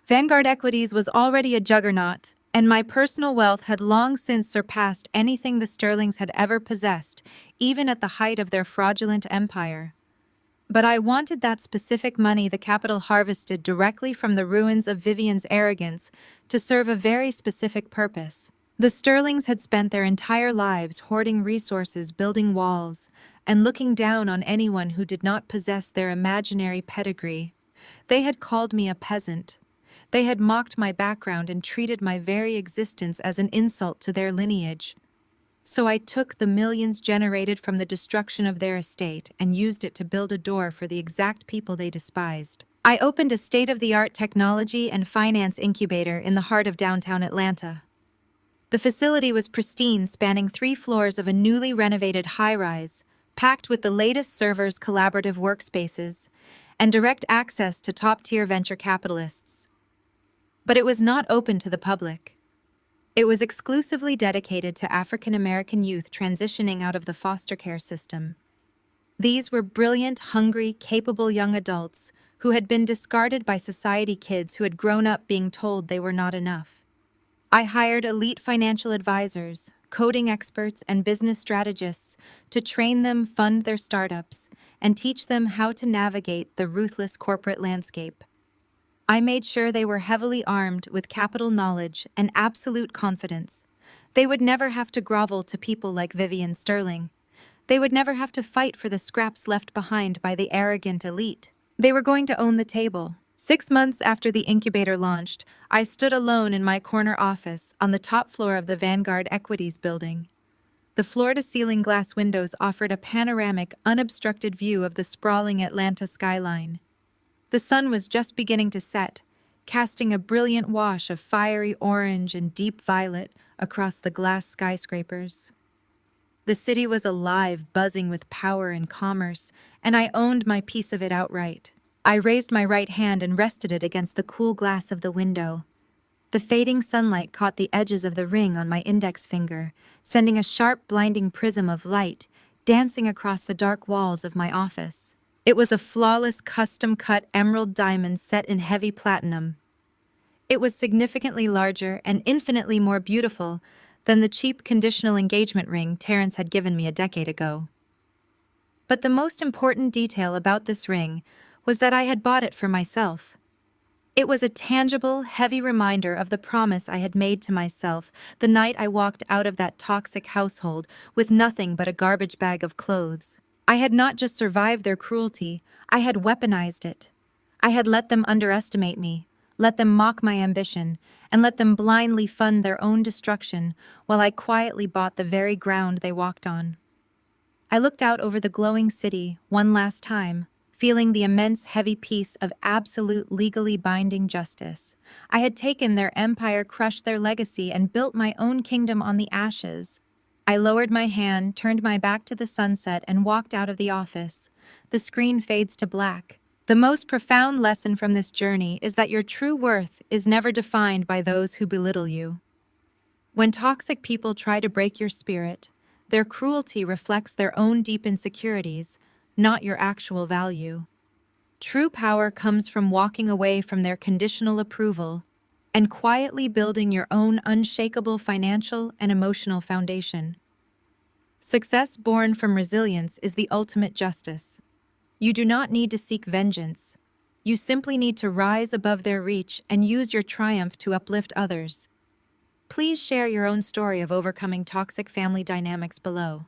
Vanguard Equities was already a juggernaut, and my personal wealth had long since surpassed anything the Sterlings had ever possessed, even at the height of their fraudulent empire. But I wanted that specific money, the capital harvested directly from the ruins of Vivian's arrogance, to serve a very specific purpose. The Sterlings had spent their entire lives hoarding resources, building walls, and looking down on anyone who did not possess their imaginary pedigree. They had called me a peasant. They had mocked my background and treated my very existence as an insult to their lineage. So I took the millions generated from the destruction of their estate and used it to build a door for the exact people they despised. I opened a state-of-the-art technology and finance incubator in the heart of downtown Atlanta. The facility was pristine, spanning 3 floors of a newly renovated high-rise, packed with the latest servers, collaborative workspaces, and direct access to top-tier venture capitalists. But it was not open to the public. It was exclusively dedicated to African American youth transitioning out of the foster care system. These were brilliant, hungry, capable young adults who had been discarded by society, kids who had grown up being told they were not enough. I hired elite financial advisors, coding experts, and business strategists to train them, fund their startups, and teach them how to navigate the ruthless corporate landscape. I made sure they were heavily armed with capital knowledge and absolute confidence. They would never have to grovel to people like Vivian Sterling. They would never have to fight for the scraps left behind by the arrogant elite. They were going to own the table. 6 months after the incubator launched, I stood alone in my corner office on the top floor of the Vanguard Equities building. The floor-to-ceiling glass windows offered a panoramic, unobstructed view of the sprawling Atlanta skyline. The sun was just beginning to set, casting a brilliant wash of fiery orange and deep violet across the glass skyscrapers. The city was alive, buzzing with power and commerce, and I owned my piece of it outright. I raised my right hand and rested it against the cool glass of the window. The fading sunlight caught the edges of the ring on my index finger, sending a sharp, blinding prism of light dancing across the dark walls of my office. It was a flawless, custom-cut emerald diamond set in heavy platinum. It was significantly larger and infinitely more beautiful than the cheap conditional engagement ring Terrence had given me a decade ago. But the most important detail about this ring was that I had bought it for myself. It was a tangible, heavy reminder of the promise I had made to myself the night I walked out of that toxic household with nothing but a garbage bag of clothes. I had not just survived their cruelty, I had weaponized it. I had let them underestimate me, let them mock my ambition, and let them blindly fund their own destruction while I quietly bought the very ground they walked on. I looked out over the glowing city one last time, feeling the immense heavy peace of absolute legally binding justice. I had taken their empire, crushed their legacy, and built my own kingdom on the ashes. I lowered my hand, turned my back to the sunset, and walked out of the office. The screen fades to black. The most profound lesson from this journey is that your true worth is never defined by those who belittle you. When toxic people try to break your spirit, their cruelty reflects their own deep insecurities, not your actual value. True power comes from walking away from their conditional approval and quietly building your own unshakable financial and emotional foundation. Success born from resilience is the ultimate justice. You do not need to seek vengeance. You simply need to rise above their reach and use your triumph to uplift others. Please share your own story of overcoming toxic family dynamics below.